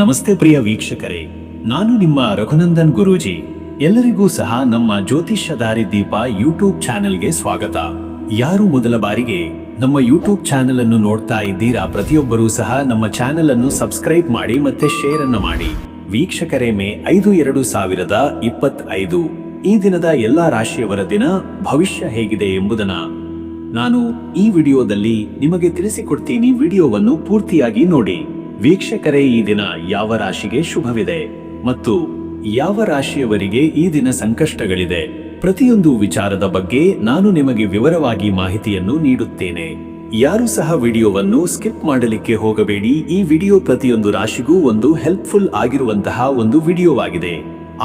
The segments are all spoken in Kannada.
ನಮಸ್ತೆ ಪ್ರಿಯ ವೀಕ್ಷಕರೇ, ನಾನು ನಿಮ್ಮ ರಘುನಂದನ್ ಗುರೂಜಿ. ಎಲ್ಲರಿಗೂ ಸಹ ನಮ್ಮ ಜ್ಯೋತಿಷ್ಯಧಾರಿ ದೀಪ ಯೂಟ್ಯೂಬ್ ಚಾನೆಲ್ಗೆ ಸ್ವಾಗತ. ಯಾರು ಮೊದಲ ಬಾರಿಗೆ ನಮ್ಮ ಯೂಟ್ಯೂಬ್ ಚಾನೆಲ್ ಅನ್ನು ನೋಡ್ತಾ ಇದ್ದೀರಾ, ಪ್ರತಿಯೊಬ್ಬರೂ ಸಹ ನಮ್ಮ ಚಾನೆಲ್ ಅನ್ನು ಸಬ್ಸ್ಕ್ರೈಬ್ ಮಾಡಿ ಮತ್ತೆ ಶೇರ್ ಅನ್ನು ಮಾಡಿ. ವೀಕ್ಷಕರೇ, ಮೇ 5, 2025 ಈ ದಿನದ ಎಲ್ಲಾ ರಾಶಿಯವರ ದಿನ ಭವಿಷ್ಯ ಹೇಗಿದೆ ಎಂಬುದನ್ನ ನಾನು ಈ ವಿಡಿಯೋದಲ್ಲಿ ನಿಮಗೆ ತಿಳಿಸಿಕೊಡ್ತೀನಿ. ವಿಡಿಯೋವನ್ನು ಪೂರ್ತಿಯಾಗಿ ನೋಡಿ. ವೀಕ್ಷಕರೇ, ಈ ದಿನ ಯಾವ ರಾಶಿಗೆ ಶುಭವಿದೆ ಮತ್ತು ಯಾವ ರಾಶಿಯವರಿಗೆ ಈ ದಿನ ಸಂಕಷ್ಟಗಳಿದೆ, ಪ್ರತಿಯೊಂದು ವಿಚಾರದ ಬಗ್ಗೆ ನಾನು ನಿಮಗೆ ವಿವರವಾಗಿ ಮಾಹಿತಿಯನ್ನು ನೀಡುತ್ತೇನೆ. ಯಾರು ಸಹ ವಿಡಿಯೋವನ್ನು ಸ್ಕಿಪ್ ಮಾಡಲಿಕ್ಕೆ ಹೋಗಬೇಡಿ. ಈ ವಿಡಿಯೋ ಪ್ರತಿಯೊಂದು ರಾಶಿಗೂ ಒಂದು ಹೆಲ್ಪ್ಫುಲ್ ಆಗಿರುವಂತಹ ಒಂದು ವಿಡಿಯೋವಾಗಿದೆ.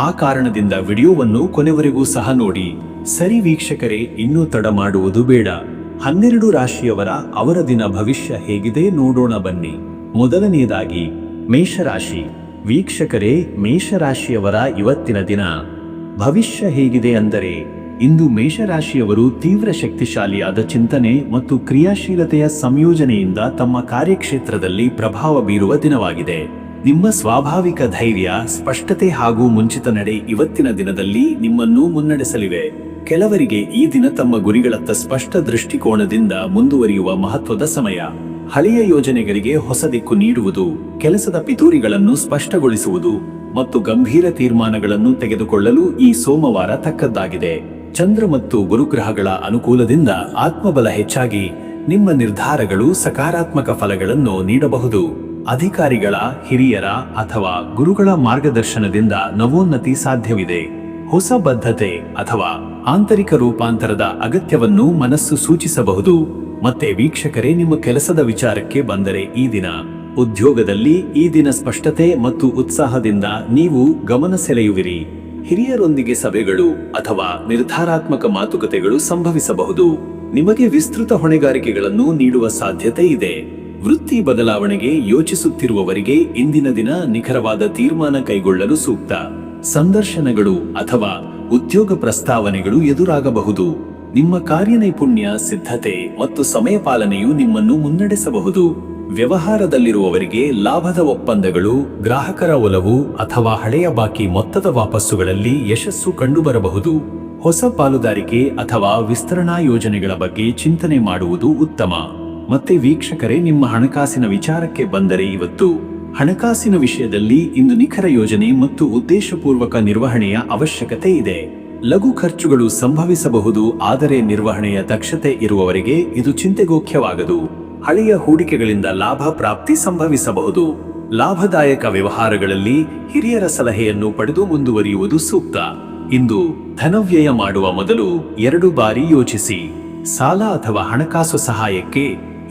ಆ ಕಾರಣದಿಂದ ವಿಡಿಯೋವನ್ನು ಕೊನೆವರೆಗೂ ಸಹ ನೋಡಿ. ಸರಿ ವೀಕ್ಷಕರೇ, ಇನ್ನೂ ತಡ ಮಾಡುವುದು ಬೇಡ. 12 ರಾಶಿಯವರ ಅವರ ದಿನ ಭವಿಷ್ಯ ಹೇಗಿದೆ ನೋಡೋಣ ಬನ್ನಿ. ಮೊದಲನೆಯದಾಗಿ ಮೇಷರಾಶಿ. ವೀಕ್ಷಕರೇ, ಮೇಷರಾಶಿಯವರ ಇವತ್ತಿನ ದಿನ ಭವಿಷ್ಯ ಹೇಗಿದೆ ಅಂದರೆ, ಇಂದು ಮೇಷರಾಶಿಯವರು ತೀವ್ರ ಶಕ್ತಿಶಾಲಿಯಾದ ಚಿಂತನೆ ಮತ್ತು ಕ್ರಿಯಾಶೀಲತೆಯ ಸಂಯೋಜನೆಯಿಂದ ತಮ್ಮ ಕಾರ್ಯಕ್ಷೇತ್ರದಲ್ಲಿ ಪ್ರಭಾವ ಬೀರುವ ದಿನವಾಗಿದೆ. ನಿಮ್ಮ ಸ್ವಾಭಾವಿಕ ಧೈರ್ಯ, ಸ್ಪಷ್ಟತೆ ಹಾಗೂ ಮುಂಚಿತ ನಡೆ ಇವತ್ತಿನ ದಿನದಲ್ಲಿ ನಿಮ್ಮನ್ನು ಮುನ್ನಡೆಸಲಿವೆ. ಕೆಲವರಿಗೆ ಈ ದಿನ ತಮ್ಮ ಗುರಿಗಳತ್ತ ಸ್ಪಷ್ಟ ದೃಷ್ಟಿಕೋನದಿಂದ ಮುಂದುವರಿಯುವ ಮಹತ್ವದ ಸಮಯ. ಹಳೆಯ ಯೋಜನೆಗಳಿಗೆ ಹೊಸ ದಿಕ್ಕು ನೀಡುವುದು, ಕೆಲಸದ ಪಿತೂರಿಗಳನ್ನು ಸ್ಪಷ್ಟಗೊಳಿಸುವುದು ಮತ್ತು ಗಂಭೀರ ತೀರ್ಮಾನಗಳನ್ನು ತೆಗೆದುಕೊಳ್ಳಲು ಈ ಸೋಮವಾರ ತಕ್ಕದ್ದಾಗಿದೆ. ಚಂದ್ರ ಮತ್ತು ಗುರುಗ್ರಹಗಳ ಅನುಕೂಲದಿಂದ ಆತ್ಮಬಲ ಹೆಚ್ಚಾಗಿ ನಿಮ್ಮ ನಿರ್ಧಾರಗಳು ಸಕಾರಾತ್ಮಕ ಫಲಗಳನ್ನು ನೀಡಬಹುದು. ಅಧಿಕಾರಿಗಳ, ಹಿರಿಯರ ಅಥವಾ ಗುರುಗಳ ಮಾರ್ಗದರ್ಶನದಿಂದ ನವೋನ್ನತಿ ಸಾಧ್ಯವಿದೆ. ಹೊಸ ಬದ್ಧತೆ ಅಥವಾ ಆಂತರಿಕ ರೂಪಾಂತರದ ಅಗತ್ಯವನ್ನು ಮನಸ್ಸು ಸೂಚಿಸಬಹುದು. ಮತ್ತೆ ವೀಕ್ಷಕರೇ, ನಿಮ್ಮ ಕೆಲಸದ ವಿಚಾರಕ್ಕೆ ಬಂದರೆ, ಈ ದಿನ ಉದ್ಯೋಗದಲ್ಲಿ ಈ ದಿನ ಸ್ಪಷ್ಟತೆ ಮತ್ತು ಉತ್ಸಾಹದಿಂದ ನೀವು ಗಮನ ಸೆಳೆಯುವಿರಿ. ಹಿರಿಯರೊಂದಿಗೆ ಸಭೆಗಳು ಅಥವಾ ನಿರ್ಧಾರಾತ್ಮಕ ಮಾತುಕತೆಗಳು ಸಂಭವಿಸಬಹುದು. ನಿಮಗೆ ವಿಸ್ತೃತ ಹೊಣೆಗಾರಿಕೆಗಳನ್ನು ನೀಡುವ ಸಾಧ್ಯತೆ ಇದೆ. ವೃತ್ತಿ ಬದಲಾವಣೆಗೆ ಯೋಚಿಸುತ್ತಿರುವವರಿಗೆ ಇಂದಿನ ದಿನ ನಿಖರವಾದ ತೀರ್ಮಾನ ಕೈಗೊಳ್ಳಲು ಸೂಕ್ತ. ಸಂದರ್ಶನಗಳು ಅಥವಾ ಉದ್ಯೋಗ ಪ್ರಸ್ತಾವನೆಗಳು ಎದುರಾಗಬಹುದು. ನಿಮ್ಮ ಕಾರ್ಯನೈಪುಣ್ಯ, ಸಿದ್ಧತೆ ಮತ್ತು ಸಮಯ ಪಾಲನೆಯು ನಿಮ್ಮನ್ನು ಮುನ್ನಡೆಸಬಹುದು. ವ್ಯವಹಾರದಲ್ಲಿರುವವರಿಗೆ ಲಾಭದ ಒಪ್ಪಂದಗಳು, ಗ್ರಾಹಕರ ಒಲವು ಅಥವಾ ಹಳೆಯ ಬಾಕಿ ಮೊತ್ತದ ವಾಪಸ್ಸುಗಳಲ್ಲಿ ಯಶಸ್ಸು ಕಂಡುಬರಬಹುದು. ಹೊಸ ಪಾಲುದಾರಿಕೆ ಅಥವಾ ವಿಸ್ತರಣಾ ಯೋಜನೆಗಳ ಬಗ್ಗೆ ಚಿಂತನೆ ಮಾಡುವುದು ಉತ್ತಮ. ಮತ್ತೆ ವೀಕ್ಷಕರೇ, ನಿಮ್ಮ ಹಣಕಾಸಿನ ವಿಚಾರಕ್ಕೆ ಬಂದರೆ, ಇವತ್ತು ಹಣಕಾಸಿನ ವಿಷಯದಲ್ಲಿ ಇಂದು ನಿಖರ ಯೋಜನೆ ಮತ್ತು ಉದ್ದೇಶಪೂರ್ವಕ ನಿರ್ವಹಣೆಯ ಅವಶ್ಯಕತೆ ಇದೆ. ಲಘು ಖರ್ಚುಗಳು ಸಂಭವಿಸಬಹುದು, ಆದರೆ ನಿರ್ವಹಣೆಯ ದಕ್ಷತೆ ಇರುವವರಿಗೆ ಇದು ಚಿಂತೆಗೋಖ್ಯವಾಗದು. ಹಳೆಯ ಹೂಡಿಕೆಗಳಿಂದ ಲಾಭ ಪ್ರಾಪ್ತಿ ಸಂಭವಿಸಬಹುದು. ಲಾಭದಾಯಕ ವ್ಯವಹಾರಗಳಲ್ಲಿ ಹಿರಿಯರ ಸಲಹೆಯನ್ನು ಪಡೆದು ಮುಂದುವರಿಯುವುದು ಸೂಕ್ತ. ಇಂದು ಧನವ್ಯಯ ಮಾಡುವ ಮೊದಲು 2 ಬಾರಿ ಯೋಚಿಸಿ. ಸಾಲ ಅಥವಾ ಹಣಕಾಸು ಸಹಾಯಕ್ಕೆ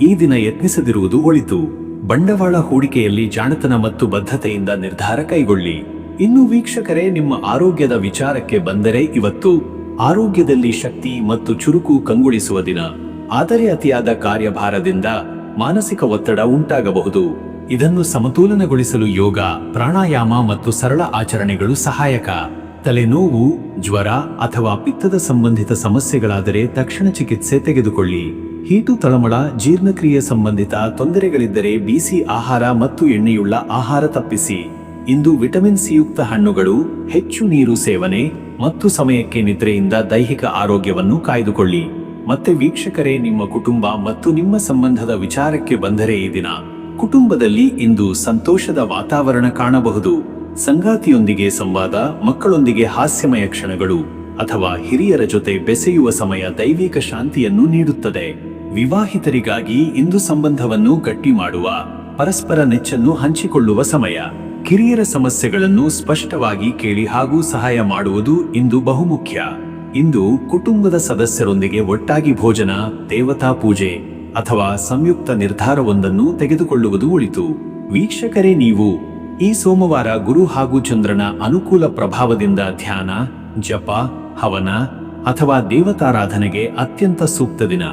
ಈ ದಿನ ಯತ್ನಿಸದಿರುವುದು ಒಳಿತು. ಬಂಡವಾಳ ಹೂಡಿಕೆಯಲ್ಲಿ ಜಾಣತನ ಮತ್ತು ಬದ್ಧತೆಯಿಂದ ನಿರ್ಧಾರ ಕೈಗೊಳ್ಳಿ. ಇನ್ನು ವೀಕ್ಷಕರೇ, ನಿಮ್ಮ ಆರೋಗ್ಯದ ವಿಚಾರಕ್ಕೆ ಬಂದರೆ, ಇವತ್ತು ಆರೋಗ್ಯದಲ್ಲಿ ಶಕ್ತಿ ಮತ್ತು ಚುರುಕು ಕಂಗೊಳಿಸುವ ದಿನ. ಆದರೆ ಅತಿಯಾದ ಕಾರ್ಯಭಾರದಿಂದ ಮಾನಸಿಕ ಒತ್ತಡ ಉಂಟಾಗಬಹುದು. ಇದನ್ನು ಸಮತೋಲನಗೊಳಿಸಲು ಯೋಗ, ಪ್ರಾಣಾಯಾಮ ಮತ್ತು ಸರಳ ಆಚರಣೆಗಳು ಸಹಾಯಕ. ತಲೆನೋವು, ಜ್ವರ ಅಥವಾ ಪಿತ್ತದ ಸಂಬಂಧಿತ ಸಮಸ್ಯೆಗಳಾದರೆ ತಕ್ಷಣ ಚಿಕಿತ್ಸೆ ತೆಗೆದುಕೊಳ್ಳಿ. ಹೀಟು, ತಳಮಳ, ಜೀರ್ಣಕ್ರಿಯೆ ಸಂಬಂಧಿತ ತೊಂದರೆಗಳಿದ್ದರೆ ಬಿಸಿ ಆಹಾರ ಮತ್ತು ಎಣ್ಣೆಯುಳ್ಳ ಆಹಾರ ತಪ್ಪಿಸಿ. ಇಂದು ವಿಟಮಿನ್ ಸಿ ಯುಕ್ತ ಹಣ್ಣುಗಳು, ಹೆಚ್ಚು ನೀರು ಸೇವನೆ ಮತ್ತು ಸಮಯಕ್ಕೆ ನಿದ್ರೆಯಿಂದ ದೈಹಿಕ ಆರೋಗ್ಯವನ್ನು ಕಾಯ್ದುಕೊಳ್ಳಿ. ಮತ್ತೆ ವೀಕ್ಷಕರೇ, ನಿಮ್ಮ ಕುಟುಂಬ ಮತ್ತು ನಿಮ್ಮ ಸಂಬಂಧದ ವಿಚಾರಕ್ಕೆ ಬಂದರೆ, ಈ ದಿನ ಕುಟುಂಬದಲ್ಲಿ ಇಂದು ಸಂತೋಷದ ವಾತಾವರಣ ಕಾಣಬಹುದು. ಸಂಗಾತಿಯೊಂದಿಗೆ ಸಂವಾದ, ಮಕ್ಕಳೊಂದಿಗೆ ಹಾಸ್ಯಮಯ ಕ್ಷಣಗಳು ಅಥವಾ ಹಿರಿಯರ ಜೊತೆ ಬೆಸೆಯುವ ಸಮಯ ದೈವಿಕ ಶಾಂತಿಯನ್ನು ನೀಡುತ್ತದೆ. ವಿವಾಹಿತರಿಗಾಗಿ ಇಂದು ಸಂಬಂಧವನ್ನು ಗಟ್ಟಿ ಮಾಡುವ, ಪರಸ್ಪರ ನೆಚ್ಚನ್ನು ಹಂಚಿಕೊಳ್ಳುವ ಸಮಯ. ಕಿರಿಯರ ಸಮಸ್ಯೆಗಳನ್ನು ಸ್ಪಷ್ಟವಾಗಿ ಕೇಳಿ ಹಾಗೂ ಸಹಾಯ ಮಾಡುವುದು ಇಂದು ಬಹುಮುಖ್ಯ. ಇಂದು ಕುಟುಂಬದ ಸದಸ್ಯರೊಂದಿಗೆ ಒಟ್ಟಾಗಿ ಭೋಜನ, ದೇವತಾ ಪೂಜೆ ಅಥವಾ ಸಂಯುಕ್ತ ನಿರ್ಧಾರವೊಂದನ್ನು ತೆಗೆದುಕೊಳ್ಳುವುದು ಒಳಿತು. ವೀಕ್ಷಕರೇ, ನೀವು ಈ ಸೋಮವಾರ ಗುರು ಹಾಗೂ ಚಂದ್ರನ ಅನುಕೂಲ ಪ್ರಭಾವದಿಂದ ಧ್ಯಾನ, ಜಪ, ಹವನ ಅಥವಾ ದೇವತಾರಾಧನೆಗೆ ಅತ್ಯಂತ ಸೂಕ್ತ ದಿನ.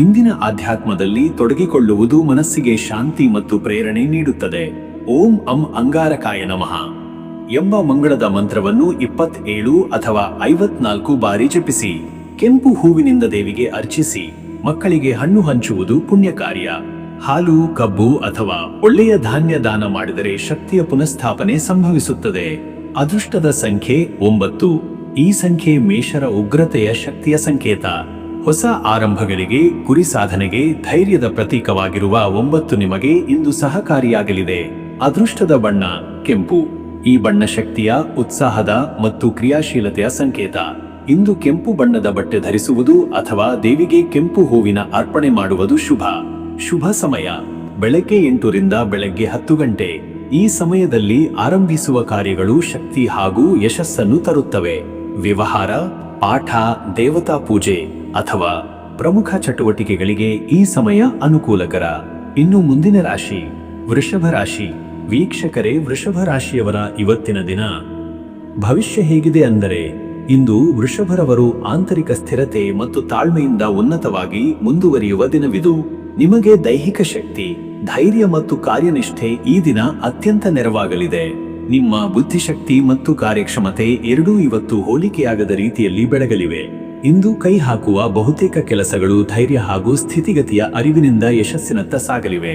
ಇಂದಿನ ಆಧ್ಯಾತ್ಮದಲ್ಲಿ ತೊಡಗಿಕೊಳ್ಳುವುದು ಮನಸ್ಸಿಗೆ ಶಾಂತಿ ಮತ್ತು ಪ್ರೇರಣೆ ನೀಡುತ್ತದೆ. ಓಂ ಅಂ ಅಂಗಾರಕಾಯ ನಮಃ ಎಂಬ ಮಂಗಳದ ಮಂತ್ರವನ್ನು 27 ಅಥವಾ 54 ಬಾರಿ ಜಪಿಸಿ. ಕೆಂಪು ಹೂವಿನಿಂದ ದೇವಿಗೆ ಅರ್ಚಿಸಿ. ಮಕ್ಕಳಿಗೆ ಹಣ್ಣು ಹಂಚುವುದು ಪುಣ್ಯ ಕಾರ್ಯ. ಹಾಲು, ಕಬ್ಬು ಅಥವಾ ಒಳ್ಳೆಯ ಧಾನ್ಯ ದಾನ ಮಾಡಿದರೆ ಶಕ್ತಿಯ ಪುನಃಸ್ಥಾಪನೆ ಸಂಭವಿಸುತ್ತದೆ. ಅದೃಷ್ಟದ ಸಂಖ್ಯೆ 9. ಈ ಸಂಖ್ಯೆ ಮೇಷರ ಉಗ್ರತೆಯ ಶಕ್ತಿಯ ಸಂಕೇತ. ಹೊಸ ಆರಂಭಗಳಿಗೆ, ಗುರಿ ಸಾಧನೆಗೆ ಧೈರ್ಯದ ಪ್ರತೀಕವಾಗಿರುವ 9 ನಿಮಗೆ ಇಂದು ಸಹಕಾರಿಯಾಗಲಿದೆ. ಅದೃಷ್ಟದ ಬಣ್ಣ ಕೆಂಪು. ಈ ಬಣ್ಣ ಶಕ್ತಿಯ, ಉತ್ಸಾಹದ ಮತ್ತು ಕ್ರಿಯಾಶೀಲತೆಯ ಸಂಕೇತ. ಇಂದು ಕೆಂಪು ಬಣ್ಣದ ಬಟ್ಟೆ ಧರಿಸುವುದು ಅಥವಾ ದೇವಿಗೆ ಕೆಂಪು ಹೂವಿನ ಅರ್ಪಣೆ ಮಾಡುವುದು ಶುಭ. ಶುಭ ಸಮಯ ಬೆಳಗ್ಗೆ 8 ರಿಂದ ಬೆಳಗ್ಗೆ 10 ಗಂಟೆ. ಈ ಸಮಯದಲ್ಲಿ ಆರಂಭಿಸುವ ಕಾರ್ಯಗಳು ಶಕ್ತಿ ಹಾಗೂ ಯಶಸ್ಸನ್ನು ತರುತ್ತವೆ. ವ್ಯವಹಾರ, ಪಾಠ, ದೇವತಾ ಪೂಜೆ ಅಥವಾ ಪ್ರಮುಖ ಚಟುವಟಿಕೆಗಳಿಗೆ ಈ ಸಮಯ ಅನುಕೂಲಕರ. ಇನ್ನು ಮುಂದಿನ ರಾಶಿ ವೃಷಭ ರಾಶಿ. ವೀಕ್ಷಕರೇ, ವೃಷಭ ರಾಶಿಯವರ ಇವತ್ತಿನ ದಿನ ಭವಿಷ್ಯ ಹೇಗಿದೆ ಅಂದರೆ, ಇಂದು ವೃಷಭರವರು ಆಂತರಿಕ ಸ್ಥಿರತೆ ಮತ್ತು ತಾಳ್ಮೆಯಿಂದ ಉನ್ನತವಾಗಿ ಮುಂದುವರಿಯುವ ದಿನವಿದು. ನಿಮಗೆ ದೈಹಿಕ ಶಕ್ತಿ, ಧೈರ್ಯ ಮತ್ತು ಕಾರ್ಯನಿಷ್ಠೆ ಈ ದಿನ ಅತ್ಯಂತ ನೆರವಾಗಲಿದೆ. ನಿಮ್ಮ ಬುದ್ಧಿಶಕ್ತಿ ಮತ್ತು ಕಾರ್ಯಕ್ಷಮತೆ ಎರಡೂ ಇವತ್ತು ಹೋಲಿಕೆಯಾಗದ ರೀತಿಯಲ್ಲಿ ಬೆಳಗಲಿವೆ. ಇಂದು ಕೈ ಹಾಕುವ ಬಹುತೇಕ ಕೆಲಸಗಳು ಧೈರ್ಯ ಹಾಗೂ ಸ್ಥಿತಿಗತಿಯ ಅರಿವಿನಿಂದ ಯಶಸ್ಸಿನತ್ತ ಸಾಗಲಿವೆ.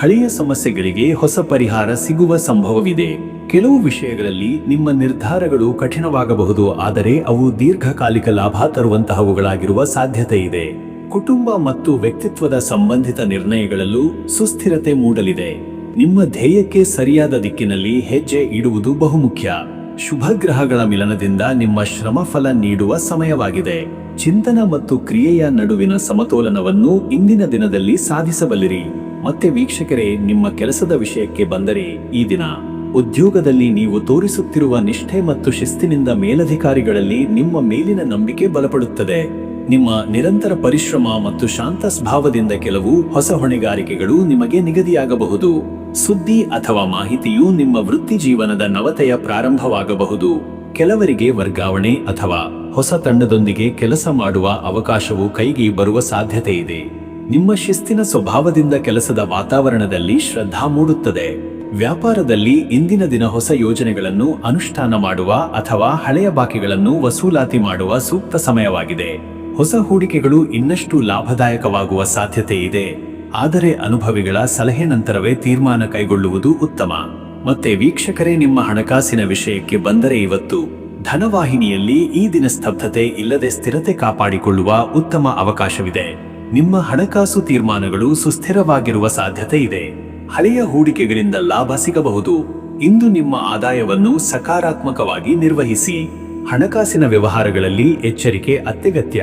ಹಳೆಯ ಸಮಸ್ಯೆಗಳಿಗೆ ಹೊಸ ಪರಿಹಾರ ಸಿಗುವ ಸಂಭವವಿದೆ. ಕೆಲವು ವಿಷಯಗಳಲ್ಲಿ ನಿಮ್ಮ ನಿರ್ಧಾರಗಳು ಕಠಿಣವಾಗಬಹುದು, ಆದರೆ ಅವು ದೀರ್ಘಕಾಲಿಕ ಲಾಭ ತರುವಂತಹವುಗಳಾಗಿರುವ ಸಾಧ್ಯತೆ ಇದೆ. ಕುಟುಂಬ ಮತ್ತು ವ್ಯಕ್ತಿತ್ವದ ಸಂಬಂಧಿತ ನಿರ್ಣಯಗಳಲ್ಲೂ ಸುಸ್ಥಿರತೆ ಮೂಡಲಿದೆ. ನಿಮ್ಮ ಧ್ಯೇಯಕ್ಕೆ ಸರಿಯಾದ ದಿಕ್ಕಿನಲ್ಲಿ ಹೆಜ್ಜೆ ಇಡುವುದು ಬಹುಮುಖ್ಯ. ಶುಭ ಗ್ರಹಗಳ ಮಿಲನದಿಂದ ನಿಮ್ಮ ಶ್ರಮ ಫಲ ನೀಡುವ ಸಮಯವಾಗಿದೆ. ಚಿಂತನ ಮತ್ತು ಕ್ರಿಯೆಯ ನಡುವಿನ ಸಮತೋಲನವನ್ನು ಇಂದಿನ ದಿನದಲ್ಲಿ ಸಾಧಿಸಬಲ್ಲಿರಿ. ಮತ್ತೆ ವೀಕ್ಷಕರೇ, ನಿಮ್ಮ ಕೆಲಸದ ವಿಷಯಕ್ಕೆ ಬಂದರೆ, ಈ ದಿನ ಉದ್ಯೋಗದಲ್ಲಿ ನೀವು ತೋರಿಸುತ್ತಿರುವ ನಿಷ್ಠೆ ಮತ್ತು ಶಿಸ್ತಿನಿಂದ ಮೇಲಧಿಕಾರಿಗಳಲ್ಲಿ ನಿಮ್ಮ ಮೇಲಿನ ನಂಬಿಕೆ ಬಲಪಡುತ್ತದೆ. ನಿಮ್ಮ ನಿರಂತರ ಪರಿಶ್ರಮ ಮತ್ತು ಶಾಂತ ಸ್ವಭಾವದಿಂದ ಕೆಲವು ಹೊಸ ಹೊಣೆಗಾರಿಕೆಗಳು ನಿಮಗೆ ನಿಗದಿಯಾಗಬಹುದು. ಸುದ್ದಿ ಅಥವಾ ಮಾಹಿತಿಯು ನಿಮ್ಮ ವೃತ್ತಿ ಜೀವನದ ನವತೆಯ ಪ್ರಾರಂಭವಾಗಬಹುದು. ಕೆಲವರಿಗೆ ವರ್ಗಾವಣೆ ಅಥವಾ ಹೊಸ ತಂಡದೊಂದಿಗೆ ಕೆಲಸ ಮಾಡುವ ಅವಕಾಶವು ಕೈಗೆ ಬರುವ ಸಾಧ್ಯತೆ ಇದೆ. ನಿಮ್ಮ ಶಿಸ್ತಿನ ಸ್ವಭಾವದಿಂದ ಕೆಲಸದ ವಾತಾವರಣದಲ್ಲಿ ಶ್ರದ್ಧಾ ಮೂಡುತ್ತದೆ. ವ್ಯಾಪಾರದಲ್ಲಿ ಇಂದಿನ ದಿನ ಹೊಸ ಯೋಜನೆಗಳನ್ನು ಅನುಷ್ಠಾನ ಮಾಡುವ ಅಥವಾ ಹಳೆಯ ಬಾಕಿಗಳನ್ನು ವಸೂಲಾತಿ ಮಾಡುವ ಸೂಕ್ತ ಸಮಯವಾಗಿದೆ. ಹೊಸ ಹೂಡಿಕೆಗಳು ಇನ್ನಷ್ಟು ಲಾಭದಾಯಕವಾಗುವ ಸಾಧ್ಯತೆ ಇದೆ, ಆದರೆ ಅನುಭವಿಗಳ ಸಲಹೆ ನಂತರವೇ ತೀರ್ಮಾನ ಕೈಗೊಳ್ಳುವುದು ಉತ್ತಮ. ಮತ್ತೆ ವೀಕ್ಷಕರೇ, ನಿಮ್ಮ ಹಣಕಾಸಿನ ವಿಷಯಕ್ಕೆ ಬಂದರೆ, ಇವತ್ತು ಧನವಾಹಿನಿಯಲ್ಲಿ ಈ ದಿನ ಸ್ತಬ್ಧತೆ ಇಲ್ಲದೆ ಸ್ಥಿರತೆ ಕಾಪಾಡಿಕೊಳ್ಳುವ ಉತ್ತಮ ಅವಕಾಶವಿದೆ. ನಿಮ್ಮ ಹಣಕಾಸು ತೀರ್ಮಾನಗಳು ಸುಸ್ಥಿರವಾಗಿರುವ ಸಾಧ್ಯತೆ ಇದೆ. ಹಳೆಯ ಹೂಡಿಕೆಗಳಿಂದ ಲಾಭ ಸಿಗಬಹುದು. ಇಂದು ನಿಮ್ಮ ಆದಾಯವನ್ನು ಸಕಾರಾತ್ಮಕವಾಗಿ ನಿರ್ವಹಿಸಿ. ಹಣಕಾಸಿನ ವ್ಯವಹಾರಗಳಲ್ಲಿ ಎಚ್ಚರಿಕೆ ಅತ್ಯಗತ್ಯ,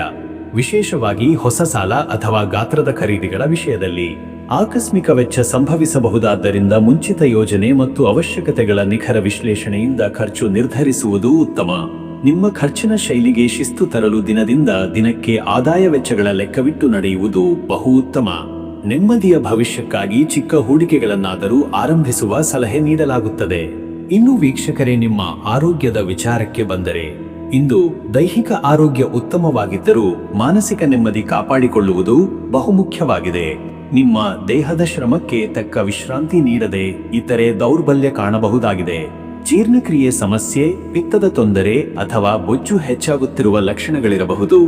ವಿಶೇಷವಾಗಿ ಹೊಸ ಸಾಲ ಅಥವಾ ಗಾತ್ರದ ಖರೀದಿಗಳ ವಿಷಯದಲ್ಲಿ. ಆಕಸ್ಮಿಕ ವೆಚ್ಚ ಸಂಭವಿಸಬಹುದಾದ್ದರಿಂದ ಮುಂಚಿತ ಯೋಜನೆ ಮತ್ತು ಅವಶ್ಯಕತೆಗಳ ನಿಖರ ವಿಶ್ಲೇಷಣೆಯಿಂದ ಖರ್ಚು ನಿರ್ಧರಿಸುವುದು ಉತ್ತಮ. ನಿಮ್ಮ ಖರ್ಚಿನ ಶೈಲಿಗೆ ಶಿಸ್ತು ತರಲು ದಿನದಿಂದ ದಿನಕ್ಕೆ ಆದಾಯ ವೆಚ್ಚಗಳ ಲೆಕ್ಕವಿಟ್ಟು ನಡೆಯುವುದು ಬಹು ಉತ್ತಮ. ನೆಮ್ಮದಿಯ ಭವಿಷ್ಯಕ್ಕಾಗಿ ಚಿಕ್ಕ ಹೂಡಿಕೆಗಳನ್ನಾದರೂ ಆರಂಭಿಸುವ ಸಲಹೆ ನೀಡಲಾಗುತ್ತದೆ. ಇನ್ನು ವೀಕ್ಷಕರೇ, ನಿಮ್ಮ ಆರೋಗ್ಯದ ವಿಚಾರಕ್ಕೆ ಬಂದರೆ, ಇಂದು ದೈಹಿಕ ಆರೋಗ್ಯ ಉತ್ತಮವಾಗಿದ್ದರೂ ಮಾನಸಿಕ ನೆಮ್ಮದಿ ಕಾಪಾಡಿಕೊಳ್ಳುವುದು ಬಹುಮುಖ್ಯವಾಗಿದೆ. ನಿಮ್ಮ ದೇಹದ ಶ್ರಮಕ್ಕೆ ತಕ್ಕ ವಿಶ್ರಾಂತಿ ನೀಡದೆ ಇತರೆ ದೌರ್ಬಲ್ಯ ಕಾಣಬಹುದಾಗಿದೆ. ಜೀರ್ಣಕ್ರಿಯೆ ಸಮಸ್ಯೆ, ಪಿತ್ತದ ತೊಂದರೆ ಅಥವಾ ಬೊಜ್ಜು ಹೆಚ್ಚಾಗುತ್ತಿರುವ ಲಕ್ಷಣಗಳಿರಬಹುದು.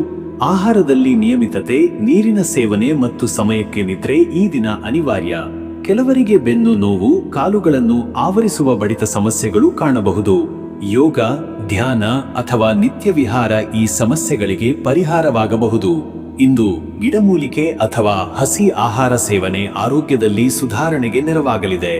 ಆಹಾರದಲ್ಲಿ ನಿಯಮಿತತೆ, ನೀರಿನ ಸೇವನೆ ಮತ್ತು ಸಮಯಕ್ಕೆ ನಿದ್ರೆ ಈ ದಿನ ಅನಿವಾರ್ಯ. ಕೆಲವರಿಗೆ ಬೆನ್ನು ನೋವು, ಕಾಲುಗಳನ್ನು ಆವರಿಸುವ ಬಡಿತ ಸಮಸ್ಯೆಗಳು ಕಾಣಬಹುದು. ಯೋಗ, ಧ್ಯಾನ ಅಥವಾ ನಿತ್ಯ ವಿಹಾರ ಈ ಸಮಸ್ಯೆಗಳಿಗೆ ಪರಿಹಾರವಾಗಬಹುದು. ಇಂದು ಗಿಡಮೂಲಿಕೆ ಅಥವಾ ಹಸಿ ಆಹಾರ ಸೇವನೆ ಆರೋಗ್ಯದಲ್ಲಿ ಸುಧಾರಣೆಗೆ ನೆರವಾಗಲಿದೆ.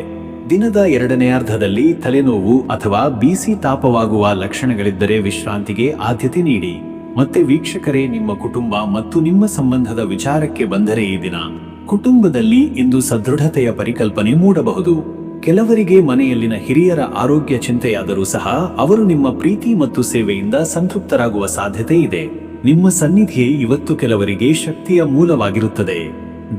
ದಿನದ ಎರಡನೇ ಅರ್ಧದಲ್ಲಿ ತಲೆನೋವು ಅಥವಾ ಬಿಸಿ ತಾಪವಾಗುವ ಲಕ್ಷಣಗಳಿದ್ದರೆ ವಿಶ್ರಾಂತಿಗೆ ಆದ್ಯತೆ ನೀಡಿ. ಮತ್ತೆ ವೀಕ್ಷಕರೇ, ನಿಮ್ಮ ಕುಟುಂಬ ಮತ್ತು ನಿಮ್ಮ ಸಂಬಂಧದ ವಿಚಾರಕ್ಕೆ ಬಂದರೆ, ಈ ದಿನ ಕುಟುಂಬದಲ್ಲಿ ಇಂದು ಸದೃಢತೆಯ ಪರಿಕಲ್ಪನೆ ಮೂಡಬಹುದು. ಕೆಲವರಿಗೆ ಮನೆಯಲ್ಲಿನ ಹಿರಿಯರ ಆರೋಗ್ಯ ಚಿಂತೆಯಾದರೂ ಸಹ ಅವರು ನಿಮ್ಮ ಪ್ರೀತಿ ಮತ್ತು ಸೇವೆಯಿಂದ ಸಂತೃಪ್ತರಾಗುವ ಸಾಧ್ಯತೆ ಇದೆ. ನಿಮ್ಮ ಸನ್ನಿಧಿಯೇ ಇವತ್ತು ಕೆಲವರಿಗೆ ಶಕ್ತಿಯ ಮೂಲವಾಗಿರುತ್ತದೆ.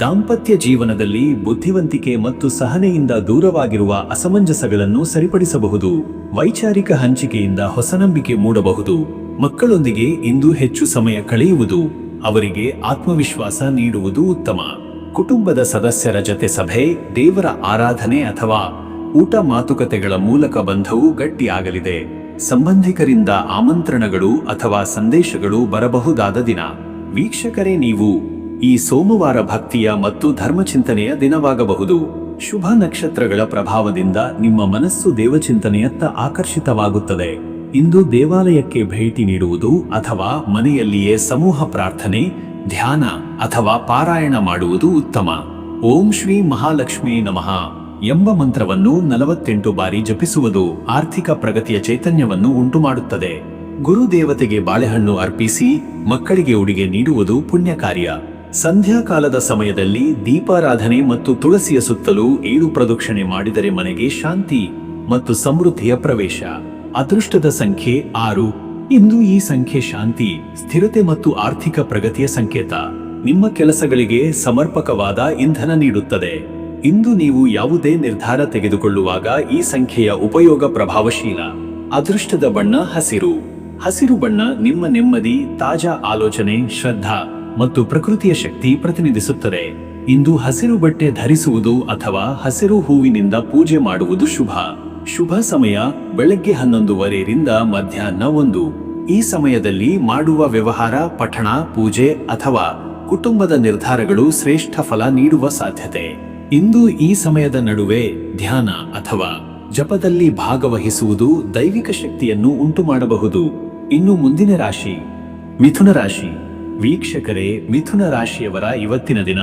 ದಾಂಪತ್ಯ ಜೀವನದಲ್ಲಿ ಬುದ್ಧಿವಂತಿಕೆ ಮತ್ತು ಸಹನೆಯಿಂದ ದೂರವಾಗಿರುವ ಅಸಮಂಜಸಗಳನ್ನು ಸರಿಪಡಿಸಬಹುದು. ವೈಚಾರಿಕ ಹಂಚಿಕೆಯಿಂದ ಹೊಸ ನಂಬಿಕೆ ಮೂಡಬಹುದು. ಮಕ್ಕಳೊಂದಿಗೆ ಇಂದು ಹೆಚ್ಚು ಸಮಯ ಕಳೆಯುವುದು ಅವರಿಗೆ ಆತ್ಮವಿಶ್ವಾಸ ನೀಡುವುದು ಉತ್ತಮ. ಕುಟುಂಬದ ಸದಸ್ಯರ ಜೊತೆ ಸಭೆ, ದೇವರ ಆರಾಧನೆ ಅಥವಾ ಊಟ ಮಾತುಕತೆಗಳ ಮೂಲಕ ಬಂಧವು ಗಟ್ಟಿಯಾಗಲಿದೆ. ಸಂಬಂಧಿಕರಿಂದ ಆಮಂತ್ರಣಗಳು ಅಥವಾ ಸಂದೇಶಗಳು ಬರಬಹುದಾದ ದಿನ. ವೀಕ್ಷಕರೇ, ನೀವು ಈ ಸೋಮವಾರ ಭಕ್ತಿಯ ಮತ್ತು ಧರ್ಮಚಿಂತನೆಯ ದಿನವಾಗಬಹುದು. ಶುಭ ನಕ್ಷತ್ರಗಳ ಪ್ರಭಾವದಿಂದ ನಿಮ್ಮ ಮನಸ್ಸು ದೇವಚಿಂತನೆಯತ್ತ ಆಕರ್ಷಿತವಾಗುತ್ತದೆ. ಇಂದು ದೇವಾಲಯಕ್ಕೆ ಭೇಟಿ ನೀಡುವುದು ಅಥವಾ ಮನೆಯಲ್ಲಿಯೇ ಸಮೂಹ ಪ್ರಾರ್ಥನೆ, ಧ್ಯಾನ ಅಥವಾ ಪಾರಾಯಣ ಮಾಡುವುದು ಉತ್ತಮ. ಓಂ ಶ್ರೀ ಮಹಾಲಕ್ಷ್ಮೀ ನಮಃ ಎಂಬ ಮಂತ್ರವನ್ನು 48 ಬಾರಿ ಜಪಿಸುವುದು ಆರ್ಥಿಕ ಪ್ರಗತಿಯ ಚೈತನ್ಯವನ್ನು ಉಂಟುಮಾಡುತ್ತದೆ. ಗುರುದೇವತೆಗೆ ಬಾಳೆಹಣ್ಣು ಅರ್ಪಿಸಿ ಮಕ್ಕಳಿಗೆ ಉಡುಗೆ ನೀಡುವುದು ಪುಣ್ಯ ಕಾರ್ಯ. ಸಂಧ್ಯಾಕಾಲದ ಸಮಯದಲ್ಲಿ ದೀಪಾರಾಧನೆ ಮತ್ತು ತುಳಸಿಯ ಸುತ್ತಲೂ 7 ಪ್ರದಕ್ಷಿಣೆ ಮಾಡಿದರೆ ಮನೆಗೆ ಶಾಂತಿ ಮತ್ತು ಸಮೃದ್ಧಿಯ ಪ್ರವೇಶ. ಅದೃಷ್ಟದ ಸಂಖ್ಯೆ 6. ಇಂದು ಈ ಸಂಖ್ಯೆ ಶಾಂತಿ, ಸ್ಥಿರತೆ ಮತ್ತು ಆರ್ಥಿಕ ಪ್ರಗತಿಯ ಸಂಕೇತ. ನಿಮ್ಮ ಕೆಲಸಗಳಿಗೆ ಸಮರ್ಪಕವಾದ ಇಂಧನ ನೀಡುತ್ತದೆ. ಇಂದು ನೀವು ಯಾವುದೇ ನಿರ್ಧಾರ ತೆಗೆದುಕೊಳ್ಳುವಾಗ ಈ ಸಂಖ್ಯೆಯ ಉಪಯೋಗ ಪ್ರಭಾವಶೀಲ. ಅದೃಷ್ಟದ ಬಣ್ಣ ಹಸಿರು. ಹಸಿರು ಬಣ್ಣ ನಿಮ್ಮ ನೆಮ್ಮದಿ, ತಾಜಾ ಆಲೋಚನೆ, ಶ್ರದ್ಧಾ ಮತ್ತು ಪ್ರಕೃತಿಯ ಶಕ್ತಿ ಪ್ರತಿನಿಧಿಸುತ್ತದೆ. ಇಂದು ಹಸಿರು ಬಟ್ಟೆ ಧರಿಸುವುದು ಅಥವಾ ಹಸಿರು ಹೂವಿನಿಂದ ಪೂಜೆ ಮಾಡುವುದು ಶುಭ. ಶುಭ ಸಮಯ ಬೆಳಗ್ಗೆ 11:30 ರಿಂದ ಮಧ್ಯಾಹ್ನ 1. ಈ ಸಮಯದಲ್ಲಿ ಮಾಡುವ ವ್ಯವಹಾರ, ಪಠಣ, ಪೂಜೆ ಅಥವಾ ಕುಟುಂಬದ ನಿರ್ಧಾರಗಳು ಶ್ರೇಷ್ಠ ಫಲ ನೀಡುವ ಸಾಧ್ಯತೆ. ಇಂದು ಈ ಸಮಯದ ನಡುವೆ ಧ್ಯಾನ ಅಥವಾ ಜಪದಲ್ಲಿ ಭಾಗವಹಿಸುವುದು ದೈವಿಕ ಶಕ್ತಿಯನ್ನು ಉಂಟುಮಾಡಬಹುದು. ಇನ್ನು ಮುಂದಿನ ರಾಶಿ ಮಿಥುನ ರಾಶಿ. ವೀಕ್ಷಕರೇ, ಮಿಥುನ ರಾಶಿಯವರ ಇವತ್ತಿನ ದಿನ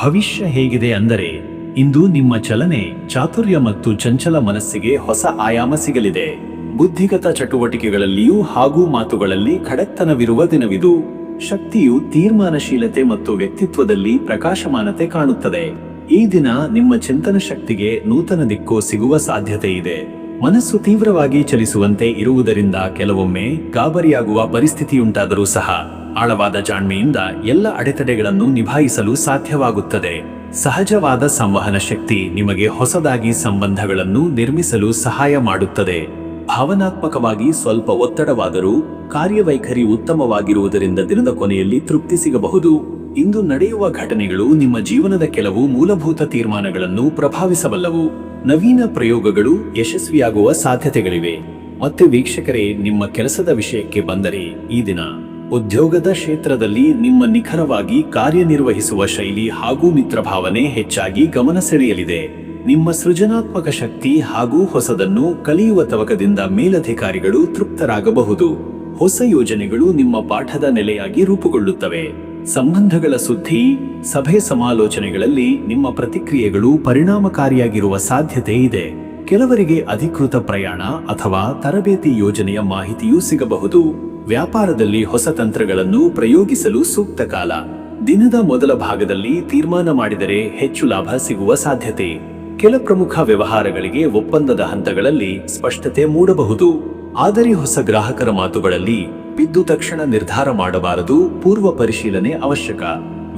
ಭವಿಷ್ಯ ಹೇಗಿದೆ ಅಂದರೆ, ಇಂದು ನಿಮ್ಮ ಚಲನೆ, ಚಾತುರ್ಯ ಮತ್ತು ಚಂಚಲ ಮನಸ್ಸಿಗೆ ಹೊಸ ಆಯಾಮ ಸಿಗಲಿದೆ. ಬುದ್ಧಿಗತ ಚಟುವಟಿಕೆಗಳಲ್ಲಿಯೂ ಹಾಗೂ ಮಾತುಗಳಲ್ಲಿ ಖಡಕ್ತನವಿರುವ ದಿನವಿದು. ಶಕ್ತಿಯು ತೀರ್ಮಾನಶೀಲತೆ ಮತ್ತು ವ್ಯಕ್ತಿತ್ವದಲ್ಲಿ ಪ್ರಕಾಶಮಾನತೆ ಕಾಣುತ್ತದೆ. ಈ ದಿನ ನಿಮ್ಮ ಚಿಂತನ ಶಕ್ತಿಗೆ ನೂತನ ದಿಕ್ಕು ಸಿಗುವ ಸಾಧ್ಯತೆ ಇದೆ. ಮನಸ್ಸು ತೀವ್ರವಾಗಿ ಚಲಿಸುವಂತೆ ಇರುವುದರಿಂದ ಕೆಲವೊಮ್ಮೆ ಗಾಬರಿಯಾಗುವ ಪರಿಸ್ಥಿತಿಯುಂಟಾದರೂ ಸಹ ಆಳವಾದ ಜಾಣ್ಮೆಯಿಂದ ಎಲ್ಲ ಅಡೆತಡೆಗಳನ್ನು ನಿಭಾಯಿಸಲು ಸಾಧ್ಯವಾಗುತ್ತದೆ. ಸಹಜವಾದ ಸಂವಹನ ಶಕ್ತಿ ನಿಮಗೆ ಹೊಸದಾಗಿ ಸಂಬಂಧಗಳನ್ನು ನಿರ್ಮಿಸಲು ಸಹಾಯ ಮಾಡುತ್ತದೆ. ಭಾವನಾತ್ಮಕವಾಗಿ ಸ್ವಲ್ಪ ಒತ್ತಡವಾದರೂ ಕಾರ್ಯವೈಖರಿ ಉತ್ತಮವಾಗಿರುವುದರಿಂದ ದಿನದ ಕೊನೆಯಲ್ಲಿ ತೃಪ್ತಿ ಸಿಗಬಹುದು. ಇಂದು ನಡೆಯುವ ಘಟನೆಗಳು ನಿಮ್ಮ ಜೀವನದ ಕೆಲವು ಮೂಲಭೂತ ತೀರ್ಮಾನಗಳನ್ನು ಪ್ರಭಾವಿಸಬಲ್ಲವು. ನವೀನ ಪ್ರಯೋಗಗಳು ಯಶಸ್ವಿಯಾಗುವ ಸಾಧ್ಯತೆಗಳಿವೆ. ಮತ್ತೆ ವೀಕ್ಷಕರೇ, ನಿಮ್ಮ ಕೆಲಸದ ವಿಷಯಕ್ಕೆ ಬಂದರೆ ಈ ದಿನ ಉದ್ಯೋಗದ ಕ್ಷೇತ್ರದಲ್ಲಿ ನಿಮ್ಮ ನಿಖರವಾಗಿ ಕಾರ್ಯನಿರ್ವಹಿಸುವ ಶೈಲಿ ಹಾಗೂ ಮಿತ್ರಭಾವನೆ ಹೆಚ್ಚಾಗಿ ಗಮನ ಸೆಳೆಯಲಿದೆ. ನಿಮ್ಮ ಸೃಜನಾತ್ಮಕ ಶಕ್ತಿ ಹಾಗೂ ಹೊಸದನ್ನು ಕಲಿಯುವ ತವಕದಿಂದ ಮೇಲಧಿಕಾರಿಗಳು ತೃಪ್ತರಾಗಬಹುದು. ಹೊಸ ಯೋಜನೆಗಳು ನಿಮ್ಮ ಪಾಠದ ನೆಲೆಯಾಗಿ ರೂಪುಗೊಳ್ಳುತ್ತವೆ. ಸಂಬಂಧಗಳ ಸುದ್ದಿ, ಸಭೆ ಸಮಾಲೋಚನೆಗಳಲ್ಲಿ ನಿಮ್ಮ ಪ್ರತಿಕ್ರಿಯೆಗಳು ಪರಿಣಾಮಕಾರಿಯಾಗಿರುವ ಸಾಧ್ಯತೆ ಇದೆ. ಕೆಲವರಿಗೆ ಅಧಿಕೃತ ಪ್ರಯಾಣ ಅಥವಾ ತರಬೇತಿ ಯೋಜನೆಯ ಮಾಹಿತಿಯೂ ಸಿಗಬಹುದು. ವ್ಯಾಪಾರದಲ್ಲಿ ಹೊಸ ತಂತ್ರಗಳನ್ನು ಪ್ರಯೋಗಿಸಲು ಸೂಕ್ತ ಕಾಲ. ದಿನದ ಮೊದಲ ಭಾಗದಲ್ಲಿ ತೀರ್ಮಾನ ಮಾಡಿದರೆ ಹೆಚ್ಚು ಲಾಭ ಸಿಗುವ ಸಾಧ್ಯತೆ. ಕೆಲ ಪ್ರಮುಖ ವ್ಯವಹಾರಗಳಿಗೆ ಒಪ್ಪಂದದ ಹಂತಗಳಲ್ಲಿ ಸ್ಪಷ್ಟತೆ ಮೂಡಬಹುದು. ಆದರೆ ಹೊಸ ಗ್ರಾಹಕರ ಮಾತುಗಳಲ್ಲಿ ಬಿದ್ದು ತಕ್ಷಣ ನಿರ್ಧಾರ ಮಾಡಬಾರದು, ಪೂರ್ವ ಪರಿಶೀಲನೆ ಅವಶ್ಯಕ.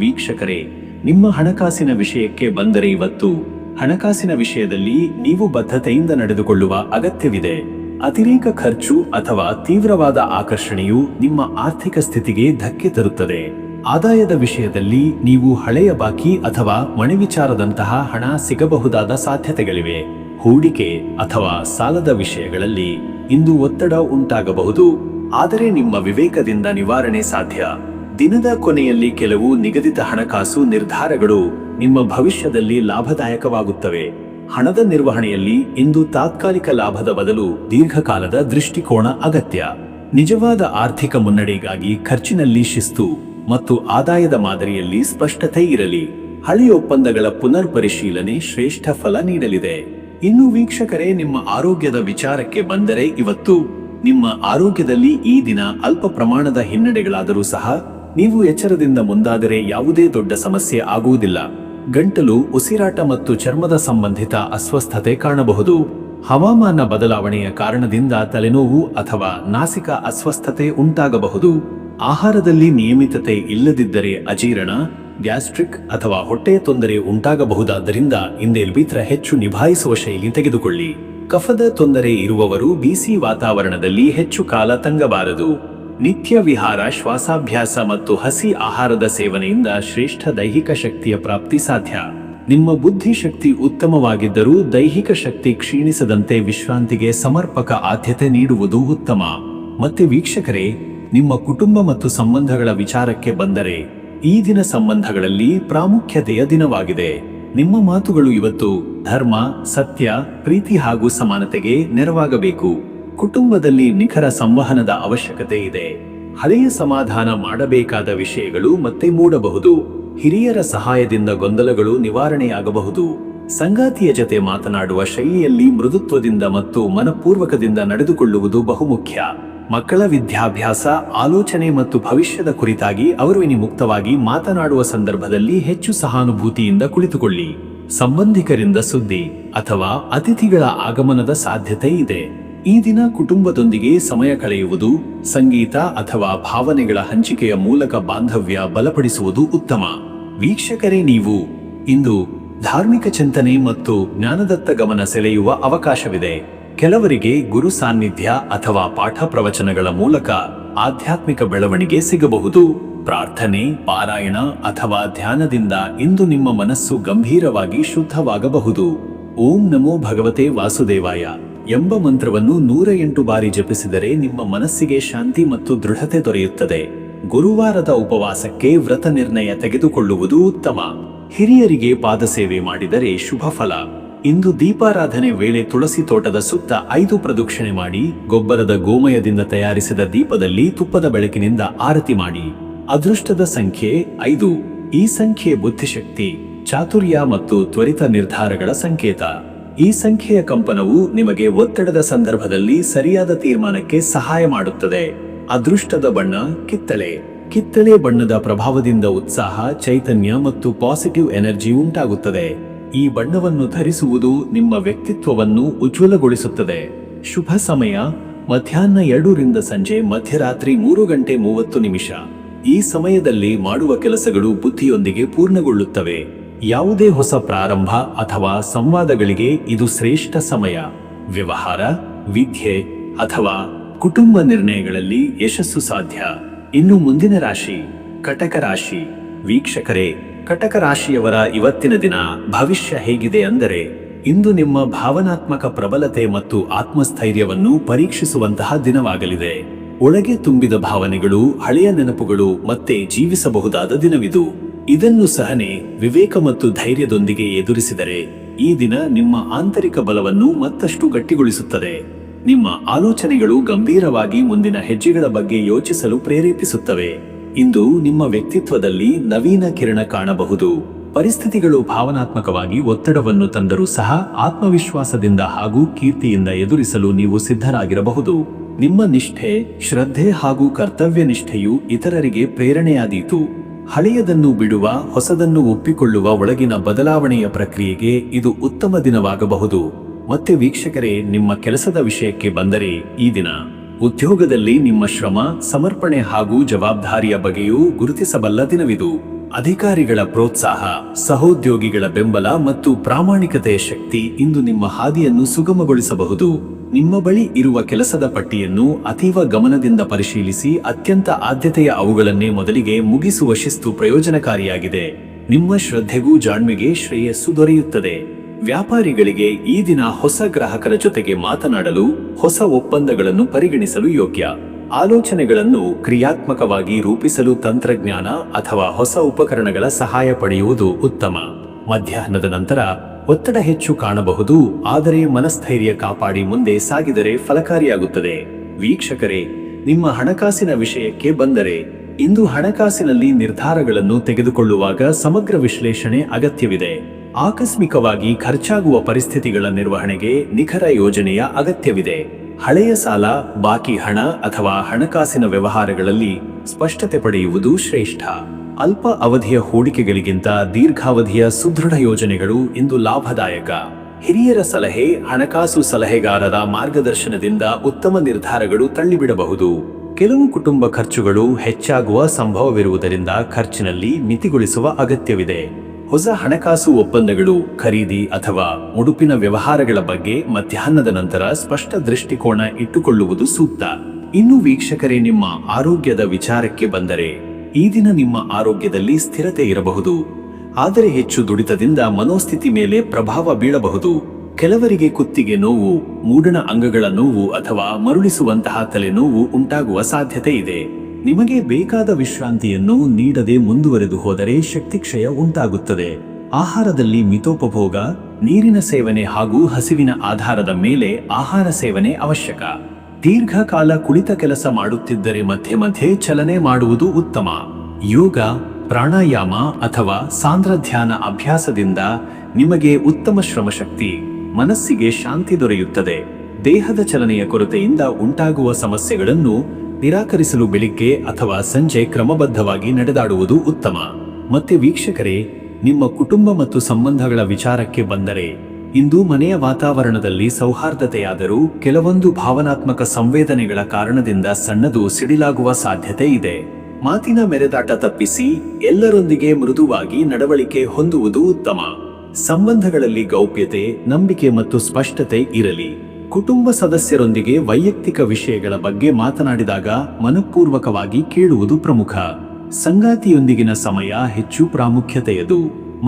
ವೀಕ್ಷಕರೇ, ನಿಮ್ಮ ಹಣಕಾಸಿನ ವಿಷಯಕ್ಕೆ ಬಂದರೆ ಇವತ್ತು ಹಣಕಾಸಿನ ವಿಷಯದಲ್ಲಿ ನೀವು ಬದ್ಧತೆಯಿಂದ ನಡೆದುಕೊಳ್ಳುವ ಅಗತ್ಯವಿದೆ. ಅತಿರೇಕ ಖರ್ಚು ಅಥವಾ ತೀವ್ರವಾದ ಆಕರ್ಷಣೆಯು ನಿಮ್ಮ ಆರ್ಥಿಕ ಸ್ಥಿತಿಗೆ ಧಕ್ಕೆ ತರುತ್ತದೆ. ಆದಾಯದ ವಿಷಯದಲ್ಲಿ ನೀವು ಹಳೆಯ ಬಾಕಿ ಅಥವಾ ಮನೆ ವಿಚಾರದಂತಹ ಹಣ ಸಿಗಬಹುದಾದ ಸಾಧ್ಯತೆಗಳಿವೆ. ಹೂಡಿಕೆ ಅಥವಾ ಸಾಲದ ವಿಷಯಗಳಲ್ಲಿ ಇಂದು ಒತ್ತಡ ಉಂಟಾಗಬಹುದು, ಆದರೆ ನಿಮ್ಮ ವಿವೇಕದಿಂದ ನಿವಾರಣೆ ಸಾಧ್ಯ. ದಿನದ ಕೊನೆಯಲ್ಲಿ ಕೆಲವು ನಿಗದಿತ ಹಣಕಾಸು ನಿರ್ಧಾರಗಳು ನಿಮ್ಮ ಭವಿಷ್ಯದಲ್ಲಿ ಲಾಭದಾಯಕವಾಗುತ್ತವೆ. ಹಣದ ನಿರ್ವಹಣೆಯಲ್ಲಿ ಇಂದು ತಾತ್ಕಾಲಿಕ ಲಾಭದ ಬದಲು ದೀರ್ಘಕಾಲದ ದೃಷ್ಟಿಕೋನ ಅಗತ್ಯ. ನಿಜವಾದ ಆರ್ಥಿಕ ಮುನ್ನಡೆಗಾಗಿ ಖರ್ಚಿನಲ್ಲಿ ಶಿಸ್ತು ಮತ್ತು ಆದಾಯದ ಮಾದರಿಯಲ್ಲಿ ಸ್ಪಷ್ಟತೆ ಇರಲಿ. ಹಳೆಯ ಒಪ್ಪಂದಗಳ ಪುನರ್ ಪರಿಶೀಲನೆ ಶ್ರೇಷ್ಠ ಫಲ ನೀಡಲಿದೆ. ಇನ್ನು ವೀಕ್ಷಕರೇ, ನಿಮ್ಮ ಆರೋಗ್ಯದ ವಿಚಾರಕ್ಕೆ ಬಂದರೆ ಇವತ್ತು ನಿಮ್ಮ ಆರೋಗ್ಯದಲ್ಲಿ ಈ ದಿನ ಅಲ್ಪ ಪ್ರಮಾಣದ ಹಿನ್ನಡೆಗಳಾದರೂ ಸಹ ನೀವು ಎಚ್ಚರದಿಂದ ಮುಂದಾದರೆ ಯಾವುದೇ ದೊಡ್ಡ ಸಮಸ್ಯೆ ಆಗುವುದಿಲ್ಲ. ಗಂಟಲು, ಉಸಿರಾಟ ಮತ್ತು ಚರ್ಮದ ಸಂಬಂಧಿತ ಅಸ್ವಸ್ಥತೆ ಕಾಣಬಹುದು. ಹವಾಮಾನ ಬದಲಾವಣೆಯ ಕಾರಣದಿಂದ ತಲೆನೋವು ಅಥವಾ ನಾಸಿಕ ಅಸ್ವಸ್ಥತೆ ಉಂಟಾಗಬಹುದು. ಆಹಾರದಲ್ಲಿ ನಿಯಮಿತತೆ ಇಲ್ಲದಿದ್ದರೆ ಅಜೀರ್ಣ, ಗ್ಯಾಸ್ಟ್ರಿಕ್ ಅಥವಾ ಹೊಟ್ಟೆಯ ತೊಂದರೆ ಉಂಟಾಗಬಹುದಾದ್ದರಿಂದ ಇಂದೇಲ್ಬಿತ್ರ ಹೆಚ್ಚು ನಿಭಾಯಿಸುವ ಶೈಲಿ ತೆಗೆದುಕೊಳ್ಳಿ. ಕಫದ ತೊಂದರೆ ಇರುವವರು ಬಿಸಿ ವಾತಾವರಣದಲ್ಲಿ ಹೆಚ್ಚು ಕಾಲ ತಂಗಬಾರದು. ನಿತ್ಯ ವಿಹಾರ, ಶ್ವಾಸಾಭ್ಯಾಸ ಮತ್ತು ಹಸಿ ಆಹಾರದ ಸೇವನೆಯಿಂದ ಶ್ರೇಷ್ಠ ದೈಹಿಕ ಶಕ್ತಿಯ ಪ್ರಾಪ್ತಿ ಸಾಧ್ಯ. ನಿಮ್ಮ ಬುದ್ಧಿಶಕ್ತಿ ಉತ್ತಮವಾಗಿದ್ದರೂ ದೈಹಿಕ ಶಕ್ತಿ ಕ್ಷೀಣಿಸದಂತೆ ವಿಶ್ರಾಂತಿಗೆ ಸಮರ್ಪಕ ಆದ್ಯತೆ ನೀಡುವುದು ಉತ್ತಮ. ಮತ್ತೆ ವೀಕ್ಷಕರೇ, ನಿಮ್ಮ ಕುಟುಂಬ ಮತ್ತು ಸಂಬಂಧಗಳ ವಿಚಾರಕ್ಕೆ ಬಂದರೆ ಈ ದಿನ ಸಂಬಂಧಗಳಲ್ಲಿ ಪ್ರಾಮುಖ್ಯತೆಯ ದಿನವಾಗಿದೆ. ನಿಮ್ಮ ಮಾತುಗಳು ಇವತ್ತು ಧರ್ಮ, ಸತ್ಯ, ಪ್ರೀತಿ ಹಾಗೂ ಸಮಾನತೆಗೆ ನೆರವಾಗಬೇಕು. ಕುಟುಂಬದಲ್ಲಿ ನಿಖರ ಸಂವಹನದ ಅವಶ್ಯಕತೆ ಇದೆ. ಹಳೆಯ ಸಮಾಧಾನ ಮಾಡಬೇಕಾದ ವಿಷಯಗಳು ಮತ್ತೆ ಮೂಡಬಹುದು. ಹಿರಿಯರ ಸಹಾಯದಿಂದ ಗೊಂದಲಗಳು ನಿವಾರಣೆಯಾಗಬಹುದು. ಸಂಗಾತಿಯ ಜತೆ ಮಾತನಾಡುವ ಶೈಲಿಯಲ್ಲಿ ಮೃದುತ್ವದಿಂದ ಮತ್ತು ಮನಪೂರ್ವಕದಿಂದ ನಡೆದುಕೊಳ್ಳುವುದು ಬಹುಮುಖ್ಯ. ಮಕ್ಕಳ ವಿದ್ಯಾಭ್ಯಾಸ, ಆಲೋಚನೆ ಮತ್ತು ಭವಿಷ್ಯದ ಕುರಿತಾಗಿ ಅವರು ಮುಕ್ತವಾಗಿ ಮಾತನಾಡುವ ಸಂದರ್ಭದಲ್ಲಿ ಹೆಚ್ಚು ಸಹಾನುಭೂತಿಯಿಂದ ಕುಳಿತುಕೊಳ್ಳಿ. ಸಂಬಂಧಿಕರಿಂದ ಸುದ್ದಿ ಅಥವಾ ಅತಿಥಿಗಳ ಆಗಮನದ ಸಾಧ್ಯತೆ ಇದೆ. ಈ ದಿನ ಕುಟುಂಬದೊಂದಿಗೆ ಸಮಯ ಕಳೆಯುವುದು, ಸಂಗೀತ ಅಥವಾ ಭಾವನೆಗಳ ಹಂಚಿಕೆಯ ಮೂಲಕ ಬಾಂಧವ್ಯ ಬಲಪಡಿಸುವುದು ಉತ್ತಮ. ವೀಕ್ಷಕರೇ, ನೀವು ಇಂದು ಧಾರ್ಮಿಕ ಚಿಂತನೆ ಮತ್ತು ಜ್ಞಾನದತ್ತ ಗಮನ ಸೆಳೆಯುವ ಅವಕಾಶವಿದೆ. ಕೆಲವರಿಗೆ ಗುರು ಸಾನ್ನಿಧ್ಯ ಅಥವಾ ಪಾಠ ಪ್ರವಚನಗಳ ಮೂಲಕ ಆಧ್ಯಾತ್ಮಿಕ ಬೆಳವಣಿಗೆ ಸಿಗಬಹುದು. ಪ್ರಾರ್ಥನೆ, ಪಾರಾಯಣ ಅಥವಾ ಧ್ಯಾನದಿಂದ ಇಂದು ನಿಮ್ಮ ಮನಸ್ಸು ಗಂಭೀರವಾಗಿ ಶುದ್ಧವಾಗಬಹುದು. ಓಂ ನಮೋ ಭಗವತೆ ವಾಸುದೇವಾಯ ಎಂಬ ಮಂತ್ರವನ್ನು 108 ಬಾರಿ ಜಪಿಸಿದರೆ ನಿಮ್ಮ ಮನಸ್ಸಿಗೆ ಶಾಂತಿ ಮತ್ತು ದೃಢತೆ ದೊರೆಯುತ್ತದೆ. ಗುರುವಾರದ ಉಪವಾಸಕ್ಕೆ ವ್ರತ ನಿರ್ಣಯ ತೆಗೆದುಕೊಳ್ಳುವುದು ಉತ್ತಮ. ಹಿರಿಯರಿಗೆ ಪಾದಸೇವೆ ಮಾಡಿದರೆ ಶುಭ ಫಲ. ಇಂದು ದೀಪಾರಾಧನೆ ವೇಳೆ ತುಳಸಿ ತೋಟದ ಸುತ್ತ 5 ಪ್ರದಕ್ಷಿಣೆ ಮಾಡಿ, ಗೊಬ್ಬರದ ಗೋಮಯದಿಂದ ತಯಾರಿಸಿದ ದೀಪದಲ್ಲಿ ತುಪ್ಪದ ಬೆಳಕಿನಿಂದ ಆರತಿ ಮಾಡಿ. ಅದೃಷ್ಟದ ಸಂಖ್ಯೆ 5. ಈ ಸಂಖ್ಯೆ ಬುದ್ಧಿಶಕ್ತಿ, ಚಾತುರ್ಯ ಮತ್ತು ತ್ವರಿತ ನಿರ್ಧಾರಗಳ ಸಂಕೇತ. ಈ ಸಂಖ್ಯೆಯ ಕಂಪನವು ನಿಮಗೆ ಒತ್ತಡದ ಸಂದರ್ಭದಲ್ಲಿ ಸರಿಯಾದ ತೀರ್ಮಾನಕ್ಕೆ ಸಹಾಯ ಮಾಡುತ್ತದೆ. ಅದೃಷ್ಟದ ಬಣ್ಣ ಕಿತ್ತಳೆ. ಕಿತ್ತಳೆ ಬಣ್ಣದ ಪ್ರಭಾವದಿಂದ ಉತ್ಸಾಹ, ಚೈತನ್ಯ ಮತ್ತು ಪಾಸಿಟಿವ್ ಎನರ್ಜಿ ಉಂಟಾಗುತ್ತದೆ. ಈ ಬಣ್ಣವನ್ನು ಧರಿಸುವುದು ನಿಮ್ಮ ವ್ಯಕ್ತಿತ್ವವನ್ನು ಉಜ್ವಲಗೊಳಿಸುತ್ತದೆ. ಶುಭ ಸಮಯ ಮಧ್ಯಾಹ್ನ 2 ರಿಂದ ಸಂಜೆ ಮಧ್ಯರಾತ್ರಿ 3:30. ಈ ಸಮಯದಲ್ಲಿ ಮಾಡುವ ಕೆಲಸಗಳು ಬುದ್ಧಿಯೊಂದಿಗೆ ಪೂರ್ಣಗೊಳ್ಳುತ್ತವೆ. ಯಾವುದೇ ಹೊಸ ಪ್ರಾರಂಭ ಅಥವಾ ಸಂವಾದಗಳಿಗೆ ಇದು ಶ್ರೇಷ್ಠ ಸಮಯ. ವ್ಯವಹಾರ, ವಿದ್ಯೆ ಅಥವಾ ಕುಟುಂಬ ನಿರ್ಣಯಗಳಲ್ಲಿ ಯಶಸ್ಸು ಸಾಧ್ಯ. ಇನ್ನು ಮುಂದಿನ ರಾಶಿ ಕಟಕ ರಾಶಿ. ವೀಕ್ಷಕರೇ, ಕಟಕ ರಾಶಿಯವರ ಇವತ್ತಿನ ದಿನ ಭವಿಷ್ಯ ಹೇಗಿದೆ ಅಂದರೆ, ಇಂದು ನಿಮ್ಮ ಭಾವನಾತ್ಮಕ ಪ್ರಬಲತೆ ಮತ್ತು ಆತ್ಮಸ್ಥೈರ್ಯವನ್ನು ಪರೀಕ್ಷಿಸುವಂತಹ ದಿನವಾಗಲಿದೆ. ಒಳಗೆ ತುಂಬಿದ ಭಾವನೆಗಳು, ಹಳೆಯ ನೆನಪುಗಳು ಮತ್ತೆ ಜೀವಿಸಬಹುದಾದ ದಿನವಿದು. ಇದನ್ನು ಸಹನೆ, ವಿವೇಕ ಮತ್ತು ಧೈರ್ಯದೊಂದಿಗೆ ಎದುರಿಸಿದರೆ ಈ ದಿನ ನಿಮ್ಮ ಆಂತರಿಕ ಬಲವನ್ನು ಮತ್ತಷ್ಟು ಗಟ್ಟಿಗೊಳಿಸುತ್ತದೆ. ನಿಮ್ಮ ಆಲೋಚನೆಗಳು ಗಂಭೀರವಾಗಿ ಮುಂದಿನ ಹೆಜ್ಜೆಗಳ ಬಗ್ಗೆ ಯೋಚಿಸಲು ಪ್ರೇರೇಪಿಸುತ್ತವೆ. ಇಂದು ನಿಮ್ಮ ವ್ಯಕ್ತಿತ್ವದಲ್ಲಿ ನವೀನ ಕಿರಣ ಕಾಣಬಹುದು. ಪರಿಸ್ಥಿತಿಗಳು ಭಾವನಾತ್ಮಕವಾಗಿ ಒತ್ತಡವನ್ನು ತಂದರೂ ಸಹ ಆತ್ಮವಿಶ್ವಾಸದಿಂದ ಹಾಗೂ ಕೀರ್ತಿಯಿಂದ ಎದುರಿಸಲು ನೀವು ಸಿದ್ಧರಾಗಿರಬಹುದು. ನಿಮ್ಮ ನಿಷ್ಠೆ, ಶ್ರದ್ಧೆ ಹಾಗೂ ಕರ್ತವ್ಯ ನಿಷ್ಠೆಯು ಇತರರಿಗೆ ಪ್ರೇರಣೆಯಾದೀತು. ಹಳೆಯದನ್ನು ಬಿಡುವ, ಹೊಸದನ್ನು ಒಪ್ಪಿಕೊಳ್ಳುವ ಒಳಗಿನ ಬದಲಾವಣೆಯ ಪ್ರಕ್ರಿಯೆಗೆ ಇದು ಉತ್ತಮ ದಿನವಾಗಬಹುದು. ಮತ್ತೆ ವೀಕ್ಷಕರೇ, ನಿಮ್ಮ ಕೆಲಸದ ವಿಷಯಕ್ಕೆ ಬಂದರೆ ಈ ದಿನ ಉದ್ಯೋಗದಲ್ಲಿ ನಿಮ್ಮ ಶ್ರಮ, ಸಮರ್ಪಣೆ ಹಾಗೂ ಜವಾಬ್ದಾರಿಯ ಬಗ್ಗೆಯೂ ಗುರುತಿಸಬಲ್ಲ ದಿನವಿದು. ಅಧಿಕಾರಿಗಳ ಪ್ರೋತ್ಸಾಹ, ಸಹೋದ್ಯೋಗಿಗಳ ಬೆಂಬಲ ಮತ್ತು ಪ್ರಾಮಾಣಿಕತೆಯ ಶಕ್ತಿ ಇಂದು ನಿಮ್ಮ ಹಾದಿಯನ್ನು ಸುಗಮಗೊಳಿಸಬಹುದು. ನಿಮ್ಮ ಬಳಿ ಇರುವ ಕೆಲಸದ ಪಟ್ಟಿಯನ್ನು ಅತೀವ ಗಮನದಿಂದ ಪರಿಶೀಲಿಸಿ ಅತ್ಯಂತ ಆದ್ಯತೆಯ ಅವುಗಳನ್ನೇ ಮೊದಲಿಗೆ ಮುಗಿಸುವ ಶಿಸ್ತು ಪ್ರಯೋಜನಕಾರಿಯಾಗಿದೆ. ನಿಮ್ಮ ಶ್ರದ್ಧೆಗೂ ಜಾಣ್ಮೆಗೆ ಶ್ರೇಯಸ್ಸು ದೊರೆಯುತ್ತದೆ. ವ್ಯಾಪಾರಿಗಳಿಗೆ ಈ ದಿನ ಹೊಸ ಗ್ರಾಹಕರ ಜೊತೆಗೆ ಮಾತನಾಡಲು, ಹೊಸ ಒಪ್ಪಂದಗಳನ್ನು ಪರಿಗಣಿಸಲು ಯೋಗ್ಯ. ಆಲೋಚನೆಗಳನ್ನು ಕ್ರಿಯಾತ್ಮಕವಾಗಿ ರೂಪಿಸಲು ತಂತ್ರಜ್ಞಾನ ಅಥವಾ ಹೊಸ ಉಪಕರಣಗಳ ಸಹಾಯ ಪಡೆಯುವುದು ಉತ್ತಮ. ಮಧ್ಯಾಹ್ನದ ನಂತರ ಒತ್ತಡ ಹೆಚ್ಚು ಕಾಣಬಹುದು, ಆದರೆ ಮನಸ್ಥೈರ್ಯ ಕಾಪಾಡಿ ಮುಂದೆ ಸಾಗಿದರೆ ಫಲಕಾರಿಯಾಗುತ್ತದೆ. ವೀಕ್ಷಕರೇ, ನಿಮ್ಮ ಹಣಕಾಸಿನ ವಿಷಯಕ್ಕೆ ಬಂದರೆ, ಇಂದು ಹಣಕಾಸಿನಲ್ಲಿ ನಿರ್ಧಾರಗಳನ್ನು ತೆಗೆದುಕೊಳ್ಳುವಾಗ ಸಮಗ್ರ ವಿಶ್ಲೇಷಣೆ ಅಗತ್ಯವಿದೆ. ಆಕಸ್ಮಿಕವಾಗಿ ಖರ್ಚಾಗುವ ಪರಿಸ್ಥಿತಿಗಳ ನಿರ್ವಹಣೆಗೆ ನಿಖರ ಯೋಜನೆಯ ಅಗತ್ಯವಿದೆ. ಹಳೆಯ ಸಾಲ, ಬಾಕಿ ಹಣ ಅಥವಾ ಹಣಕಾಸಿನ ವ್ಯವಹಾರಗಳಲ್ಲಿ ಸ್ಪಷ್ಟತೆ ಪಡೆಯುವುದು ಶ್ರೇಷ್ಠ. ಅಲ್ಪ ಅವಧಿಯ ಹೂಡಿಕೆಗಳಿಗಿಂತ ದೀರ್ಘಾವಧಿಯ ಸುದೃಢ ಯೋಜನೆಗಳು ಇಂದು ಲಾಭದಾಯಕ. ಹಿರಿಯರ ಸಲಹೆ, ಹಣಕಾಸು ಸಲಹೆಗಾರರ ಮಾರ್ಗದರ್ಶನದಿಂದ ಉತ್ತಮ ನಿರ್ಧಾರಗಳು ತಳ್ಳಿಬಿಡಬಹುದು. ಕೆಲವು ಕುಟುಂಬ ಖರ್ಚುಗಳು ಹೆಚ್ಚಾಗುವ ಸಂಭವವಿರುವುದರಿಂದ ಖರ್ಚಿನಲ್ಲಿ ಮಿತಿಗೊಳಿಸುವ ಅಗತ್ಯವಿದೆ. ಹೊಸ ಹಣಕಾಸು ಒಪ್ಪಂದಗಳು, ಖರೀದಿ ಅಥವಾ ಉಡುಪಿನ ವ್ಯವಹಾರಗಳ ಬಗ್ಗೆ ಮಧ್ಯಾಹ್ನದ ನಂತರ ಸ್ಪಷ್ಟ ದೃಷ್ಟಿಕೋನ ಇಟ್ಟುಕೊಳ್ಳುವುದು ಸೂಕ್ತ. ಇನ್ನು ವೀಕ್ಷಕರೇ, ನಿಮ್ಮ ಆರೋಗ್ಯದ ವಿಚಾರಕ್ಕೆ ಬಂದರೆ, ಈ ದಿನ ನಿಮ್ಮ ಆರೋಗ್ಯದಲ್ಲಿ ಸ್ಥಿರತೆ ಇರಬಹುದು, ಆದರೆ ಹೆಚ್ಚು ದುಡಿತದಿಂದ ಮನೋಸ್ಥಿತಿ ಮೇಲೆ ಪ್ರಭಾವ ಬೀಳಬಹುದು. ಕೆಲವರಿಗೆ ಕುತ್ತಿಗೆ ನೋವು, ಮೂಡಣ ಅಂಗಗಳ ನೋವು ಅಥವಾ ಮರುಳಿಸುವಂತಹ ತಲೆನೋವು ಉಂಟಾಗುವ ಸಾಧ್ಯತೆ ಇದೆ. ನಿಮಗೆ ಬೇಕಾದ ವಿಶ್ರಾಂತಿಯನ್ನು ನೀಡದೆ ಮುಂದುವರೆದು ಹೋದರೆ ಶಕ್ತಿಕ್ಷಯ ಉಂಟಾಗುತ್ತದೆ. ಆಹಾರದಲ್ಲಿ ಮಿತೋಪಭೋಗ, ನೀರಿನ ಸೇವನೆ ಹಾಗೂ ಹಸಿವಿನ ಆಧಾರದ ಮೇಲೆ ಆಹಾರ ಸೇವನೆ ಅವಶ್ಯಕ. ದೀರ್ಘಕಾಲ ಕುಳಿತ ಕೆಲಸ ಮಾಡುತ್ತಿದ್ದರೆ ಮಧ್ಯೆ ಮಧ್ಯೆ ಚಲನೆ ಮಾಡುವುದು ಉತ್ತಮ. ಯೋಗ, ಪ್ರಾಣಾಯಾಮ ಅಥವಾ ಸಾಂದ್ರ ಧ್ಯಾನ ಅಭ್ಯಾಸದಿಂದ ನಿಮಗೆ ಉತ್ತಮ ಶ್ರಮಶಕ್ತಿ, ಮನಸ್ಸಿಗೆ ಶಾಂತಿ ದೊರೆಯುತ್ತದೆ. ದೇಹದ ಚಲನೆಯ ಕೊರತೆಯಿಂದ ಉಂಟಾಗುವ ಸಮಸ್ಯೆಗಳನ್ನು ನಿರಾಕರಿಸಲು ಬೆಳಿಗ್ಗೆ ಅಥವಾ ಸಂಜೆ ಕ್ರಮಬದ್ಧವಾಗಿ ನಡೆದಾಡುವುದು ಉತ್ತಮ. ಮತ್ತೆ ವೀಕ್ಷಕರೇ, ನಿಮ್ಮ ಕುಟುಂಬ ಮತ್ತು ಸಂಬಂಧಗಳ ವಿಚಾರಕ್ಕೆ ಬಂದರೆ, ಇಂದು ಮನೆಯ ವಾತಾವರಣದಲ್ಲಿ ಸೌಹಾರ್ದತೆಯಾದರೂ ಕೆಲವೊಂದು ಭಾವನಾತ್ಮಕ ಸಂವೇದನೆಗಳ ಕಾರಣದಿಂದ ಸಣ್ಣದು ಸಿಡಿಲಾಗುವ ಸಾಧ್ಯತೆ ಇದೆ. ಮಾತಿನ ಮೆರೆದಾಟ ತಪ್ಪಿಸಿ ಎಲ್ಲರೊಂದಿಗೆ ಮೃದುವಾಗಿ ನಡವಳಿಕೆ ಹೊಂದುವುದು ಉತ್ತಮ. ಸಂಬಂಧಗಳಲ್ಲಿ ಗೌಪ್ಯತೆ, ನಂಬಿಕೆ ಮತ್ತು ಸ್ಪಷ್ಟತೆ ಇರಲಿ. ಕುಟುಂಬ ಸದಸ್ಯರೊಂದಿಗೆ ವೈಯಕ್ತಿಕ ವಿಷಯಗಳ ಬಗ್ಗೆ ಮಾತನಾಡಿದಾಗ ಮನಪೂರ್ವಕವಾಗಿ ಕೇಳುವುದು ಪ್ರಮುಖ. ಸಂಗಾತಿಯೊಂದಿಗಿನ ಸಮಯ ಹೆಚ್ಚು ಪ್ರಾಮುಖ್ಯತೆಯದು.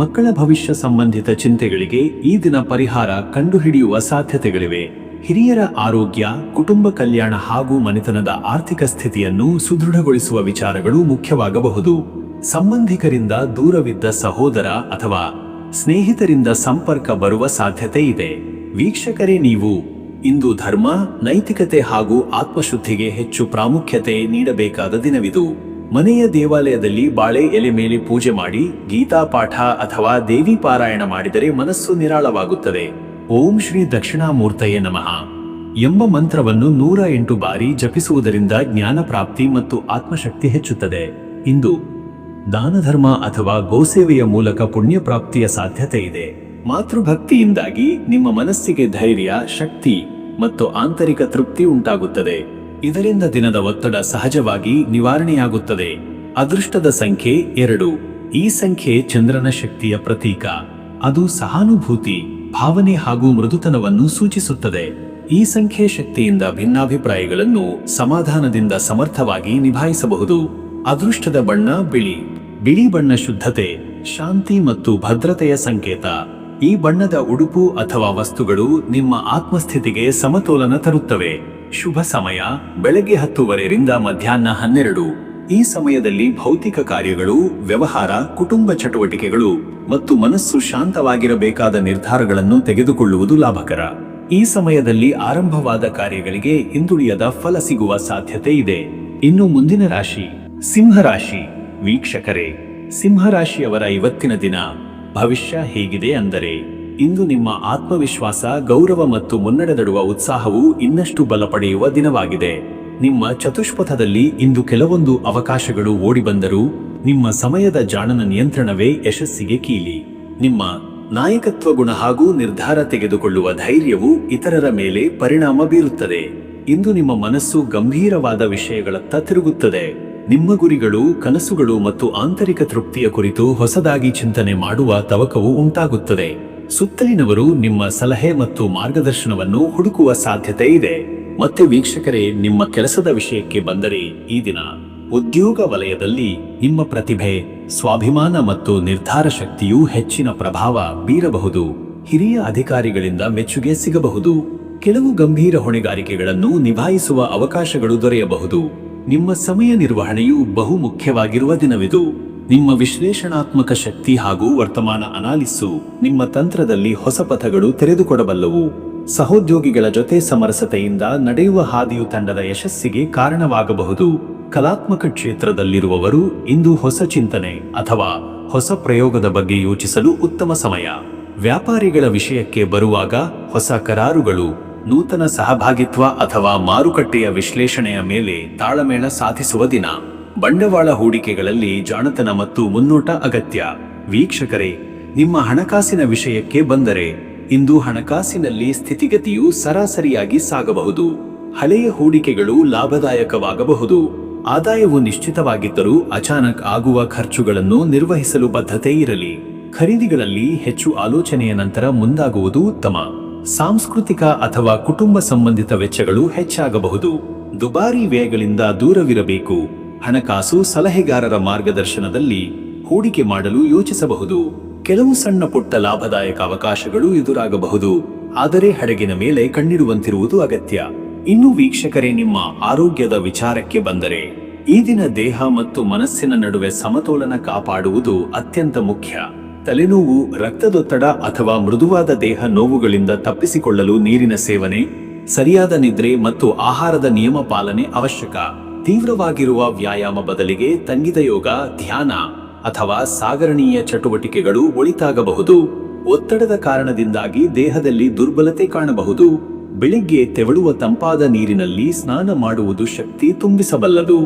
ಮಕ್ಕಳ ಭವಿಷ್ಯ ಸಂಬಂಧಿತ ಚಿಂತೆಗಳಿಗೆ ಈ ದಿನ ಪರಿಹಾರ ಕಂಡುಹಿಡಿಯುವ ಸಾಧ್ಯತೆಗಳಿವೆ. ಹಿರಿಯರ ಆರೋಗ್ಯ, ಕುಟುಂಬ ಕಲ್ಯಾಣ ಹಾಗೂ ಮನೆತನದ ಆರ್ಥಿಕ ಸ್ಥಿತಿಯನ್ನು ಸುದೃಢಗೊಳಿಸುವ ವಿಚಾರಗಳು ಮುಖ್ಯವಾಗಬಹುದು. ಸಂಬಂಧಿಕರಿಂದ ದೂರವಿದ್ದ ಸಹೋದರ ಅಥವಾ ಸ್ನೇಹಿತರಿಂದ ಸಂಪರ್ಕ ಬರುವ ಸಾಧ್ಯತೆ ಇದೆ. ವೀಕ್ಷಕರೇ, ನೀವು ಇಂದು ಧರ್ಮ, ನೈತಿಕತೆ ಹಾಗೂ ಆತ್ಮಶುದ್ಧಿಗೆ ಹೆಚ್ಚು ಪ್ರಾಮುಖ್ಯತೆ ನೀಡಬೇಕಾದ ದಿನವಿದು. ಮನೆಯ ದೇವಾಲಯದಲ್ಲಿ ಬಾಳೆ ಎಲೆ ಮೇಲೆ ಪೂಜೆ ಮಾಡಿ ಗೀತಾ ಪಾಠ ಅಥವಾ ದೇವಿ ಪಾರಾಯಣ ಮಾಡಿದರೆ ಮನಸ್ಸು ನಿರಾಳವಾಗುತ್ತದೆ. ಓಂ ಶ್ರೀ ದಕ್ಷಿಣಾಮೂರ್ತಯೇ ನಮಃ ಎಂಬ ಮಂತ್ರವನ್ನು 108 ಬಾರಿ ಜಪಿಸುವುದರಿಂದ ಜ್ಞಾನ ಪ್ರಾಪ್ತಿ ಮತ್ತು ಆತ್ಮಶಕ್ತಿ ಹೆಚ್ಚುತ್ತದೆ. ಇಂದು ದಾನಧರ್ಮ ಅಥವಾ ಗೋಸೇವೆಯ ಮೂಲಕ ಪುಣ್ಯ ಪ್ರಾಪ್ತಿಯ ಸಾಧ್ಯತೆ ಇದೆ. ಮಾತೃಭಕ್ತಿಯಿಂದಾಗಿ ನಿಮ್ಮ ಮನಸ್ಸಿಗೆ ಧೈರ್ಯ, ಶಕ್ತಿ ಮತ್ತು ಆಂತರಿಕ ತೃಪ್ತಿ ಉಂಟಾಗುತ್ತದೆ. ಇದರಿಂದ ದಿನದ ಒತ್ತಡ ಸಹಜವಾಗಿ ನಿವಾರಣೆಯಾಗುತ್ತದೆ. ಅದೃಷ್ಟದ ಸಂಖ್ಯೆ 2. ಈ ಸಂಖ್ಯೆ ಚಂದ್ರನ ಶಕ್ತಿಯ ಪ್ರತೀಕ. ಅದು ಸಹಾನುಭೂತಿ, ಭಾವನೆ ಹಾಗೂ ಮೃದುತನವನ್ನು ಸೂಚಿಸುತ್ತದೆ. ಈ ಸಂಖ್ಯೆ ಶಕ್ತಿಯಿಂದ ಭಿನ್ನಾಭಿಪ್ರಾಯಗಳನ್ನು ಸಮಾಧಾನದಿಂದ ಸಮರ್ಥವಾಗಿ ನಿಭಾಯಿಸಬಹುದು. ಅದೃಷ್ಟದ ಬಣ್ಣ ಬಿಳಿ. ಬಿಳಿ ಬಣ್ಣ ಶುದ್ಧತೆ, ಶಾಂತಿ ಮತ್ತು ಭದ್ರತೆಯ ಸಂಕೇತ. ಈ ಬಣ್ಣದ ಉಡುಪು ಅಥವಾ ವಸ್ತುಗಳು ನಿಮ್ಮ ಆತ್ಮಸ್ಥಿತಿಗೆ ಸಮತೋಲನ ತರುತ್ತವೆ. ಶುಭ ಸಮಯ ಬೆಳಗ್ಗೆ 10:00 ಮಧ್ಯಾಹ್ನ 12. ಈ ಸಮಯದಲ್ಲಿ ಭೌತಿಕ ಕಾರ್ಯಗಳು, ವ್ಯವಹಾರ, ಕುಟುಂಬ ಚಟುವಟಿಕೆಗಳು ಮತ್ತು ಮನಸ್ಸು ಶಾಂತವಾಗಿರಬೇಕಾದ ನಿರ್ಧಾರಗಳನ್ನು ತೆಗೆದುಕೊಳ್ಳುವುದು ಲಾಭಕರ. ಈ ಸಮಯದಲ್ಲಿ ಆರಂಭವಾದ ಕಾರ್ಯಗಳಿಗೆ ಹಿಂದುಳಿಯದ ಫಲ ಸಿಗುವ ಸಾಧ್ಯತೆ ಇದೆ. ಇನ್ನು ಮುಂದಿನ ರಾಶಿ ಸಿಂಹರಾಶಿ. ವೀಕ್ಷಕರೇ, ಸಿಂಹರಾಶಿಯವರ ಇವತ್ತಿನ ದಿನ ಭವಿಷ್ಯ ಹೇಗಿದೆ ಅಂದರೆ, ಇಂದು ನಿಮ್ಮ ಆತ್ಮವಿಶ್ವಾಸ, ಗೌರವ ಮತ್ತು ಮುನ್ನಡೆದಡುವ ಉತ್ಸಾಹವು ಇನ್ನಷ್ಟು ಬಲಪಡೆಯುವ ದಿನವಾಗಿದೆ. ನಿಮ್ಮ ಚತುಷ್ಪಥದಲ್ಲಿ ಇಂದು ಕೆಲವೊಂದು ಅವಕಾಶಗಳು ಓಡಿಬಂದರೂ ನಿಮ್ಮ ಸಮಯದ ಜಾಣನ ನಿಯಂತ್ರಣವೇ ಯಶಸ್ಸಿಗೆ ಕೀಲಿ. ನಿಮ್ಮ ನಾಯಕತ್ವ ಗುಣ ಹಾಗೂ ನಿರ್ಧಾರ ತೆಗೆದುಕೊಳ್ಳುವ ಧೈರ್ಯವು ಇತರರ ಮೇಲೆ ಪರಿಣಾಮ ಬೀರುತ್ತದೆ. ಇಂದು ನಿಮ್ಮ ಮನಸ್ಸು ಗಂಭೀರವಾದ ವಿಷಯಗಳತ್ತ ತಿರುಗುತ್ತದೆ. ನಿಮ್ಮ ಗುರಿಗಳು, ಕನಸುಗಳು ಮತ್ತು ಆಂತರಿಕ ತೃಪ್ತಿಯ ಕುರಿತು ಹೊಸದಾಗಿ ಚಿಂತನೆ ಮಾಡುವ ತವಕವು ಉಂಟಾಗುತ್ತದೆ. ಸುತ್ತಲಿನವರು ನಿಮ್ಮ ಸಲಹೆ ಮತ್ತು ಮಾರ್ಗದರ್ಶನವನ್ನು ಹುಡುಕುವ ಸಾಧ್ಯತೆ ಇದೆ. ಮತ್ತೆ ವೀಕ್ಷಕರೇ, ನಿಮ್ಮ ಕೆಲಸದ ವಿಷಯಕ್ಕೆ ಬಂದರೆ, ಈ ದಿನ ಉದ್ಯೋಗ ವಲಯದಲ್ಲಿ ನಿಮ್ಮ ಪ್ರತಿಭೆ, ಸ್ವಾಭಿಮಾನ ಮತ್ತು ನಿರ್ಧಾರ ಶಕ್ತಿಯು ಹೆಚ್ಚಿನ ಪ್ರಭಾವ ಬೀರಬಹುದು. ಹಿರಿಯ ಅಧಿಕಾರಿಗಳಿಂದ ಮೆಚ್ಚುಗೆ ಸಿಗಬಹುದು. ಕೆಲವು ಗಂಭೀರ ಹೊಣೆಗಾರಿಕೆಗಳನ್ನು ನಿಭಾಯಿಸುವ ಅವಕಾಶಗಳು ದೊರೆಯಬಹುದು. ನಿಮ್ಮ ಸಮಯ ನಿರ್ವಹಣೆಯು ಬಹು ಮುಖ್ಯವಾಗಿರುವ ದಿನವಿದು. ನಿಮ್ಮ ವಿಶ್ಲೇಷಣಾತ್ಮಕ ಶಕ್ತಿ ಹಾಗೂ ವರ್ತಮಾನ ಅನಾಲಿಸ್ಸು ನಿಮ್ಮ ತಂತ್ರದಲ್ಲಿ ಹೊಸ ಪಥಗಳು ತೆರೆದುಕೊಡಬಲ್ಲವು. ಸಹೋದ್ಯೋಗಿಗಳ ಜೊತೆ ಸಮರಸತೆಯಿಂದ ನಡೆಯುವ ಹಾದಿಯು ತಂಡದ ಯಶಸ್ಸಿಗೆ ಕಾರಣವಾಗಬಹುದು. ಕಲಾತ್ಮಕ ಕ್ಷೇತ್ರದಲ್ಲಿರುವವರು ಇಂದು ಹೊಸ ಚಿಂತನೆ ಅಥವಾ ಹೊಸ ಪ್ರಯೋಗದ ಬಗ್ಗೆ ಯೋಚಿಸಲು ಉತ್ತಮ ಸಮಯ. ವ್ಯಾಪಾರಿಗಳ ವಿಷಯಕ್ಕೆ ಬರುವಾಗ, ಹೊಸ ಕರಾರುಗಳು, ನೂತನ ಸಹಭಾಗಿತ್ವ ಅಥವಾ ಮಾರುಕಟ್ಟೆಯ ವಿಶ್ಲೇಷಣೆಯ ಮೇಲೆ ತಾಳಮೇಳ ಸಾಧಿಸುವ ದಿನ. ಬಂಡವಾಳ ಹೂಡಿಕೆಗಳಲ್ಲಿ ಜಾಣತನ ಮತ್ತು ಮುನ್ನೋಟ ಅಗತ್ಯ. ವೀಕ್ಷಕರೇ, ನಿಮ್ಮ ಹಣಕಾಸಿನ ವಿಷಯಕ್ಕೆ ಬಂದರೆ, ಇಂದು ಹಣಕಾಸಿನಲ್ಲಿ ಸ್ಥಿತಿಗತಿಯು ಸರಾಸರಿಯಾಗಿ ಸಾಗಬಹುದು. ಹಳೆಯ ಹೂಡಿಕೆಗಳು ಲಾಭದಾಯಕವಾಗಬಹುದು. ಆದಾಯವು ನಿಶ್ಚಿತವಾಗಿದ್ದರೂ ಅಚಾನಕ್ ಆಗುವ ಖರ್ಚುಗಳನ್ನು ನಿರ್ವಹಿಸಲು ಬದ್ಧತೆ ಇರಲಿ. ಖರೀದಿಗಳಲ್ಲಿ ಹೆಚ್ಚು ಆಲೋಚನೆಯ ನಂತರ ಮುಂದಾಗುವುದು ಉತ್ತಮ. ಸಾಂಸ್ಕೃತಿಕ ಅಥವಾ ಕುಟುಂಬ ಸಂಬಂಧಿತ ವೆಚ್ಚಗಳು ಹೆಚ್ಚಾಗಬಹುದು. ದುಬಾರಿ ವ್ಯಯಗಳಿಂದ ದೂರವಿರಬೇಕು. ಹಣಕಾಸು ಸಲಹೆಗಾರರ ಮಾರ್ಗದರ್ಶನದಲ್ಲಿ ಹೂಡಿಕೆ ಮಾಡಲು ಯೋಚಿಸಬಹುದು. ಕೆಲವು ಸಣ್ಣ ಪುಟ್ಟ ಲಾಭದಾಯಕ ಅವಕಾಶಗಳು ಎದುರಾಗಬಹುದು, ಆದರೆ ಹಡಗಿನ ಮೇಲೆ ಕಣ್ಣಿಡುವಂತಿರುವುದು ಅಗತ್ಯ. ಇನ್ನು ವೀಕ್ಷಕರೇ, ನಿಮ್ಮ ಆರೋಗ್ಯದ ವಿಚಾರಕ್ಕೆ ಬಂದರೆ, ಈ ದಿನ ದೇಹ ಮತ್ತು ಮನಸ್ಸಿನ ನಡುವೆ ಸಮತೋಲನ ಕಾಪಾಡುವುದು ಅತ್ಯಂತ ಮುಖ್ಯ. ತಲೆನೋವು, ರಕ್ತದೊತ್ತಡ ಅಥವಾ ಮೃದುವಾದ ದೇಹ ನೋವುಗಳಿಂದ ತಪ್ಪಿಸಿಕೊಳ್ಳಲು ನೀರಿನ ಸೇವನೆ, ಸರಿಯಾದ ನಿದ್ರೆ ಮತ್ತು ಆಹಾರದ ನಿಯಮ ಪಾಲನೆ ಅವಶ್ಯಕ. ತೀವ್ರವಾಗಿರುವ ವ್ಯಾಯಾಮ ಬದಲಿಗೆ ತಂಗಿದ ಯೋಗ, ಧ್ಯಾನ ಅಥವಾ ಸಾಗರಣೀಯ ಚಟುವಟಿಕೆಗಳು ಒಳಿತಾಗಬಹುದು. ಒತ್ತಡದ ಕಾರಣದಿಂದಾಗಿ ದೇಹದಲ್ಲಿ ದುರ್ಬಲತೆ ಕಾಣಬಹುದು. ಬೆಳಿಗ್ಗೆ ತೆವಳುವ ತಂಪಾದ ನೀರಿನಲ್ಲಿ ಸ್ನಾನ ಮಾಡುವುದು ಶಕ್ತಿ ತುಂಬಿಸಬಲ್ಲದು.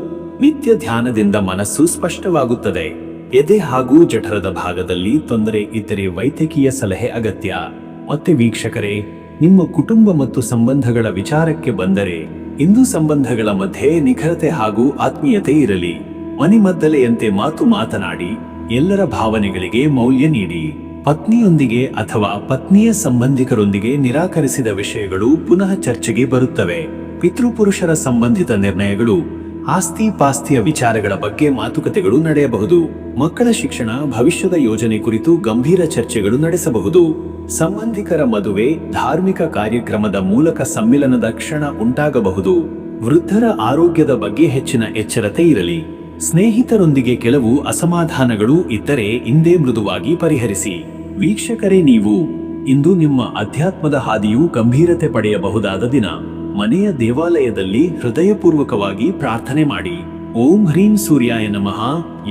ನಿತ್ಯ ಧ್ಯಾನದಿಂದ ಮನಸ್ಸು ಸ್ಪಷ್ಟವಾಗುತ್ತದೆ. ಎದೆ ಹಾಗೂ ಜಠರದ ಭಾಗದಲ್ಲಿ ತೊಂದರೆ ಇದ್ದರೆ ವೈದ್ಯಕೀಯ ಸಲಹೆ ಅಗತ್ಯ. ಮತ್ತೆ ವೀಕ್ಷಕರೇ, ನಿಮ್ಮ ಕುಟುಂಬ ಮತ್ತು ಸಂಬಂಧಗಳ ವಿಚಾರಕ್ಕೆ ಬಂದರೆ, ಇಂದು ಸಂಬಂಧಗಳ ಮಧ್ಯೆ ನಿಖರತೆ ಹಾಗೂ ಆತ್ಮೀಯತೆ ಇರಲಿ. ಮನೆಮದ್ದಲೆಯಂತೆ ಮಾತನಾಡಿ ಎಲ್ಲರ ಭಾವನೆಗಳಿಗೆ ಮೌಲ್ಯ ನೀಡಿ. ಪತ್ನಿಯೊಂದಿಗೆ ಅಥವಾ ಪತ್ನಿಯ ಸಂಬಂಧಿಕರೊಂದಿಗೆ ನಿರಾಕರಿಸಿದ ವಿಷಯಗಳು ಪುನಃ ಚರ್ಚೆಗೆ ಬರುತ್ತವೆ. ಪಿತೃಪುರುಷರ ಸಂಬಂಧಿತ ನಿರ್ಣಯಗಳು, ಆಸ್ತಿ ಪಾಸ್ತಿಯ ವಿಚಾರಗಳ ಬಗ್ಗೆ ಮಾತುಕತೆಗಳು ನಡೆಯಬಹುದು. ಮಕ್ಕಳ ಶಿಕ್ಷಣ, ಭವಿಷ್ಯದ ಯೋಜನೆ ಕುರಿತು ಗಂಭೀರ ಚರ್ಚೆಗಳು ನಡೆಸಬಹುದು. ಸಂಬಂಧಿಕರ ಮದುವೆ, ಧಾರ್ಮಿಕ ಕಾರ್ಯಕ್ರಮದ ಮೂಲಕ ಸಮ್ಮಿಲನದ ಕ್ಷಣ ಉಂಟಾಗಬಹುದು. ವೃದ್ಧರ ಆರೋಗ್ಯದ ಬಗ್ಗೆ ಹೆಚ್ಚಿನ ಎಚ್ಚರತೆ ಇರಲಿ. ಸ್ನೇಹಿತರೊಂದಿಗೆ ಕೆಲವು ಅಸಮಾಧಾನಗಳು ಇದ್ದರೆ ಇಂದೇ ಮೃದುವಾಗಿ ಪರಿಹರಿಸಿ. ವೀಕ್ಷಕರೇ, ನೀವು ಇಂದು ನಿಮ್ಮ ಅಧ್ಯಾತ್ಮದ ಹಾದಿಯು ಗಂಭೀರತೆ ಪಡೆಯಬಹುದಾದ ದಿನ. ಮನೆಯ ದೇವಾಲಯದಲ್ಲಿ ಹೃದಯಪೂರ್ವಕವಾಗಿ ಪ್ರಾರ್ಥನೆ ಮಾಡಿ. ಓಂ ಹ್ರೀಂ ಸೂರ್ಯಾಯ ನಮಃ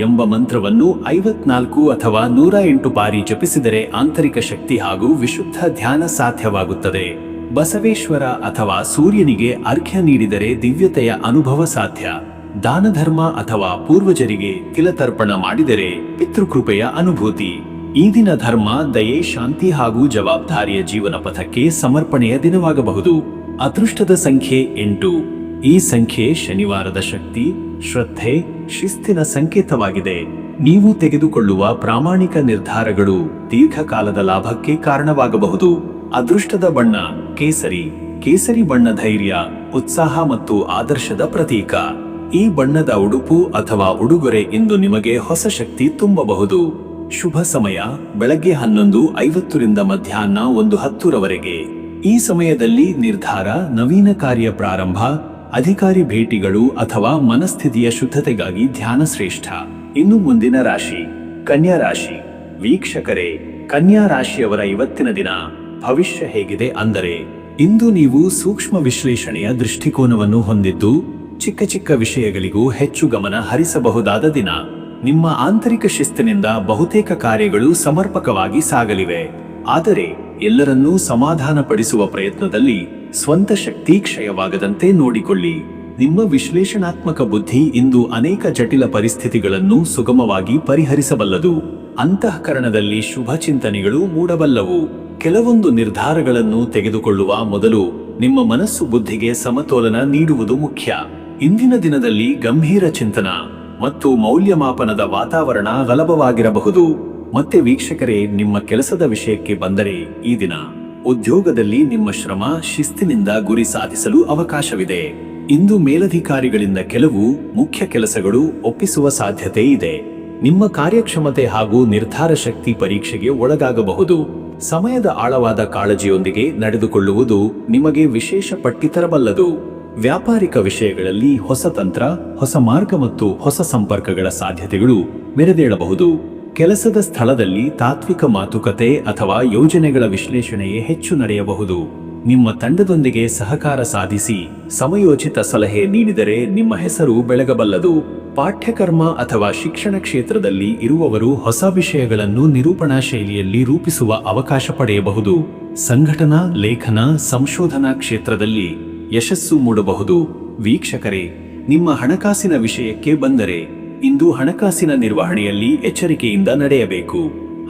ಎಂಬ ಮಂತ್ರವನ್ನು 54 ಅಥವಾ 108 ಬಾರಿ ಜಪಿಸಿದರೆ ಆಂತರಿಕ ಶಕ್ತಿ ಹಾಗೂ ವಿಶುದ್ಧ ಧ್ಯಾನ ಸಾಧ್ಯವಾಗುತ್ತದೆ. ಬಸವೇಶ್ವರ ಅಥವಾ ಸೂರ್ಯನಿಗೆ ಅರ್ಘ್ಯ ನೀಡಿದರೆ ದಿವ್ಯತೆಯ ಅನುಭವ ಸಾಧ್ಯ. ದಾನ ಧರ್ಮ ಅಥವಾ ಪೂರ್ವಜರಿಗೆ ತಿಲತರ್ಪಣ ಮಾಡಿದರೆ ಪಿತೃಕೃಪೆಯ ಅನುಭೂತಿ. ಈ ದಿನ ಧರ್ಮ, ದಯೆ, ಶಾಂತಿ ಹಾಗೂ ಜವಾಬ್ದಾರಿಯ ಜೀವನ ಪಥಕ್ಕೆ ಸಮರ್ಪಣೆಯ ದಿನವಾಗಬಹುದು. ಅದೃಷ್ಟದ ಸಂಖ್ಯೆ 8. ಈ ಸಂಖ್ಯೆ ಶನಿವಾರದ ಶಕ್ತಿ, ಶ್ರದ್ಧೆ, ಶಿಸ್ತಿನ ಸಂಕೇತವಾಗಿದೆ. ನೀವು ತೆಗೆದುಕೊಳ್ಳುವ ಪ್ರಾಮಾಣಿಕ ನಿರ್ಧಾರಗಳು ದೀರ್ಘಕಾಲದ ಲಾಭಕ್ಕೆ ಕಾರಣವಾಗಬಹುದು. ಅದೃಷ್ಟದ ಬಣ್ಣ ಕೇಸರಿ. ಕೇಸರಿ ಬಣ್ಣ ಧೈರ್ಯ, ಉತ್ಸಾಹ ಮತ್ತು ಆದರ್ಶದ ಪ್ರತೀಕ. ಈ ಬಣ್ಣದ ಉಡುಪು ಅಥವಾ ಉಡುಗೊರೆ ಇಂದು ನಿಮಗೆ ಹೊಸ ಶಕ್ತಿ ತುಂಬಬಹುದು. ಶುಭ ಸಮಯ ಬೆಳಗ್ಗೆ 11:50 ಮಧ್ಯಾಹ್ನ 1:10 ಈ ಸಮಯದಲ್ಲಿ ನಿರ್ಧಾರ, ನವೀನ ಕಾರ್ಯ ಪ್ರಾರಂಭ, ಅಧಿಕಾರಿ ಭೇಟಿಗಳು ಅಥವಾ ಮನಸ್ಥಿತಿಯ ಶುದ್ಧತೆಗಾಗಿ ಧ್ಯಾನ ಶ್ರೇಷ್ಠ. ಇನ್ನು ಮುಂದಿನ ರಾಶಿ ಕನ್ಯಾ ರಾಶಿ. ವೀಕ್ಷಕರೇ, ಕನ್ಯಾ ರಾಶಿಯವರ ಇವತ್ತಿನ ದಿನ ಭವಿಷ್ಯ ಹೇಗಿದೆ ಅಂದರೆ, ಇಂದು ನೀವು ಸೂಕ್ಷ್ಮ ವಿಶ್ಲೇಷಣೆಯ ದೃಷ್ಟಿಕೋನವನ್ನು ಹೊಂದಿದ್ದು ಚಿಕ್ಕ ಚಿಕ್ಕ ವಿಷಯಗಳಿಗೂ ಹೆಚ್ಚು ಗಮನ ಹರಿಸಬಹುದಾದ ದಿನ. ನಿಮ್ಮ ಆಂತರಿಕ ಶಿಸ್ತಿನಿಂದ ಬಹುತೇಕ ಕಾರ್ಯಗಳು ಸಮರ್ಪಕವಾಗಿ ಸಾಗಲಿವೆ. ಆದರೆ ಎಲ್ಲರನ್ನೂ ಸಮಾಧಾನಪಡಿಸುವ ಪ್ರಯತ್ನದಲ್ಲಿ ಸ್ವಂತ ಶಕ್ತಿ ಕ್ಷಯವಾಗದಂತೆ ನೋಡಿಕೊಳ್ಳಿ. ನಿಮ್ಮ ವಿಶ್ಲೇಷಣಾತ್ಮಕ ಬುದ್ಧಿ ಇಂದು ಅನೇಕ ಜಟಿಲ ಪರಿಸ್ಥಿತಿಗಳನ್ನು ಸುಗಮವಾಗಿ ಪರಿಹರಿಸಬಲ್ಲದು. ಅಂತಃಕರಣದಲ್ಲಿ ಶುಭ ಚಿಂತನೆಗಳು ಮೂಡಬಲ್ಲವು. ಕೆಲವೊಂದು ನಿರ್ಧಾರಗಳನ್ನು ತೆಗೆದುಕೊಳ್ಳುವ ಮೊದಲು ನಿಮ್ಮ ಮನಸ್ಸು ಬುದ್ಧಿಗೆ ಸಮತೋಲನ ನೀಡುವುದು ಮುಖ್ಯ. ಇಂದಿನ ದಿನದಲ್ಲಿ ಗಂಭೀರ ಚಿಂತನ ಮತ್ತು ಮೌಲ್ಯಮಾಪನದ ವಾತಾವರಣ ಗಲಭವಾಗಿರಬಹುದು. ಮತ್ತೆ ವೀಕ್ಷಕರೇ, ನಿಮ್ಮ ಕೆಲಸದ ವಿಷಯಕ್ಕೆ ಬಂದರೆ, ಈ ದಿನ ಉದ್ಯೋಗದಲ್ಲಿ ನಿಮ್ಮ ಶ್ರಮ, ಶಿಸ್ತಿನಿಂದ ಗುರಿ ಸಾಧಿಸಲು ಅವಕಾಶವಿದೆ. ಇಂದು ಮೇಲಧಿಕಾರಿಗಳಿಂದ ಕೆಲವು ಮುಖ್ಯ ಕೆಲಸಗಳು ಒಪ್ಪಿಸುವ ಸಾಧ್ಯತೆ ಇದೆ. ನಿಮ್ಮ ಕಾರ್ಯಕ್ಷಮತೆ ಹಾಗೂ ನಿರ್ಧಾರ ಶಕ್ತಿ ಪರೀಕ್ಷೆಗೆ ಒಳಗಾಗಬಹುದು. ಸಮಯದ ಆಳವಾದ ಕಾಳಜಿಯೊಂದಿಗೆ ನಡೆದುಕೊಳ್ಳುವುದು ನಿಮಗೆ ವಿಶೇಷ ಪಟ್ಟಿ ತರಬಲ್ಲದು. ವ್ಯಾಪಾರಿಕ ವಿಷಯಗಳಲ್ಲಿ ಹೊಸ ತಂತ್ರ, ಹೊಸ ಮಾರ್ಗ ಮತ್ತು ಹೊಸ ಸಂಪರ್ಕಗಳ ಸಾಧ್ಯತೆಗಳು ಮೆರೆದೇಳಬಹುದು. ಕೆಲಸದ ಸ್ಥಳದಲ್ಲಿ ತಾತ್ವಿಕ ಮಾತುಕತೆ ಅಥವಾ ಯೋಜನೆಗಳ ವಿಶ್ಲೇಷಣೆಯೇ ಹೆಚ್ಚು ನಡೆಯಬಹುದು. ನಿಮ್ಮ ತಂಡದೊಂದಿಗೆ ಸಹಕಾರ ಸಾಧಿಸಿ ಸಮಯೋಚಿತ ಸಲಹೆ ನೀಡಿದರೆ ನಿಮ್ಮ ಹೆಸರು ಬೆಳಗಬಲ್ಲದು. ಪಾಠ್ಯಕ್ರಮ ಅಥವಾ ಶಿಕ್ಷಣ ಕ್ಷೇತ್ರದಲ್ಲಿ ಇರುವವರು ಹೊಸ ವಿಷಯಗಳನ್ನು ನಿರೂಪಣಾ ಶೈಲಿಯಲ್ಲಿ ರೂಪಿಸುವ ಅವಕಾಶ ಪಡೆಯಬಹುದು. ಸಂಘಟನಾ, ಲೇಖನ, ಸಂಶೋಧನಾ ಕ್ಷೇತ್ರದಲ್ಲಿ ಯಶಸ್ಸು ಮೂಡಬಹುದು. ವೀಕ್ಷಕರೇ, ನಿಮ್ಮ ಹಣಕಾಸಿನ ವಿಷಯಕ್ಕೆ ಬಂದರೆ, ಇಂದು ಹಣಕಾಸಿನ ನಿರ್ವಹಣೆಯಲ್ಲಿ ಎಚ್ಚರಿಕೆಯಿಂದ ನಡೆಯಬೇಕು.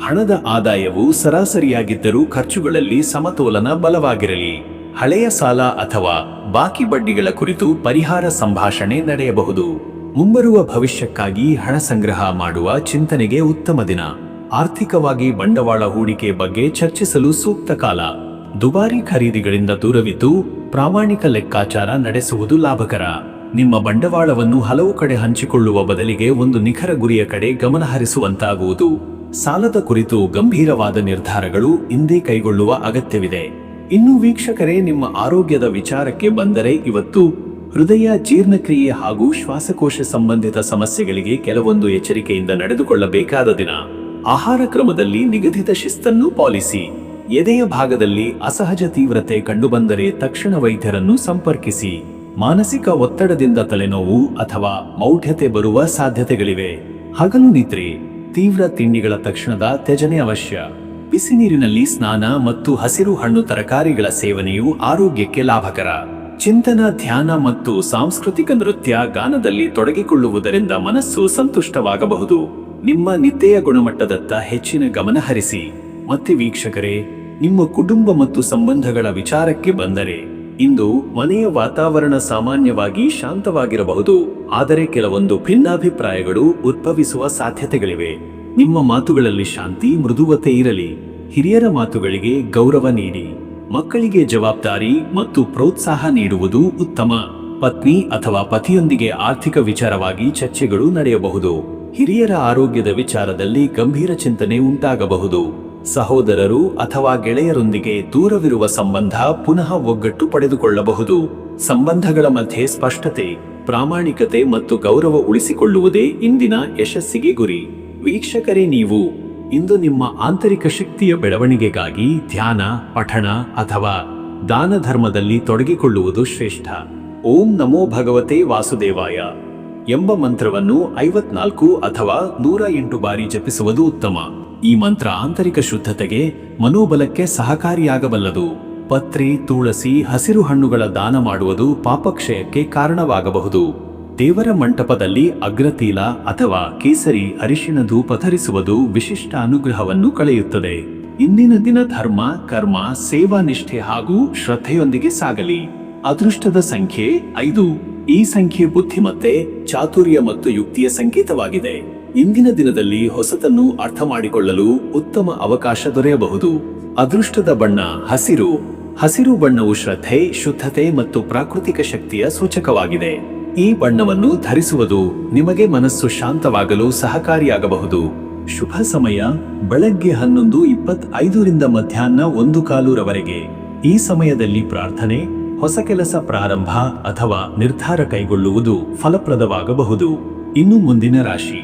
ಹಣದ ಆದಾಯವು ಸರಾಸರಿಯಾಗಿದ್ದರೂ ಖರ್ಚುಗಳಲ್ಲಿ ಸಮತೋಲನ ಬಲವಾಗಿರಲಿ. ಹಳೆಯ ಸಾಲ ಅಥವಾ ಬಾಕಿ ಬಡ್ಡಿಗಳ ಕುರಿತು ಪರಿಹಾರ ಸಂಭಾಷಣೆ ನಡೆಯಬಹುದು. ಮುಂಬರುವ ಭವಿಷ್ಯಕ್ಕಾಗಿ ಹಣ ಸಂಗ್ರಹ ಮಾಡುವ ಚಿಂತನೆಗೆ ಉತ್ತಮ ದಿನ. ಆರ್ಥಿಕವಾಗಿ ಬಂಡವಾಳ ಹೂಡಿಕೆ ಬಗ್ಗೆ ಚರ್ಚಿಸಲು ಸೂಕ್ತ ಕಾಲ. ದುಬಾರಿ ಖರೀದಿಗಳಿಂದ ದೂರವಿದ್ದು ಪ್ರಾಮಾಣಿಕ ಲೆಕ್ಕಾಚಾರ ನಡೆಸುವುದು ಲಾಭಕರ. ನಿಮ್ಮ ಬಂಡವಾಳವನ್ನು ಹಲವು ಕಡೆ ಹಂಚಿಕೊಳ್ಳುವ ಬದಲಿಗೆ ಒಂದು ನಿಖರ ಗುರಿಯ ಕಡೆ ಗಮನ ಹರಿಸುವಂತಾಗುವುದು. ಸಾಲದ ಕುರಿತು ಗಂಭೀರವಾದ ನಿರ್ಧಾರಗಳು ಇಂದೇ ಕೈಗೊಳ್ಳುವ ಅಗತ್ಯವಿದೆ. ಇನ್ನು ವೀಕ್ಷಕರೇ, ನಿಮ್ಮ ಆರೋಗ್ಯದ ವಿಚಾರಕ್ಕೆ ಬಂದರೆ, ಇವತ್ತು ಹೃದಯ, ಜೀರ್ಣಕ್ರಿಯೆ ಹಾಗೂ ಶ್ವಾಸಕೋಶ ಸಂಬಂಧಿತ ಸಮಸ್ಯೆಗಳಿಗೆ ಕೆಲವೊಂದು ಎಚ್ಚರಿಕೆಯಿಂದ ನಡೆದುಕೊಳ್ಳಬೇಕಾದ ದಿನ. ಆಹಾರ ಕ್ರಮದಲ್ಲಿ ನಿಗದಿತ ಶಿಸ್ತನ್ನು ಪಾಲಿಸಿ. ಎದೆಯ ಭಾಗದಲ್ಲಿ ಅಸಹಜ ತೀವ್ರತೆ ಕಂಡುಬಂದರೆ ತಕ್ಷಣ ವೈದ್ಯರನ್ನು ಸಂಪರ್ಕಿಸಿ. ಮಾನಸಿಕ ಒತ್ತಡದಿಂದ ತಲೆನೋವು ಅಥವಾ ಮೌಢ್ಯತೆ ಬರುವ ಸಾಧ್ಯತೆಗಳಿವೆ. ಹಗಲು ನಿದ್ರೆ, ತೀವ್ರ ತಿಂಡಿಗಳ ತಕ್ಷಣದ ತ್ಯಜನೆ ಅವಶ್ಯ. ಬಿಸಿ ನೀರಿನಲ್ಲಿ ಸ್ನಾನ ಮತ್ತು ಹಸಿರು ಹಣ್ಣು ತರಕಾರಿಗಳ ಸೇವನೆಯು ಆರೋಗ್ಯಕ್ಕೆ ಲಾಭಕರ. ಚಿಂತನ, ಧ್ಯಾನ ಮತ್ತು ಸಾಂಸ್ಕೃತಿಕ ನೃತ್ಯ, ಗಾನದಲ್ಲಿ ತೊಡಗಿಕೊಳ್ಳುವುದರಿಂದ ಮನಸ್ಸು ಸಂತುಷ್ಟವಾಗಬಹುದು. ನಿಮ್ಮ ನಿದ್ದೆಯ ಗುಣಮಟ್ಟದತ್ತ ಹೆಚ್ಚಿನ ಗಮನ ಹರಿಸಿ. ಮತ್ತೆ ವೀಕ್ಷಕರೇ, ನಿಮ್ಮ ಕುಟುಂಬ ಮತ್ತು ಸಂಬಂಧಗಳ ವಿಚಾರಕ್ಕೆ ಬಂದರೆ, ಇಂದು ಮನೆಯ ವಾತಾವರಣ ಸಾಮಾನ್ಯವಾಗಿ ಶಾಂತವಾಗಿರಬಹುದು, ಆದರೆ ಕೆಲವೊಂದು ಭಿನ್ನಾಭಿಪ್ರಾಯಗಳು ಉದ್ಭವಿಸುವ ಸಾಧ್ಯತೆಗಳಿವೆ. ನಿಮ್ಮ ಮಾತುಗಳಲ್ಲಿ ಶಾಂತಿ, ಮೃದುವತೆ ಇರಲಿ. ಹಿರಿಯರ ಮಾತುಗಳಿಗೆ ಗೌರವ ನೀಡಿ. ಮಕ್ಕಳಿಗೆ ಜವಾಬ್ದಾರಿ ಮತ್ತು ಪ್ರೋತ್ಸಾಹ ನೀಡುವುದು ಉತ್ತಮ. ಪತ್ನಿ ಅಥವಾ ಪತಿಯೊಂದಿಗೆ ಆರ್ಥಿಕ ವಿಚಾರವಾಗಿ ಚರ್ಚೆಗಳು ನಡೆಯಬಹುದು. ಹಿರಿಯರ ಆರೋಗ್ಯದ ವಿಚಾರದಲ್ಲಿ ಗಂಭೀರ ಚಿಂತನೆ ಉಂಟಾಗಬಹುದು. ಸಹೋದರರು ಅಥವಾ ಗೆಳೆಯರೊಂದಿಗೆ ದೂರವಿರುವ ಸಂಬಂಧ ಪುನಃ ಒಗ್ಗಟ್ಟು ಪಡೆದುಕೊಳ್ಳಬಹುದು. ಸಂಬಂಧಗಳ ಮಧ್ಯೆ ಸ್ಪಷ್ಟತೆ, ಪ್ರಾಮಾಣಿಕತೆ ಮತ್ತು ಗೌರವ ಉಳಿಸಿಕೊಳ್ಳುವುದೇ ಇಂದಿನ ಯಶಸ್ಸಿಗೆ ಗುರಿ. ವೀಕ್ಷಕರೇ, ನೀವು ಇಂದು ನಿಮ್ಮ ಆಂತರಿಕ ಶಕ್ತಿಯ ಬೆಳವಣಿಗೆಗಾಗಿ ಧ್ಯಾನ, ಪಠಣ ಅಥವಾ ದಾನ ಧರ್ಮದಲ್ಲಿ ತೊಡಗಿಕೊಳ್ಳುವುದು ಶ್ರೇಷ್ಠ. ಓಂ ನಮೋ ಭಗವತೆ ವಾಸುದೇವಾಯ ಎಂಬ ಮಂತ್ರವನ್ನು 54 ಅಥವಾ 108 ಬಾರಿ ಜಪಿಸುವುದು ಉತ್ತಮ. ಈ ಮಂತ್ರ ಆಂತರಿಕ ಶುದ್ಧತೆಗೆ, ಮನೋಬಲಕ್ಕೆ ಸಹಕಾರಿಯಾಗಬಲ್ಲದು. ಪತ್ರಿ, ತುಳಸಿ, ಹಸಿರು ಹಣ್ಣುಗಳ ದಾನ ಮಾಡುವುದು ಪಾಪಕ್ಷಯಕ್ಕೆ ಕಾರಣವಾಗಬಹುದು. ದೇವರ ಮಂಟಪದಲ್ಲಿ ಅಗ್ರತೀಲ ಅಥವಾ ಕೇಸರಿ ಅರಿಶಿಣ ಧೂಪ ಧರಿಸುವುದು ವಿಶಿಷ್ಟ ಅನುಗ್ರಹವನ್ನು ಕಳೆಯುತ್ತದೆ. ಇಂದಿನ ದಿನ ಧರ್ಮ, ಕರ್ಮ, ಸೇವಾ ನಿಷ್ಠೆ ಹಾಗೂ ಶ್ರದ್ಧೆಯೊಂದಿಗೆ ಸಾಗಲಿ. ಅದೃಷ್ಟದ ಸಂಖ್ಯೆ 5. ಈ ಸಂಖ್ಯೆ ಬುದ್ಧಿಮತ್ತೆ, ಚಾತುರ್ಯ ಮತ್ತು ಯುಕ್ತಿಯ ಸಂಕೇತವಾಗಿದೆ. ಇಂದಿನ ದಿನದಲ್ಲಿ ಹೊಸತನ್ನು ಅರ್ಥ ಮಾಡಿಕೊಳ್ಳಲು ಉತ್ತಮ ಅವಕಾಶ ದೊರೆಯಬಹುದು. ಅದೃಷ್ಟದ ಬಣ್ಣ ಹಸಿರು. ಹಸಿರು ಬಣ್ಣವು ಶ್ರದ್ಧೆ, ಶುದ್ಧತೆ ಮತ್ತು ಪ್ರಾಕೃತಿಕ ಶಕ್ತಿಯ ಸೂಚಕವಾಗಿದೆ. ಈ ಬಣ್ಣವನ್ನು ಧರಿಸುವುದು ನಿಮಗೆ ಮನಸ್ಸು ಶಾಂತವಾಗಲು ಸಹಕಾರಿಯಾಗಬಹುದು. ಶುಭ ಸಮಯ ಬೆಳಗ್ಗೆ 11:25 ಮಧ್ಯಾಹ್ನ 1:15 ಈ ಸಮಯದಲ್ಲಿ ಪ್ರಾರ್ಥನೆ, ಹೊಸ ಕೆಲಸ ಪ್ರಾರಂಭ ಅಥವಾ ನಿರ್ಧಾರ ಕೈಗೊಳ್ಳುವುದು ಫಲಪ್ರದವಾಗಬಹುದು. ಇನ್ನು ಮುಂದಿನ ರಾಶಿ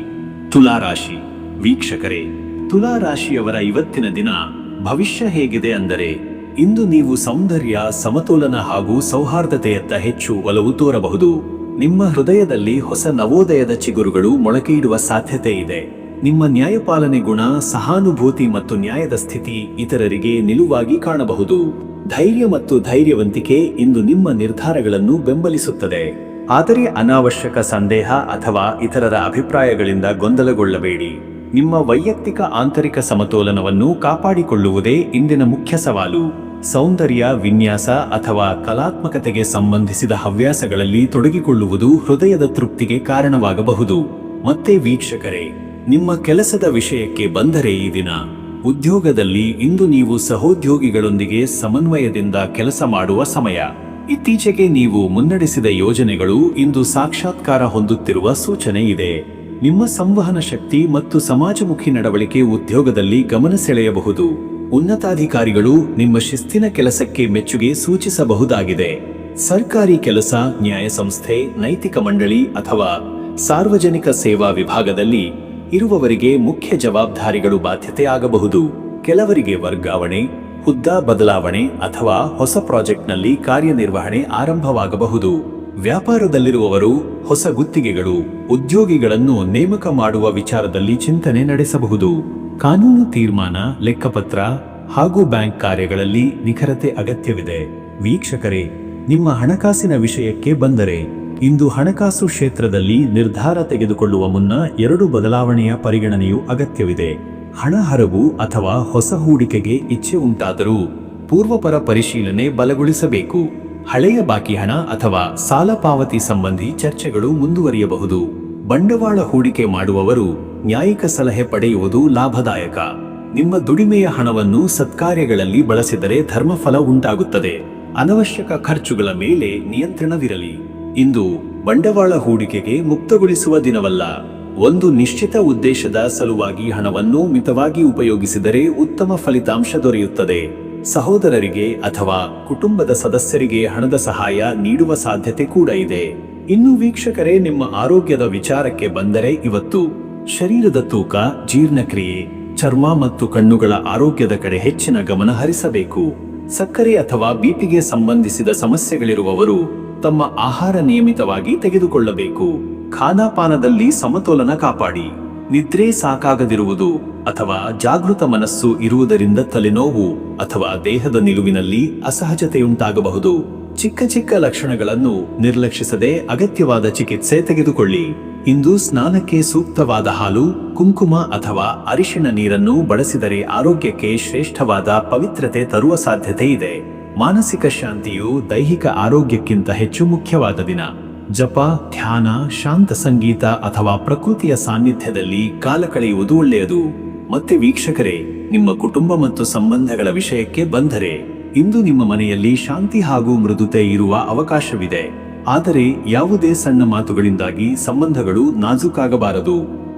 ತುಲಾ ರಾಶಿ. ವೀಕ್ಷಕರೇ, ತುಲಾ ರಾಶಿಯವರ ಇವತ್ತಿನ ದಿನ ಭವಿಷ್ಯ ಹೇಗಿದೆ ಅಂದರೆ, ಇಂದು ನೀವು ಸೌಂದರ್ಯ, ಸಮತೋಲನ ಹಾಗೂ ಸೌಹಾರ್ದತೆಯತ್ತ ಹೆಚ್ಚು ಒಲವು ತೋರಬಹುದು. ನಿಮ್ಮ ಹೃದಯದಲ್ಲಿ ಹೊಸ ನವೋದಯದ ಚಿಗುರುಗಳು ಮೊಳಕೆಯಿಡುವ ಸಾಧ್ಯತೆ ಇದೆ. ನಿಮ್ಮ ನ್ಯಾಯಪಾಲನೆ ಗುಣ, ಸಹಾನುಭೂತಿ ಮತ್ತು ನ್ಯಾಯದ ಸ್ಥಿತಿ ಇತರರಿಗೆ ನಿಲುವಾಗಿ ಕಾಣಬಹುದು. ಧೈರ್ಯ ಮತ್ತು ಧೈರ್ಯವಂತಿಕೆ ಇಂದು ನಿಮ್ಮ ನಿರ್ಧಾರಗಳನ್ನು ಬೆಂಬಲಿಸುತ್ತದೆ. ಆದರೆ ಅನಾವಶ್ಯಕ ಸಂದೇಹ ಅಥವಾ ಇತರರ ಅಭಿಪ್ರಾಯಗಳಿಂದ ಗೊಂದಲಗೊಳ್ಳಬೇಡಿ. ನಿಮ್ಮ ವೈಯಕ್ತಿಕ ಆಂತರಿಕ ಸಮತೋಲನವನ್ನು ಕಾಪಾಡಿಕೊಳ್ಳುವುದೇ ಇಂದಿನ ಮುಖ್ಯ ಸವಾಲು. ಸೌಂದರ್ಯ, ವಿನ್ಯಾಸ ಅಥವಾ ಕಲಾತ್ಮಕತೆಗೆ ಸಂಬಂಧಿಸಿದ ಹವ್ಯಾಸಗಳಲ್ಲಿ ತೊಡಗಿಕೊಳ್ಳುವುದು ಹೃದಯದ ತೃಪ್ತಿಗೆ ಕಾರಣವಾಗಬಹುದು. ಮತ್ತೆ ವೀಕ್ಷಕರೇ, ನಿಮ್ಮ ಕೆಲಸದ ವಿಷಯಕ್ಕೆ ಬಂದರೆ ಈ ದಿನ ಉದ್ಯೋಗದಲ್ಲಿ ಇಂದು ನೀವು ಸಹೋದ್ಯೋಗಿಗಳೊಂದಿಗೆ ಸಮನ್ವಯದಿಂದ ಕೆಲಸ ಮಾಡುವ ಸಮಯ. ಇತ್ತೀಚೆಗೆ ನೀವು ಮುನ್ನಡೆಸಿದ ಯೋಜನೆಗಳು ಇಂದು ಸಾಕ್ಷಾತ್ಕಾರ ಹೊಂದುತ್ತಿರುವ ಸೂಚನೆ ಇದೆ. ನಿಮ್ಮ ಸಂವಹನ ಶಕ್ತಿ ಮತ್ತು ಸಮಾಜಮುಖಿ ನಡವಳಿಕೆ ಉದ್ಯೋಗದಲ್ಲಿ ಗಮನ ಸೆಳೆಯಬಹುದು. ಉನ್ನತಾಧಿಕಾರಿಗಳು ನಿಮ್ಮ ಶಿಸ್ತಿನ ಕೆಲಸಕ್ಕೆ ಮೆಚ್ಚುಗೆ ಸೂಚಿಸಬಹುದಾಗಿದೆ. ಸರ್ಕಾರಿ ಕೆಲಸ, ನ್ಯಾಯಸಂಸ್ಥೆ, ನೈತಿಕ ಮಂಡಳಿ ಅಥವಾ ಸಾರ್ವಜನಿಕ ಸೇವಾ ವಿಭಾಗದಲ್ಲಿ ಇರುವವರಿಗೆ ಮುಖ್ಯ ಜವಾಬ್ದಾರಿಗಳು ಬಾಧ್ಯತೆ ಆಗಬಹುದು. ಕೆಲವರಿಗೆ ವರ್ಗಾವಣೆ, ಹುದ್ದೆ ಬದಲಾವಣೆ ಅಥವಾ ಹೊಸ ಪ್ರಾಜೆಕ್ಟ್ನಲ್ಲಿ ಕಾರ್ಯನಿರ್ವಹಣೆ ಆರಂಭವಾಗಬಹುದು. ವ್ಯಾಪಾರದಲ್ಲಿರುವವರು ಹೊಸ ಗುತ್ತಿಗೆಗಳು, ಉದ್ಯೋಗಿಗಳನ್ನು ನೇಮಕ ಮಾಡುವ ವಿಚಾರದಲ್ಲಿ ಚಿಂತನೆ ನಡೆಸಬಹುದು. ಕಾನೂನು ತೀರ್ಮಾನ, ಲೆಕ್ಕಪತ್ರ ಹಾಗೂ ಬ್ಯಾಂಕ್ ಕಾರ್ಯಗಳಲ್ಲಿ ನಿಖರತೆ ಅಗತ್ಯವಿದೆ. ವೀಕ್ಷಕರೇ, ನಿಮ್ಮ ಹಣಕಾಸಿನ ವಿಷಯಕ್ಕೆ ಬಂದರೆ, ಇಂದು ಹಣಕಾಸು ಕ್ಷೇತ್ರದಲ್ಲಿ ನಿರ್ಧಾರ ತೆಗೆದುಕೊಳ್ಳುವ ಮುನ್ನ 2 ಬದಲಾವಣೆಯ ಪರಿಗಣನೆಯು ಅಗತ್ಯವಿದೆ. ಹಣ ಹರವು ಅಥವಾ ಹೊಸ ಹೂಡಿಕೆಗೆ ಇಚ್ಛೆ ಉಂಟಾದರೂ ಪೂರ್ವಪರ ಪರಿಶೀಲನೆ ಬಲಗೊಳಿಸಬೇಕು. ಹಳೆಯ ಬಾಕಿ ಹಣ ಅಥವಾ ಸಾಲ ಪಾವತಿ ಸಂಬಂಧಿ ಚರ್ಚೆಗಳು ಮುಂದುವರಿಯಬಹುದು. ಬಂಡವಾಳ ಹೂಡಿಕೆ ಮಾಡುವವರು ನ್ಯಾಯಿಕ ಸಲಹೆ ಪಡೆಯುವುದು ಲಾಭದಾಯಕ. ನಿಮ್ಮ ದುಡಿಮೆಯ ಹಣವನ್ನು ಸತ್ಕಾರ್ಯಗಳಲ್ಲಿ ಬಳಸಿದರೆ ಧರ್ಮಫಲ ಉಂಟಾಗುತ್ತದೆ. ಅನವಶ್ಯಕ ಖರ್ಚುಗಳ ಮೇಲೆ ನಿಯಂತ್ರಣವಿರಲಿ. ಇಂದು ಬಂಡವಾಳ ಹೂಡಿಕೆಗೆ ಮುಕ್ತಗೊಳಿಸುವ ದಿನವಲ್ಲ. ಒಂದು ನಿಶ್ಚಿತ ಉದ್ದೇಶದ ಸಲುವಾಗಿ ಹಣವನ್ನು ಮಿತವಾಗಿ ಉಪಯೋಗಿಸಿದರೆ ಉತ್ತಮ ಫಲಿತಾಂಶ ದೊರೆಯುತ್ತದೆ. ಸಹೋದರರಿಗೆ ಅಥವಾ ಕುಟುಂಬದ ಸದಸ್ಯರಿಗೆ ಹಣದ ಸಹಾಯ ನೀಡುವ ಸಾಧ್ಯತೆ ಕೂಡ ಇದೆ. ಇನ್ನು ವೀಕ್ಷಕರೇ, ನಿಮ್ಮ ಆರೋಗ್ಯದ ವಿಚಾರಕ್ಕೆ ಬಂದರೆ ಇವತ್ತು ಶರೀರದ ತೂಕ, ಜೀರ್ಣಕ್ರಿಯೆ, ಚರ್ಮ ಮತ್ತು ಕಣ್ಣುಗಳ ಆರೋಗ್ಯದ ಕಡೆ ಹೆಚ್ಚಿನ ಗಮನ ಹರಿಸಬೇಕು. ಸಕ್ಕರೆ ಅಥವಾ ಬಿಪಿಗೆ ಸಂಬಂಧಿಸಿದ ಸಮಸ್ಯೆಗಳಿರುವವರು ತಮ್ಮ ಆಹಾರ ನಿಯಮಿತವಾಗಿ ತೆಗೆದುಕೊಳ್ಳಬೇಕು. ಖಾನಾಪಾನದಲ್ಲಿ ಸಮತೋಲನ ಕಾಪಾಡಿ. ನಿದ್ರೆ ಸಾಕಾಗದಿರುವುದು ಅಥವಾ ಜಾಗೃತ ಮನಸ್ಸು ಇರುವುದರಿಂದ ತಲೆನೋವು ಅಥವಾ ದೇಹದ ನಿಲುವಿನಲ್ಲಿ ಅಸಹಜತೆಯುಂಟಾಗಬಹುದು. ಚಿಕ್ಕ ಚಿಕ್ಕ ಲಕ್ಷಣಗಳನ್ನು ನಿರ್ಲಕ್ಷಿಸದೆ ಅಗತ್ಯವಾದ ಚಿಕಿತ್ಸೆ ತೆಗೆದುಕೊಳ್ಳಿ. ಇಂದು ಸ್ನಾನಕ್ಕೆ ಸೂಕ್ತವಾದ ಹಾಲು, ಕುಂಕುಮ ಅಥವಾ ಅರಿಶಿಣ ನೀರನ್ನು ಬಳಸಿದರೆ ಆರೋಗ್ಯಕ್ಕೆ ಶ್ರೇಷ್ಠವಾದ ಪವಿತ್ರತೆ ತರುವ ಸಾಧ್ಯತೆ ಇದೆ. ಮಾನಸಿಕ ಶಾಂತಿಯು ದೈಹಿಕ ಆರೋಗ್ಯಕ್ಕಿಂತ ಹೆಚ್ಚು ಮುಖ್ಯವಾದ ದಿನ. ಜಪ, ಧ್ಯಾನ, ಶಾಂತ ಸಂಗೀತ ಅಥವಾ ಪ್ರಕೃತಿಯ ಸಾನ್ನಿಧ್ಯದಲ್ಲಿ ಕಾಲ ಕಳೆಯುವುದು ಒಳ್ಳೆಯದು. ಮತ್ತೆ ವೀಕ್ಷಕರೇ, ನಿಮ್ಮ ಕುಟುಂಬ ಮತ್ತು ಸಂಬಂಧಗಳ ವಿಷಯಕ್ಕೆ ಬಂದರೆ ಇಂದು ನಿಮ್ಮ ಮನೆಯಲ್ಲಿ ಶಾಂತಿ ಹಾಗೂ ಮೃದುತೆ ಇರುವ ಅವಕಾಶವಿದೆ. ಆದರೆ ಯಾವುದೇ ಸಣ್ಣ ಮಾತುಗಳಿಂದಾಗಿ ಸಂಬಂಧಗಳು ನಾಜೂಕಾಗಬಾರದು.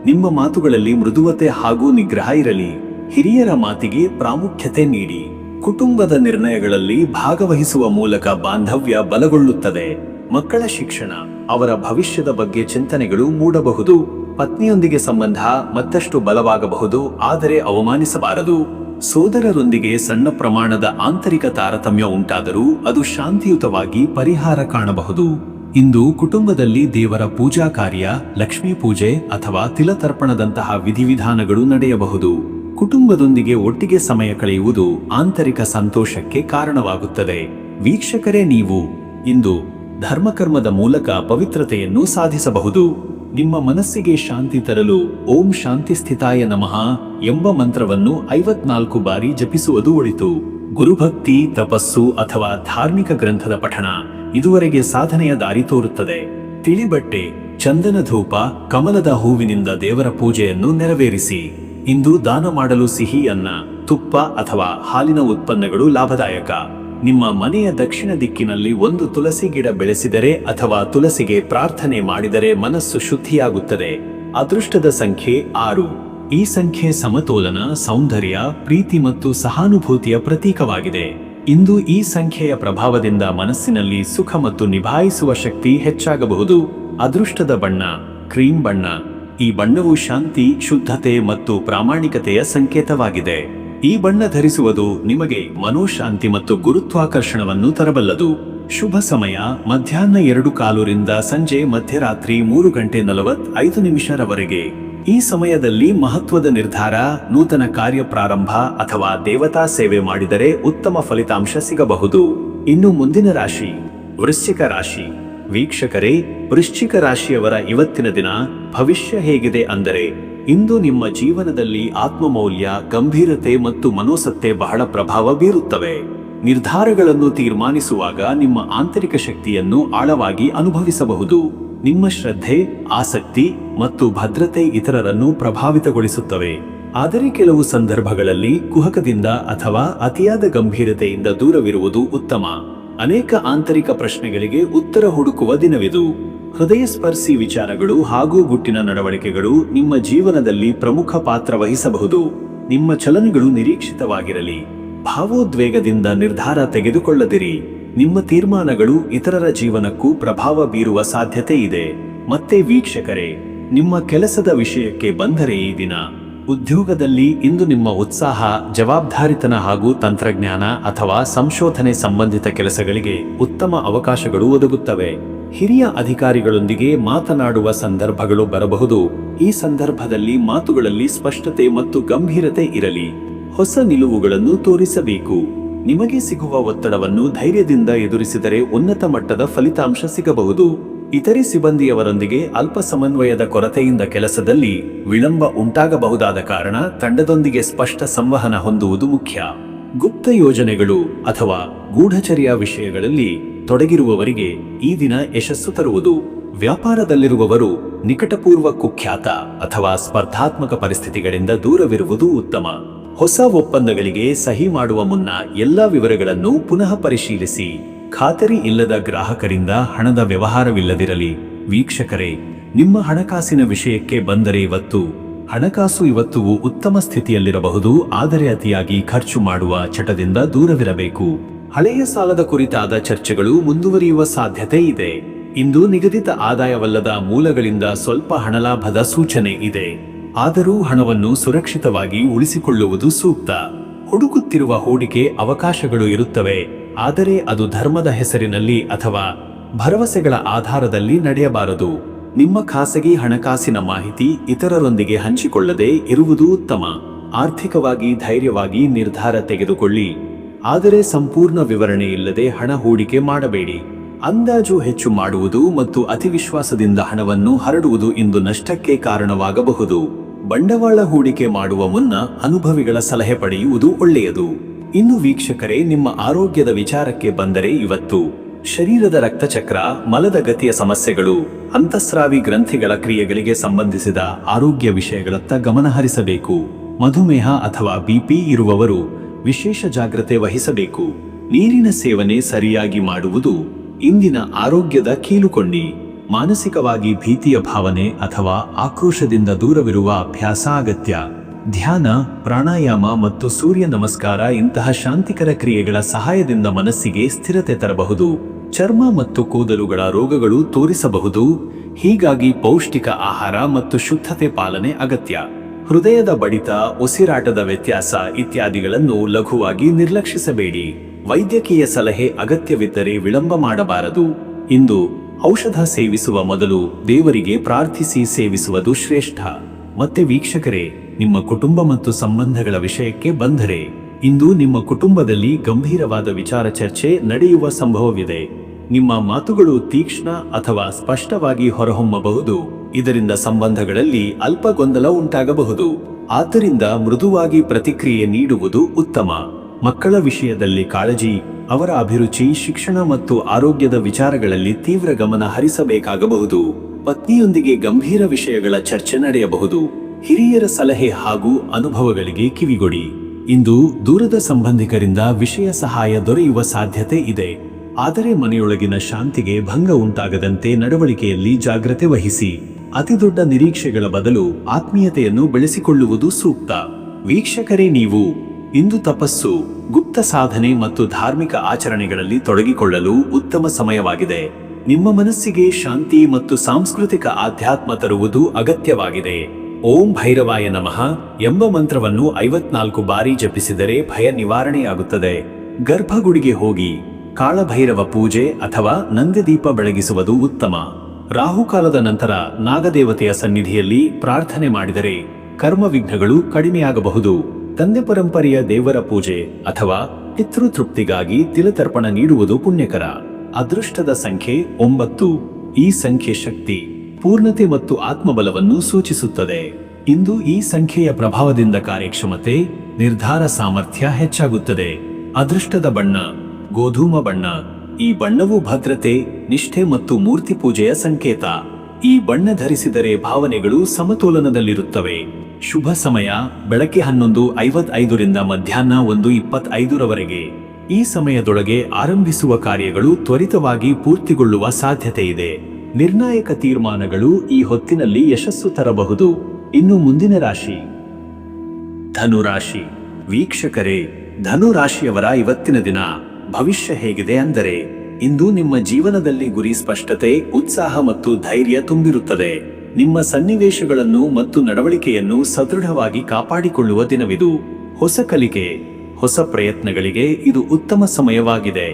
ನಿಮ್ಮ ಮಾತುಗಳಲ್ಲಿ ಮೃದುವತೆ ಹಾಗೂ ನಿಗ್ರಹ ಇರಲಿ. ಹಿರಿಯರ ಮಾತಿಗೆ ಪ್ರಾಮುಖ್ಯತೆ ನೀಡಿ. ಕುಟುಂಬದ ನಿರ್ಣಯಗಳಲ್ಲಿ ಭಾಗವಹಿಸುವ ಮೂಲಕ ಬಾಂಧವ್ಯ ಬಲಗೊಳ್ಳುತ್ತದೆ. ಮಕ್ಕಳ ಶಿಕ್ಷಣ, ಅವರ ಭವಿಷ್ಯದ ಬಗ್ಗೆ ಚಿಂತನೆಗಳು ಮೂಡಬಹುದು. ಪತ್ನಿಯೊಂದಿಗೆ ಸಂಬಂಧ ಮತ್ತಷ್ಟು ಬಲವಾಗಬಹುದು, ಆದರೆ ಅವಮಾನಿಸಬಾರದು. ಸೋದರರೊಂದಿಗೆ ಸಣ್ಣ ಪ್ರಮಾಣದ ಆಂತರಿಕ ತಾರತಮ್ಯ ಉಂಟಾದರೂ ಅದು ಶಾಂತಿಯುತವಾಗಿ ಪರಿಹಾರ ಕಾಣಬಹುದು. ಇಂದು ಕುಟುಂಬದಲ್ಲಿ ದೇವರ ಪೂಜಾ ಕಾರ್ಯ, ಲಕ್ಷ್ಮೀ ಪೂಜೆ ಅಥವಾ ತಿಲತರ್ಪಣದಂತಹ ವಿಧಿವಿಧಾನಗಳು ನಡೆಯಬಹುದು. ಕುಟುಂಬದೊಂದಿಗೆ ಒಟ್ಟಿಗೆ ಸಮಯ ಕಳೆಯುವುದು ಆಂತರಿಕ ಸಂತೋಷಕ್ಕೆ ಕಾರಣವಾಗುತ್ತದೆ. ವೀಕ್ಷಕರೇ, ನೀವು ಇಂದು ಧರ್ಮಕರ್ಮದ ಮೂಲಕ ಪವಿತ್ರತೆಯನ್ನು ಸಾಧಿಸಬಹುದು. ನಿಮ್ಮ ಮನಸ್ಸಿಗೆ ಶಾಂತಿ ತರಲು ಓಂ ಶಾಂತಿ ಸ್ಥಿತಾಯ ನಮಃ ಎಂಬ ಮಂತ್ರವನ್ನು 54 ಬಾರಿ ಜಪಿಸುವುದು ಒಳಿತು. ಗುರುಭಕ್ತಿ, ತಪಸ್ಸು ಅಥವಾ ಧಾರ್ಮಿಕ ಗ್ರಂಥದ ಪಠಣ ಇದುವರೆಗೆ ಸಾಧನೆಯ ದಾರಿ ತೋರುತ್ತದೆ. ತಿಳಿಬಟ್ಟೆ, ಚಂದನ ಧೂಪ, ಕಮಲದ ಹೂವಿನಿಂದ ದೇವರ ಪೂಜೆಯನ್ನು ನೆರವೇರಿಸಿ. ಇಂದು ದಾನ ಮಾಡಲು ಸಿಹಿ ಅನ್ನ, ತುಪ್ಪ ಅಥವಾ ಹಾಲಿನ ಉತ್ಪನ್ನಗಳು ಲಾಭದಾಯಕ. ನಿಮ್ಮ ಮನೆಯ ದಕ್ಷಿಣ ದಿಕ್ಕಿನಲ್ಲಿ ಒಂದು ತುಳಸಿ ಗಿಡ ಬೆಳೆಸಿದರೆ ಅಥವಾ ತುಳಸಿಗೆ ಪ್ರಾರ್ಥನೆ ಮಾಡಿದರೆ ಮನಸ್ಸು ಶುದ್ಧಿಯಾಗುತ್ತದೆ. ಅದೃಷ್ಟದ ಸಂಖ್ಯೆ 6. ಈ ಸಂಖ್ಯೆ ಸಮತೋಲನ, ಸೌಂದರ್ಯ, ಪ್ರೀತಿ ಮತ್ತು ಸಹಾನುಭೂತಿಯ ಪ್ರತೀಕವಾಗಿದೆ. ಇಂದು ಈ ಸಂಖ್ಯೆಯ ಪ್ರಭಾವದಿಂದ ಮನಸ್ಸಿನಲ್ಲಿ ಸುಖ ಮತ್ತು ನಿಭಾಯಿಸುವ ಶಕ್ತಿ ಹೆಚ್ಚಾಗಬಹುದು. ಅದೃಷ್ಟದ ಬಣ್ಣ ಕ್ರೀಮ್ ಬಣ್ಣ. ಈ ಬಣ್ಣವು ಶಾಂತಿ, ಶುದ್ಧತೆ ಮತ್ತು ಪ್ರಾಮಾಣಿಕತೆಯ ಸಂಕೇತವಾಗಿದೆ. ಈ ಬಣ್ಣ ಧರಿಸುವುದು ನಿಮಗೆ ಮನೋಶಾಂತಿ ಮತ್ತು ಗುರುತ್ವಾಕರ್ಷಣವನ್ನು ತರಬಲ್ಲದು. ಶುಭ ಸಮಯ ಮಧ್ಯಾಹ್ನ 2:15 ರಿಂದ ಸಂಜೆ ಮಧ್ಯರಾತ್ರಿ 3:45 ಈ ಸಮಯದಲ್ಲಿ ಮಹತ್ವದ ನಿರ್ಧಾರ, ನೂತನ ಕಾರ್ಯ ಪ್ರಾರಂಭ ಅಥವಾ ದೇವತಾ ಸೇವೆ ಮಾಡಿದರೆ ಉತ್ತಮ ಫಲಿತಾಂಶ ಸಿಗಬಹುದು. ಇನ್ನು ಮುಂದಿನ ರಾಶಿ ವೃಶ್ಚಿಕ ರಾಶಿ. ವೀಕ್ಷಕರೇ, ವೃಶ್ಚಿಕ ರಾಶಿಯವರ ಇವತ್ತಿನ ದಿನ ಭವಿಷ್ಯ ಹೇಗಿದೆ ಅಂದರೆ, ಇಂದು ನಿಮ್ಮ ಜೀವನದಲ್ಲಿ ಆತ್ಮಮೌಲ್ಯ, ಗಂಭೀರತೆ ಮತ್ತು ಮನೋಸತ್ತೆ ಬಹಳ ಪ್ರಭಾವ ಬೀರುತ್ತವೆ. ನಿರ್ಧಾರಗಳನ್ನು ತೀರ್ಮಾನಿಸುವಾಗ ನಿಮ್ಮ ಆಂತರಿಕ ಶಕ್ತಿಯನ್ನು ಆಳವಾಗಿ ಅನುಭವಿಸಬಹುದು. ನಿಮ್ಮ ಶ್ರದ್ಧೆ, ಆಸಕ್ತಿ ಮತ್ತು ಭದ್ರತೆ ಇತರರನ್ನು ಪ್ರಭಾವಿತಗೊಳಿಸುತ್ತವೆ. ಆದರೆ ಕೆಲವು ಸಂದರ್ಭಗಳಲ್ಲಿ ಕುಹಕದಿಂದ ಅಥವಾ ಅತಿಯಾದ ಗಂಭೀರತೆಯಿಂದ ದೂರವಿರುವುದು ಉತ್ತಮ. ಅನೇಕ ಆಂತರಿಕ ಪ್ರಶ್ನೆಗಳಿಗೆ ಉತ್ತರ ಹುಡುಕುವ ದಿನವಿದು. ಹೃದಯ ಸ್ಪರ್ಶಿ ವಿಚಾರಗಳು ಹಾಗೂ ಗುಟ್ಟಿನ ನಡವಳಿಕೆಗಳು ನಿಮ್ಮ ಜೀವನದಲ್ಲಿ ಪ್ರಮುಖ ಪಾತ್ರ ವಹಿಸಬಹುದು. ನಿಮ್ಮ ಚಲನೆಗಳು ನಿರೀಕ್ಷಿತವಾಗಿರಲಿ. ಭಾವೋದ್ವೇಗದಿಂದ ನಿರ್ಧಾರ ತೆಗೆದುಕೊಳ್ಳದಿರಿ. ನಿಮ್ಮ ತೀರ್ಮಾನಗಳು ಇತರರ ಜೀವನಕ್ಕೂ ಪ್ರಭಾವ ಬೀರುವ ಸಾಧ್ಯತೆ ಇದೆ. ಮತ್ತೆ ವೀಕ್ಷಕರೇ, ನಿಮ್ಮ ಕೆಲಸದ ವಿಷಯಕ್ಕೆ ಬಂದರೆ ಈ ದಿನ ಉದ್ಯೋಗದಲ್ಲಿ ಇಂದು ನಿಮ್ಮ ಉತ್ಸಾಹ, ಜವಾಬ್ದಾರಿತನ ಹಾಗೂ ತಂತ್ರಜ್ಞಾನ ಅಥವಾ ಸಂಶೋಧನೆ ಸಂಬಂಧಿತ ಕೆಲಸಗಳಿಗೆ ಉತ್ತಮ ಅವಕಾಶಗಳು ಒದಗುತ್ತವೆ. ಹಿರಿಯ ಅಧಿಕಾರಿಗಳೊಂದಿಗೆ ಮಾತನಾಡುವ ಸಂದರ್ಭಗಳು ಬರಬಹುದು. ಈ ಸಂದರ್ಭದಲ್ಲಿ ಮಾತುಗಳಲ್ಲಿ ಸ್ಪಷ್ಟತೆ ಮತ್ತು ಗಂಭೀರತೆ ಇರಲಿ. ಹೊಸ ನಿಲುವುಗಳನ್ನು ತೋರಿಸಬೇಕು. ನಿಮಗೆ ಸಿಗುವ ಒತ್ತಡವನ್ನು ಧೈರ್ಯದಿಂದ ಎದುರಿಸಿದರೆ ಉನ್ನತ ಮಟ್ಟದ ಫಲಿತಾಂಶ ಸಿಗಬಹುದು. ಇತರೆ ಸಿಬ್ಬಂದಿಯವರೊಂದಿಗೆ ಅಲ್ಪ ಸಮನ್ವಯದ ಕೊರತೆಯಿಂದ ಕೆಲಸದಲ್ಲಿ ವಿಳಂಬ ಉಂಟಾಗಬಹುದಾದ ಕಾರಣ ತಂಡದೊಂದಿಗೆ ಸ್ಪಷ್ಟ ಸಂವಹನ ಹೊಂದುವುದು ಮುಖ್ಯ. ಗುಪ್ತ ಯೋಜನೆಗಳು ಅಥವಾ ಗೂಢಚರ್ಯ ವಿಷಯಗಳಲ್ಲಿ ತೊಡಗಿರುವವರಿಗೆ ಈ ದಿನ ಯಶಸ್ಸು ತರುವುದು. ವ್ಯಾಪಾರದಲ್ಲಿರುವವರು ನಿಕಟಪೂರ್ವ ಕುಖ್ಯಾತ ಅಥವಾ ಸ್ಪರ್ಧಾತ್ಮಕ ಪರಿಸ್ಥಿತಿಗಳಿಂದ ದೂರವಿರುವುದು ಉತ್ತಮ. ಹೊಸ ಒಪ್ಪಂದಗಳಿಗೆ ಸಹಿ ಮಾಡುವ ಮುನ್ನ ಎಲ್ಲ ವಿವರಗಳನ್ನು ಪುನಃ ಪರಿಶೀಲಿಸಿ. ಖಾತರಿ ಇಲ್ಲದ ಗ್ರಾಹಕರಿಂದ ಹಣದ ವ್ಯವಹಾರವಿಲ್ಲದಿರಲಿ. ವೀಕ್ಷಕರೇ, ನಿಮ್ಮ ಹಣಕಾಸಿನ ವಿಷಯಕ್ಕೆ ಬಂದರೆ ಇವತ್ತು ಹಣಕಾಸು ಇವತ್ತು ಉತ್ತಮ ಸ್ಥಿತಿಯಲ್ಲಿರಬಹುದು, ಆದರೆ ಅತಿಯಾಗಿ ಖರ್ಚು ಮಾಡುವ ಚಟದಿಂದ ದೂರವಿರಬೇಕು. ಹಳೆಯ ಸಾಲದ ಕುರಿತಾದ ಚರ್ಚೆಗಳು ಮುಂದುವರಿಯುವ ಸಾಧ್ಯತೆ ಇದೆ. ಇಂದು ನಿಗದಿತ ಆದಾಯವಲ್ಲದ ಮೂಲಗಳಿಂದ ಸ್ವಲ್ಪ ಹಣಲಾಭದ ಸೂಚನೆ ಇದೆ. ಆದರೂ ಹಣವನ್ನು ಸುರಕ್ಷಿತವಾಗಿ ಉಳಿಸಿಕೊಳ್ಳುವುದು ಸೂಕ್ತ. ಹುಡುಕುತ್ತಿರುವ ಹೂಡಿಕೆ ಅವಕಾಶಗಳು ಇರುತ್ತವೆ, ಆದರೆ ಅದು ಧರ್ಮದ ಹೆಸರಿನಲ್ಲಿ ಅಥವಾ ಭರವಸೆಗಳ ಆಧಾರದಲ್ಲಿ ನಡೆಯಬಾರದು. ನಿಮ್ಮ ಖಾಸಗಿ ಹಣಕಾಸಿನ ಮಾಹಿತಿ ಇತರರೊಂದಿಗೆ ಹಂಚಿಕೊಳ್ಳದೆ ಇರುವುದು ಉತ್ತಮ. ಆರ್ಥಿಕವಾಗಿ ಧೈರ್ಯವಾಗಿ ನಿರ್ಧಾರ ತೆಗೆದುಕೊಳ್ಳಿ, ಆದರೆ ಸಂಪೂರ್ಣ ವಿವರಣೆ ಇಲ್ಲದೆ ಹಣ ಹೂಡಿಕೆ ಮಾಡಬೇಡಿ. ಅಂದಾಜು ಹೆಚ್ಚು ಮಾಡುವುದು ಮತ್ತು ಅತಿವಿಶ್ವಾಸದಿಂದ ಹಣವನ್ನು ಹರಡುವುದು ಇಂದು ನಷ್ಟಕ್ಕೆ ಕಾರಣವಾಗಬಹುದು. ಬಂಡವಾಳ ಹೂಡಿಕೆ ಮಾಡುವ ಮುನ್ನ ಅನುಭವಿಗಳ ಸಲಹೆ ಪಡೆಯುವುದು ಒಳ್ಳೆಯದು. ಇನ್ನು ವೀಕ್ಷಕರೇ, ನಿಮ್ಮ ಆರೋಗ್ಯದ ವಿಚಾರಕ್ಕೆ ಬಂದರೆ ಇವತ್ತು ಶರೀರದ ರಕ್ತಚಕ್ರ, ಮಲದ ಗತಿಯ ಸಮಸ್ಯೆಗಳು, ಅಂತಃಸ್ರಾವಿ ಗ್ರಂಥಿಗಳ ಕ್ರಿಯೆಗಳಿಗೆ ಸಂಬಂಧಿಸಿದ ಆರೋಗ್ಯ ವಿಷಯಗಳತ್ತ ಗಮನ ಹರಿಸಬೇಕು. ಮಧುಮೇಹ ಅಥವಾ ಬಿಪಿ ಇರುವವರು ವಿಶೇಷ ಜಾಗ್ರತೆ ವಹಿಸಬೇಕು. ನೀರಿನ ಸೇವನೆ ಸರಿಯಾಗಿ ಮಾಡುವುದು ಇಂದಿನ ಆರೋಗ್ಯದ ಕೀಲುಕೊಂಡಿ. ಮಾನಸಿಕವಾಗಿ ಭೀತಿಯ ಭಾವನೆ ಅಥವಾ ಆಕ್ರೋಶದಿಂದ ದೂರವಿರುವ ಅಭ್ಯಾಸ ಅಗತ್ಯ. ಧ್ಯಾನ, ಪ್ರಾಣಾಯಾಮ ಮತ್ತು ಸೂರ್ಯ ನಮಸ್ಕಾರ ಇಂತಹ ಶಾಂತಿಕರ ಕ್ರಿಯೆಗಳ ಸಹಾಯದಿಂದ ಮನಸ್ಸಿಗೆ ಸ್ಥಿರತೆ ತರಬಹುದು. ಚರ್ಮ ಮತ್ತು ಕೂದಲುಗಳ ರೋಗಗಳು ತೋರಿಸಬಹುದು, ಹೀಗಾಗಿ ಪೌಷ್ಟಿಕ ಆಹಾರ ಮತ್ತು ಶುದ್ಧತೆ ಪಾಲನೆ ಅಗತ್ಯ. ಹೃದಯದ ಬಡಿತ, ಉಸಿರಾಟದ ವ್ಯತ್ಯಾಸ ಇತ್ಯಾದಿಗಳನ್ನು ಲಘುವಾಗಿ ನಿರ್ಲಕ್ಷಿಸಬೇಡಿ. ವೈದ್ಯಕೀಯ ಸಲಹೆ ಅಗತ್ಯವಿದ್ದರೆ ವಿಳಂಬ ಮಾಡಬಾರದು. ಇಂದು ಔಷಧ ಸೇವಿಸುವ ಮೊದಲು ದೇವರಿಗೆ ಪ್ರಾರ್ಥಿಸಿ ಸೇವಿಸುವುದು ಶ್ರೇಷ್ಠ. ಮತ್ತೆ ವೀಕ್ಷಕರೇ, ನಿಮ್ಮ ಕುಟುಂಬ ಮತ್ತು ಸಂಬಂಧಗಳ ವಿಷಯಕ್ಕೆ ಬಂದರೆ ಇಂದು ನಿಮ್ಮ ಕುಟುಂಬದಲ್ಲಿ ಗಂಭೀರವಾದ ವಿಚಾರ ಚರ್ಚೆ ನಡೆಯುವ ಸಂಭವವಿದೆ. ನಿಮ್ಮ ಮಾತುಗಳು ತೀಕ್ಷ್ಣ ಅಥವಾ ಸ್ಪಷ್ಟವಾಗಿ ಹೊರಹೊಮ್ಮಬಹುದು. ಇದರಿಂದ ಸಂಬಂಧಗಳಲ್ಲಿ ಅಲ್ಪ ಗೊಂದಲ ಉಂಟಾಗಬಹುದು. ಆದ್ದರಿಂದ ಮೃದುವಾಗಿ ಪ್ರತಿಕ್ರಿಯೆ ನೀಡುವುದು ಉತ್ತಮ. ಮಕ್ಕಳ ವಿಷಯದಲ್ಲಿ ಕಾಳಜಿ, ಅವರ ಅಭಿರುಚಿ, ಶಿಕ್ಷಣ ಮತ್ತು ಆರೋಗ್ಯದ ವಿಚಾರಗಳಲ್ಲಿ ತೀವ್ರ ಗಮನ ಹರಿಸಬೇಕಾಗಬಹುದು. ಪತ್ನಿಯೊಂದಿಗೆ ಗಂಭೀರ ವಿಷಯಗಳ ಚರ್ಚೆ ನಡೆಯಬಹುದು. ಹಿರಿಯರ ಸಲಹೆ ಹಾಗೂ ಅನುಭವಗಳಿಗೆ ಕಿವಿಗೊಡಿ. ಇಂದು ದೂರದ ಸಂಬಂಧಿಕರಿಂದ ವಿಷಯ ಸಹಾಯ ದೊರೆಯುವ ಸಾಧ್ಯತೆ ಇದೆ, ಆದರೆ ಮನೆಯೊಳಗಿನ ಶಾಂತಿಗೆ ಭಂಗ ಉಂಟಾಗದಂತೆ ನಡವಳಿಕೆಯಲ್ಲಿ ಜಾಗ್ರತೆ ವಹಿಸಿ. ಅತಿದೊಡ್ಡ ನಿರೀಕ್ಷೆಗಳ ಬದಲು ಆತ್ಮೀಯತೆಯನ್ನು ಬೆಳೆಸಿಕೊಳ್ಳುವುದು ಸೂಕ್ತ. ವೀಕ್ಷಕರೇ, ನೀವು ಇಂದು ತಪಸ್ಸು, ಗುಪ್ತ ಸಾಧನೆ ಮತ್ತು ಧಾರ್ಮಿಕ ಆಚರಣೆಗಳಲ್ಲಿ ತೊಡಗಿಕೊಳ್ಳಲು ಉತ್ತಮ ಸಮಯವಾಗಿದೆ. ನಿಮ್ಮ ಮನಸ್ಸಿಗೆ ಶಾಂತಿ ಮತ್ತು ಸಾಂಸ್ಕೃತಿಕ ಆಧ್ಯಾತ್ಮ ತರುವುದು ಅಗತ್ಯವಾಗಿದೆ. ಓಂ ಭೈರವಾಯ ನಮಃ ಎಂಬ ಮಂತ್ರವನ್ನು 54 ಬಾರಿ ಜಪಿಸಿದರೆ ಭಯ ನಿವಾರಣೆಯಾಗುತ್ತದೆ. ಗರ್ಭಗುಡಿಗೆ ಹೋಗಿ ಕಾಳಭೈರವ ಪೂಜೆ ಅಥವಾ ನಂದಿದೀಪ ಬೆಳಗಿಸುವುದು ಉತ್ತಮ. ರಾಹುಕಾಲದ ನಂತರ ನಾಗದೇವತೆಯ ಸನ್ನಿಧಿಯಲ್ಲಿ ಪ್ರಾರ್ಥನೆ ಮಾಡಿದರೆ ಕರ್ಮ ವಿಘ್ನಗಳು ಕಡಿಮೆಯಾಗಬಹುದು. ತಂದೆ ಪರಂಪರೆಯ ದೇವರ ಪೂಜೆ ಅಥವಾ ಪಿತೃತೃಪ್ತಿಗಾಗಿ ತಿಲತರ್ಪಣ ನೀಡುವುದು ಪುಣ್ಯಕರ. ಅದೃಷ್ಟದ ಸಂಖ್ಯೆ 9. ಈ ಸಂಖ್ಯೆ ಶಕ್ತಿ, ಪೂರ್ಣತೆ ಮತ್ತು ಆತ್ಮಬಲವನ್ನು ಸೂಚಿಸುತ್ತದೆ. ಇಂದು ಈ ಸಂಖ್ಯೆಯ ಪ್ರಭಾವದಿಂದ ಕಾರ್ಯಕ್ಷಮತೆ, ನಿರ್ಧಾರ ಸಾಮರ್ಥ್ಯ ಹೆಚ್ಚಾಗುತ್ತದೆ. ಅದೃಷ್ಟದ ಬಣ್ಣ ಗೋಧೂಮ ಬಣ್ಣ. ಈ ಬಣ್ಣವು ಭದ್ರತೆ, ನಿಷ್ಠೆ ಮತ್ತು ಮೂರ್ತಿ ಪೂಜೆಯ ಸಂಕೇತ. ಈ ಬಣ್ಣ ಧರಿಸಿದರೆ ಭಾವನೆಗಳು ಸಮತೋಲನದಲ್ಲಿರುತ್ತವೆ. ಶುಭ ಸಮಯ ಬೆಳಗ್ಗೆ 11:55 ಮಧ್ಯಾಹ್ನ 1:25 ಈ ಸಮಯದೊಳಗೆ ಆರಂಭಿಸುವ ಕಾರ್ಯಗಳು ತ್ವರಿತವಾಗಿ ಪೂರ್ತಿಗೊಳ್ಳುವ ಸಾಧ್ಯತೆ ಇದೆ. ನಿರ್ಣಾಯಕ ತೀರ್ಮಾನಗಳು ಈ ಹೊತ್ತಿನಲ್ಲಿ ಯಶಸ್ಸು ತರಬಹುದು. ಇನ್ನು ಮುಂದಿನ ರಾಶಿ ಧನುರಾಶಿ. ವೀಕ್ಷಕರೇ, ಧನುರಾಶಿಯವರ ಇವತ್ತಿನ ದಿನ ಭವಿಷ್ಯ ಹೇಗಿದೆ ಅಂದರೆ, ಇಂದು ನಿಮ್ಮ ಜೀವನದಲ್ಲಿ ಗುರಿ ಸ್ಪಷ್ಟತೆ, ಉತ್ಸಾಹ ಮತ್ತು ಧೈರ್ಯ ತುಂಬಿರುತ್ತದೆ. ನಿಮ್ಮ ಸನ್ನಿವೇಶಗಳನ್ನು ಮತ್ತು ನಡವಳಿಕೆಯನ್ನು ಸದೃಢವಾಗಿ ಕಾಪಾಡಿಕೊಳ್ಳುವ ದಿನವಿದು. ಹೊಸ ಕಲಿಕೆ, ಹೊಸ ಪ್ರಯತ್ನಗಳಿಗೆ ಇದು ಉತ್ತಮ ಸಮಯವಾಗಿದೆ.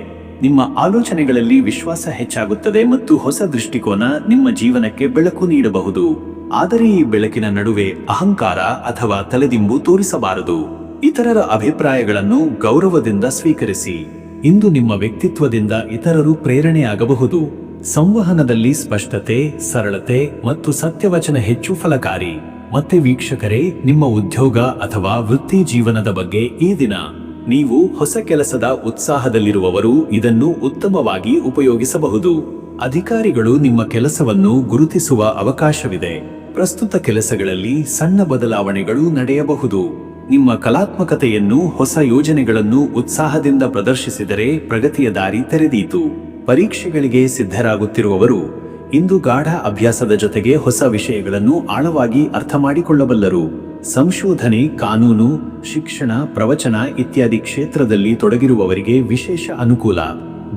ನಿಮ್ಮ ಆಲೋಚನೆಗಳಲ್ಲಿ ವಿಶ್ವಾಸ ಹೆಚ್ಚಾಗುತ್ತದೆ ಮತ್ತು ಹೊಸ ದೃಷ್ಟಿಕೋನ ನಿಮ್ಮ ಜೀವನಕ್ಕೆ ಬೆಳಕು ನೀಡಬಹುದು. ಆದರೆ ಈ ಬೆಳಕಿನ ನಡುವೆ ಅಹಂಕಾರ ಅಥವಾ ತಲೆದಿಂಬು ತೋರಿಸಬಾರದು. ಇತರರ ಅಭಿಪ್ರಾಯಗಳನ್ನು ಗೌರವದಿಂದ ಸ್ವೀಕರಿಸಿ. ಇಂದು ನಿಮ್ಮ ವ್ಯಕ್ತಿತ್ವದಿಂದ ಇತರರು ಪ್ರೇರಣೆಯಾಗಬಹುದು. ಸಂವಹನದಲ್ಲಿ ಸ್ಪಷ್ಟತೆ, ಸರಳತೆ ಮತ್ತು ಸತ್ಯವಚನ ಹೆಚ್ಚು ಫಲಕಾರಿ. ಮತ್ತೆ ವೀಕ್ಷಕರೇ, ನಿಮ್ಮ ಉದ್ಯೋಗ ಅಥವಾ ವೃತ್ತಿ ಜೀವನದ ಬಗ್ಗೆ ಈ ದಿನ ನೀವು ಹೊಸ ಕೆಲಸದ ಉತ್ಸಾಹದಲ್ಲಿರುವವರು ಇದನ್ನು ಉತ್ತಮವಾಗಿ ಉಪಯೋಗಿಸಬಹುದು. ಅಧಿಕಾರಿಗಳು ನಿಮ್ಮ ಕೆಲಸವನ್ನು ಗುರುತಿಸುವ ಅವಕಾಶವಿದೆ. ಪ್ರಸ್ತುತ ಕೆಲಸಗಳಲ್ಲಿ ಸಣ್ಣ ಬದಲಾವಣೆಗಳು ನಡೆಯಬಹುದು. ನಿಮ್ಮ ಕಲಾತ್ಮಕತೆಯನ್ನು, ಹೊಸ ಯೋಜನೆಗಳನ್ನು ಉತ್ಸಾಹದಿಂದ ಪ್ರದರ್ಶಿಸಿದರೆ ಪ್ರಗತಿಯ ದಾರಿ ತೆರೆದೀತು. ಪರೀಕ್ಷೆಗಳಿಗೆ ಸಿದ್ಧರಾಗುತ್ತಿರುವವರು ಇಂದು ಗಾಢ ಅಭ್ಯಾಸದ ಜೊತೆಗೆ ಹೊಸ ವಿಷಯಗಳನ್ನು ಆಳವಾಗಿ ಅರ್ಥ ಮಾಡಿಕೊಳ್ಳಬಲ್ಲರು. ಸಂಶೋಧನೆ, ಕಾನೂನು, ಶಿಕ್ಷಣ, ಪ್ರವಚನ ಇತ್ಯಾದಿ ಕ್ಷೇತ್ರದಲ್ಲಿ ತೊಡಗಿರುವವರಿಗೆ ವಿಶೇಷ ಅನುಕೂಲ.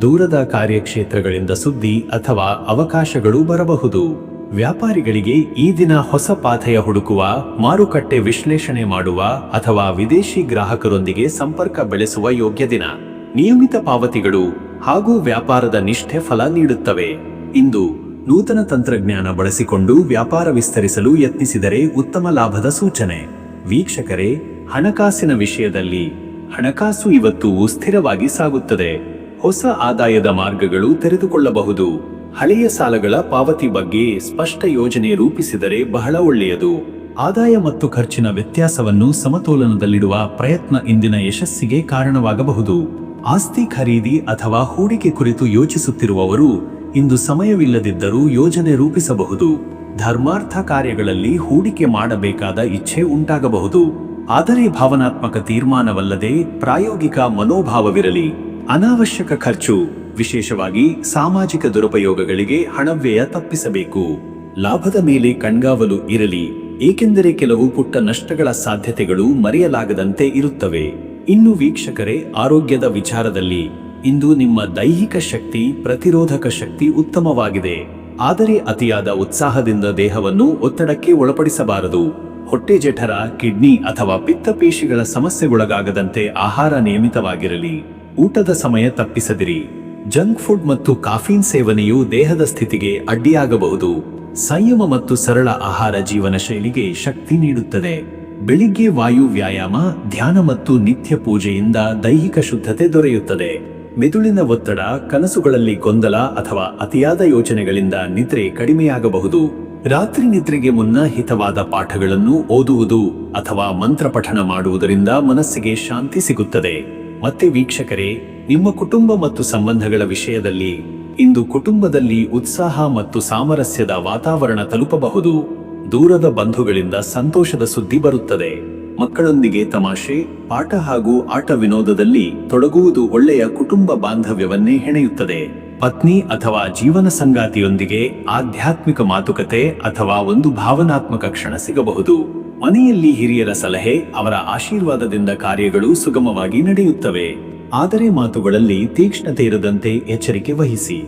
ದೂರದ ಕಾರ್ಯಕ್ಷೇತ್ರಗಳಿಂದ ಸುದ್ದಿ ಅಥವಾ ಅವಕಾಶಗಳು ಬರಬಹುದು. ವ್ಯಾಪಾರಿಗಳಿಗೆ ಈ ದಿನ ಹೊಸ ಪಾಥೆಯ ಹುಡುಕುವ, ಮಾರುಕಟ್ಟೆ ವಿಶ್ಲೇಷಣೆ ಮಾಡುವ ಅಥವಾ ವಿದೇಶಿ ಗ್ರಾಹಕರೊಂದಿಗೆ ಸಂಪರ್ಕ ಬೆಳೆಸುವ ಯೋಗ್ಯ ದಿನ. ನಿಯಮಿತ ಪಾವತಿಗಳು ಹಾಗೂ ವ್ಯಾಪಾರದ ನಿಷ್ಠೆ ಫಲ ನೀಡುತ್ತವೆ. ಇಂದು ನೂತನ ತಂತ್ರಜ್ಞಾನ ಬಳಸಿಕೊಂಡು ವ್ಯಾಪಾರ ವಿಸ್ತರಿಸಲು ಯತ್ನಿಸಿದರೆ ಉತ್ತಮ ಲಾಭದ ಸೂಚನೆ. ವೀಕ್ಷಕರೇ, ಹಣಕಾಸಿನ ವಿಷಯದಲ್ಲಿ ಹಣಕಾಸು ಇವತ್ತು ಸ್ಥಿರವಾಗಿ ಸಾಗುತ್ತದೆ. ಹೊಸ ಆದಾಯದ ಮಾರ್ಗಗಳು ತೆರೆದುಕೊಳ್ಳಬಹುದು. ಹಳೆಯ ಸಾಲಗಳ ಪಾವತಿ ಬಗ್ಗೆ ಸ್ಪಷ್ಟ ಯೋಜನೆ ರೂಪಿಸಿದರೆ ಬಹಳ ಒಳ್ಳೆಯದು. ಆದಾಯ ಮತ್ತು ಖರ್ಚಿನ ವ್ಯತ್ಯಾಸವನ್ನು ಸಮತೋಲನದಲ್ಲಿಡುವ ಪ್ರಯತ್ನ ಇಂದಿನ ಯಶಸ್ಸಿಗೆ ಕಾರಣವಾಗಬಹುದು. ಆಸ್ತಿ ಖರೀದಿ ಅಥವಾ ಹೂಡಿಕೆ ಕುರಿತು ಯೋಚಿಸುತ್ತಿರುವವರು ಇಂದು ಸಮಯವಿಲ್ಲದಿದ್ದರೂ ಯೋಜನೆ ರೂಪಿಸಬಹುದು. ಧರ್ಮಾರ್ಥ ಕಾರ್ಯಗಳಲ್ಲಿ ಹೂಡಿಕೆ ಮಾಡಬೇಕಾದ ಇಚ್ಛೆ ಉಂಟಾಗಬಹುದು. ಆದರೆ ಭಾವನಾತ್ಮಕ ತೀರ್ಮಾನವಲ್ಲದೆ ಪ್ರಾಯೋಗಿಕ ಮನೋಭಾವವಿರಲಿ. ಅನಾವಶ್ಯಕ ಖರ್ಚು, ವಿಶೇಷವಾಗಿ ಸಾಮಾಜಿಕ ದುರುಪಯೋಗಗಳಿಗೆ ಹಣವ್ಯಯ ತಪ್ಪಿಸಬೇಕು. ಲಾಭದ ಮೇಲೆ ಕಣ್ಗಾವಲು ಇರಲಿ, ಏಕೆಂದರೆ ಕೆಲವು ಪುಟ್ಟ ನಷ್ಟಗಳ ಸಾಧ್ಯತೆಗಳು ಮರೆಯಲಾಗದಂತೆ ಇರುತ್ತವೆ. ಇನ್ನು ವೀಕ್ಷಕರೇ, ಆರೋಗ್ಯದ ವಿಚಾರದಲ್ಲಿ ಇಂದು ನಿಮ್ಮ ದೈಹಿಕ ಶಕ್ತಿ, ಪ್ರತಿರೋಧಕ ಶಕ್ತಿ ಉತ್ತಮವಾಗಿದೆ. ಆದರೆ ಅತಿಯಾದ ಉತ್ಸಾಹದಿಂದ ದೇಹವನ್ನು ಒತ್ತಡಕ್ಕೆ ಒಳಪಡಿಸಬಾರದು. ಹೊಟ್ಟೆ ಜಠರ, ಕಿಡ್ನಿ ಅಥವಾ ಪಿತ್ತಪೇಶಿಗಳ ಸಮಸ್ಯೆಗೊಳಗಾಗದಂತೆ ಆಹಾರ ನಿಯಮಿತವಾಗಿರಲಿ. ಊಟದ ಸಮಯ ತಪ್ಪಿಸದಿರಿ. ಜಂಕ್ ಫುಡ್ ಮತ್ತು ಕಾಫೀನ್ ಸೇವನೆಯು ದೇಹದ ಸ್ಥಿತಿಗೆ ಅಡ್ಡಿಯಾಗಬಹುದು. ಸಂಯಮ ಮತ್ತು ಸರಳ ಆಹಾರ ಜೀವನ ಶೈಲಿಗೆ ಶಕ್ತಿ ನೀಡುತ್ತದೆ. ಬೆಳಿಗ್ಗೆ ವಾಯು ವ್ಯಾಯಾಮ, ಧ್ಯಾನ ಮತ್ತು ನಿತ್ಯ ಪೂಜೆಯಿಂದ ದೈಹಿಕ ಶುದ್ಧತೆ ದೊರೆಯುತ್ತದೆ. ಮೆದುಳಿನ ಒತ್ತಡ, ಕನಸುಗಳಲ್ಲಿ ಗೊಂದಲ ಅಥವಾ ಅತಿಯಾದ ಯೋಚನೆಗಳಿಂದ ನಿದ್ರೆ ಕಡಿಮೆಯಾಗಬಹುದು. ರಾತ್ರಿ ನಿದ್ರೆಗೆ ಮುನ್ನ ಹಿತವಾದ ಪಾಠಗಳನ್ನು ಓದುವುದು ಅಥವಾ ಮಂತ್ರ ಪಠಣ ಮಾಡುವುದರಿಂದ ಮನಸ್ಸಿಗೆ ಶಾಂತಿ ಸಿಗುತ್ತದೆ. ಮತ್ತೆ ವೀಕ್ಷಕರೇ, ನಿಮ್ಮ ಕುಟುಂಬ ಮತ್ತು ಸಂಬಂಧಗಳ ವಿಷಯದಲ್ಲಿ ಇಂದು ಕುಟುಂಬದಲ್ಲಿ ಉತ್ಸಾಹ ಮತ್ತು ಸಾಮರಸ್ಯದ ವಾತಾವರಣ ತಲುಪಬಹುದು. ದೂರದ ಬಂಧುಗಳಿಂದ ಸಂತೋಷದ ಸುದ್ದಿ ಬರುತ್ತದೆ. ಮಕ್ಕಳೊಂದಿಗೆ ತಮಾಷೆ, ಪಾಠ ಹಾಗೂ ಆಟ ವಿನೋದದಲ್ಲಿ ತೊಡಗುವುದು ಒಳ್ಳೆಯ ಕುಟುಂಬ ಬಾಂಧವ್ಯವನ್ನೇ ಹೆಣೆಯುತ್ತದೆ. ಪತ್ನಿ ಅಥವಾ ಜೀವನ ಸಂಗಾತಿಯೊಂದಿಗೆ ಆಧ್ಯಾತ್ಮಿಕ ಮಾತುಕತೆ ಅಥವಾ ಒಂದು ಭಾವನಾತ್ಮಕ ಕ್ಷಣ ಸಿಗಬಹುದು. ಮನೆಯಲ್ಲಿ ಹಿರಿಯರ ಸಲಹೆ, ಅವರ ಆಶೀರ್ವಾದದಿಂದ ಕಾರ್ಯಗಳು ಸುಗಮವಾಗಿ ನಡೆಯುತ್ತವೆ. ಆದರೆ ಮಾತುಗಳಲ್ಲಿ ತೀಕ್ಷ್ಣತೆ ಇರದಂತೆ ಎಚ್ಚರಿಕೆ ವಹಿಸಿ.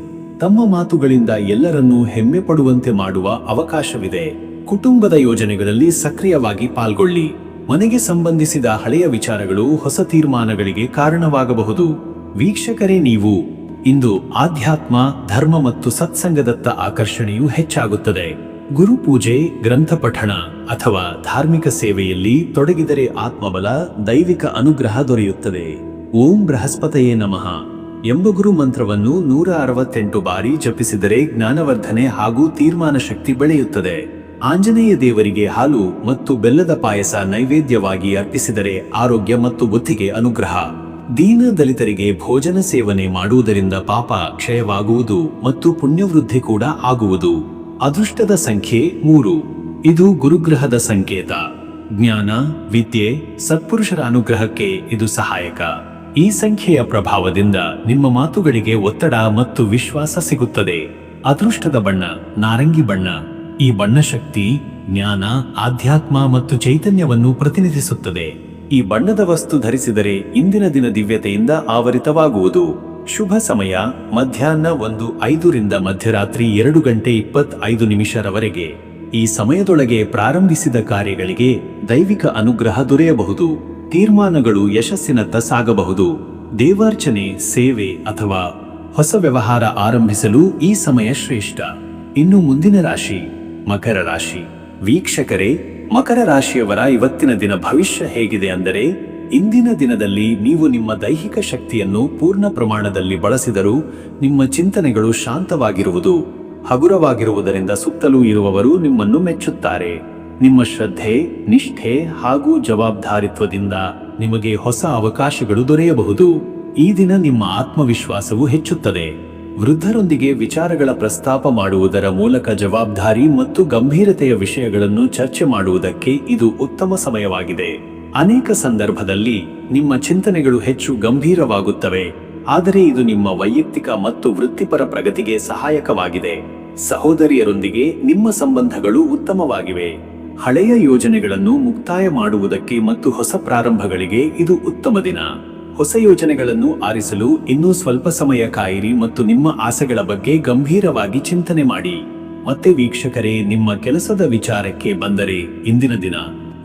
ತಮ್ಮ ಮಾತುಗಳಿಂದ ಎಲ್ಲರನ್ನೂ ಹೆಮ್ಮೆ ಪಡುವಂತೆ ಮಾಡುವ ಅವಕಾಶವಿದೆ. ಕುಟುಂಬದ ಯೋಜನೆಗಳಲ್ಲಿ ಸಕ್ರಿಯವಾಗಿ ಪಾಲ್ಗೊಳ್ಳಿ. ಮನೆಗೆ ಸಂಬಂಧಿಸಿದ ಹಳೆಯ ವಿಚಾರಗಳು ಹೊಸ ತೀರ್ಮಾನಗಳಿಗೆ ಕಾರಣವಾಗಬಹುದು. ವೀಕ್ಷಕರೇ, ನೀವು ಇಂದು ಆಧ್ಯಾತ್ಮ, ಧರ್ಮ ಮತ್ತು ಸತ್ಸಂಗದತ್ತ ಆಕರ್ಷಣೆಯು ಹೆಚ್ಚಾಗುತ್ತದೆ. ಗುರುಪೂಜೆ, ಗ್ರಂಥ ಪಠಣ ಅಥವಾ ಧಾರ್ಮಿಕ ಸೇವೆಯಲ್ಲಿ ತೊಡಗಿದರೆ ಆತ್ಮಬಲ, ದೈವಿಕ ಅನುಗ್ರಹ ದೊರೆಯುತ್ತದೆ. ಓಂ ಬೃಹಸ್ಪತಯೇ ನಮಃ ಎಂಬ ಗುರು ಮಂತ್ರವನ್ನು 168 ಬಾರಿ ಜಪಿಸಿದರೆ ಜ್ಞಾನವರ್ಧನೆ ಹಾಗೂ ತೀರ್ಮಾನ ಶಕ್ತಿ ಬೆಳೆಯುತ್ತದೆ. ಆಂಜನೇಯ ದೇವರಿಗೆ ಹಾಲು ಮತ್ತು ಬೆಲ್ಲದ ಪಾಯಸ ನೈವೇದ್ಯವಾಗಿ ಅರ್ಪಿಸಿದರೆ ಆರೋಗ್ಯ ಮತ್ತು ಬುದ್ಧಿಗೆ ಅನುಗ್ರಹ. ದೀನ ದಲಿತರಿಗೆ ಭೋಜನ ಸೇವನೆ ಮಾಡುವುದರಿಂದ ಪಾಪ ಕ್ಷಯವಾಗುವುದು ಮತ್ತು ಪುಣ್ಯವೃದ್ಧಿ ಕೂಡ ಆಗುವುದು. ಅದೃಷ್ಟದ ಸಂಖ್ಯೆ 3. ಇದು ಗುರುಗ್ರಹದ ಸಂಕೇತ. ಜ್ಞಾನ, ವಿದ್ಯೆ, ಸತ್ಪುರುಷರ ಅನುಗ್ರಹಕ್ಕೆ ಇದು ಸಹಾಯಕ. ಈ ಸಂಖ್ಯೆಯ ಪ್ರಭಾವದಿಂದ ನಿಮ್ಮ ಮಾತುಗಳಿಗೆ ಒತ್ತಡ ಮತ್ತು ವಿಶ್ವಾಸ ಸಿಗುತ್ತದೆ. ಅದೃಷ್ಟದ ಬಣ್ಣ ನಾರಂಗಿ ಬಣ್ಣ. ಈ ಬಣ್ಣ ಶಕ್ತಿ, ಜ್ಞಾನ, ಆಧ್ಯಾತ್ಮ ಮತ್ತು ಚೈತನ್ಯವನ್ನು ಪ್ರತಿನಿಧಿಸುತ್ತದೆ. ಈ ಬಣ್ಣದ ವಸ್ತು ಧರಿಸಿದರೆ ಇಂದಿನ ದಿನ ದಿವ್ಯತೆಯಿಂದ ಆವರಿತವಾಗುವುದು. ಶುಭ ಸಮಯ ಮಧ್ಯಾಹ್ನ 1:05 ರಿಂದ ಮಧ್ಯರಾತ್ರಿ 2:25 ಈ ಸಮಯದೊಳಗೆ ಪ್ರಾರಂಭಿಸಿದ ಕಾರ್ಯಗಳಿಗೆ ದೈವಿಕ ಅನುಗ್ರಹ ದೊರೆಯಬಹುದು. ತೀರ್ಮಾನಗಳು ಯಶಸ್ಸಿನತ್ತ ಸಾಗಬಹುದು. ದೇವಾರ್ಚನೆ, ಸೇವೆ ಅಥವಾ ಹೊಸ ವ್ಯವಹಾರ ಆರಂಭಿಸಲು ಈ ಸಮಯ ಶ್ರೇಷ್ಠ. ಇನ್ನು ಮುಂದಿನ ರಾಶಿ ಮಕರ ರಾಶಿ. ವೀಕ್ಷಕರೇ, ಮಕರ ರಾಶಿಯವರ ಇವತ್ತಿನ ದಿನ ಭವಿಷ್ಯ ಹೇಗಿದೆ ಅಂದರೆ, ಇಂದಿನ ದಿನದಲ್ಲಿ ನೀವು ನಿಮ್ಮ ದೈಹಿಕ ಶಕ್ತಿಯನ್ನು ಪೂರ್ಣ ಪ್ರಮಾಣದಲ್ಲಿ ಬಳಸಿದರೂ ನಿಮ್ಮ ಚಿಂತನೆಗಳು ಶಾಂತವಾಗಿರುವುದು, ಹಗುರವಾಗಿರುವುದರಿಂದ ಸುತ್ತಲೂ ಇರುವವರು ನಿಮ್ಮನ್ನು ಮೆಚ್ಚುತ್ತಾರೆ. ನಿಮ್ಮ ಶ್ರದ್ಧೆ, ನಿಷ್ಠೆ ಹಾಗೂ ಜವಾಬ್ದಾರಿತ್ವದಿಂದ ನಿಮಗೆ ಹೊಸ ಅವಕಾಶಗಳು ದೊರೆಯಬಹುದು. ಈ ದಿನ ನಿಮ್ಮ ಆತ್ಮವಿಶ್ವಾಸವು ಹೆಚ್ಚುತ್ತದೆ. ವೃದ್ಧರೊಂದಿಗೆ ವಿಚಾರಗಳ ಪ್ರಸ್ತಾಪ ಮಾಡುವುದರ ಮೂಲಕ ಜವಾಬ್ದಾರಿ ಮತ್ತು ಗಂಭೀರತೆಯ ವಿಷಯಗಳನ್ನು ಚರ್ಚೆ ಮಾಡುವುದಕ್ಕೆ ಇದು ಉತ್ತಮ ಸಮಯವಾಗಿದೆ. ಅನೇಕ ಸಂದರ್ಭದಲ್ಲಿ ನಿಮ್ಮ ಚಿಂತನೆಗಳು ಹೆಚ್ಚು ಗಂಭೀರವಾಗುತ್ತವೆ ಆದರೆ ಇದು ನಿಮ್ಮ ವೈಯಕ್ತಿಕ ಮತ್ತು ವೃತ್ತಿಪರ ಪ್ರಗತಿಗೆ ಸಹಾಯಕವಾಗಿದೆ. ಸಹೋದರಿಯರೊಂದಿಗೆ ನಿಮ್ಮ ಸಂಬಂಧಗಳು ಉತ್ತಮವಾಗಿವೆ. ಹಳೆಯ ಯೋಜನೆಗಳನ್ನು ಮುಕ್ತಾಯ ಮಾಡುವುದಕ್ಕೆ ಮತ್ತು ಹೊಸ ಪ್ರಾರಂಭಗಳಿಗೆ ಇದು ಉತ್ತಮ ದಿನ. ಹೊಸ ಯೋಜನೆಗಳನ್ನು ಆರಿಸಲು ಇನ್ನೂ ಸ್ವಲ್ಪ ಸಮಯ ಕಾಯಿರಿ ಮತ್ತು ನಿಮ್ಮ ಆಸೆಗಳ ಬಗ್ಗೆ ಗಂಭೀರವಾಗಿ ಚಿಂತನೆ ಮಾಡಿ. ಮತ್ತೆ ವೀಕ್ಷಕರೇ, ನಿಮ್ಮ ಕೆಲಸದ ವಿಚಾರಕ್ಕೆ ಬಂದರೆ ಇಂದಿನ ದಿನ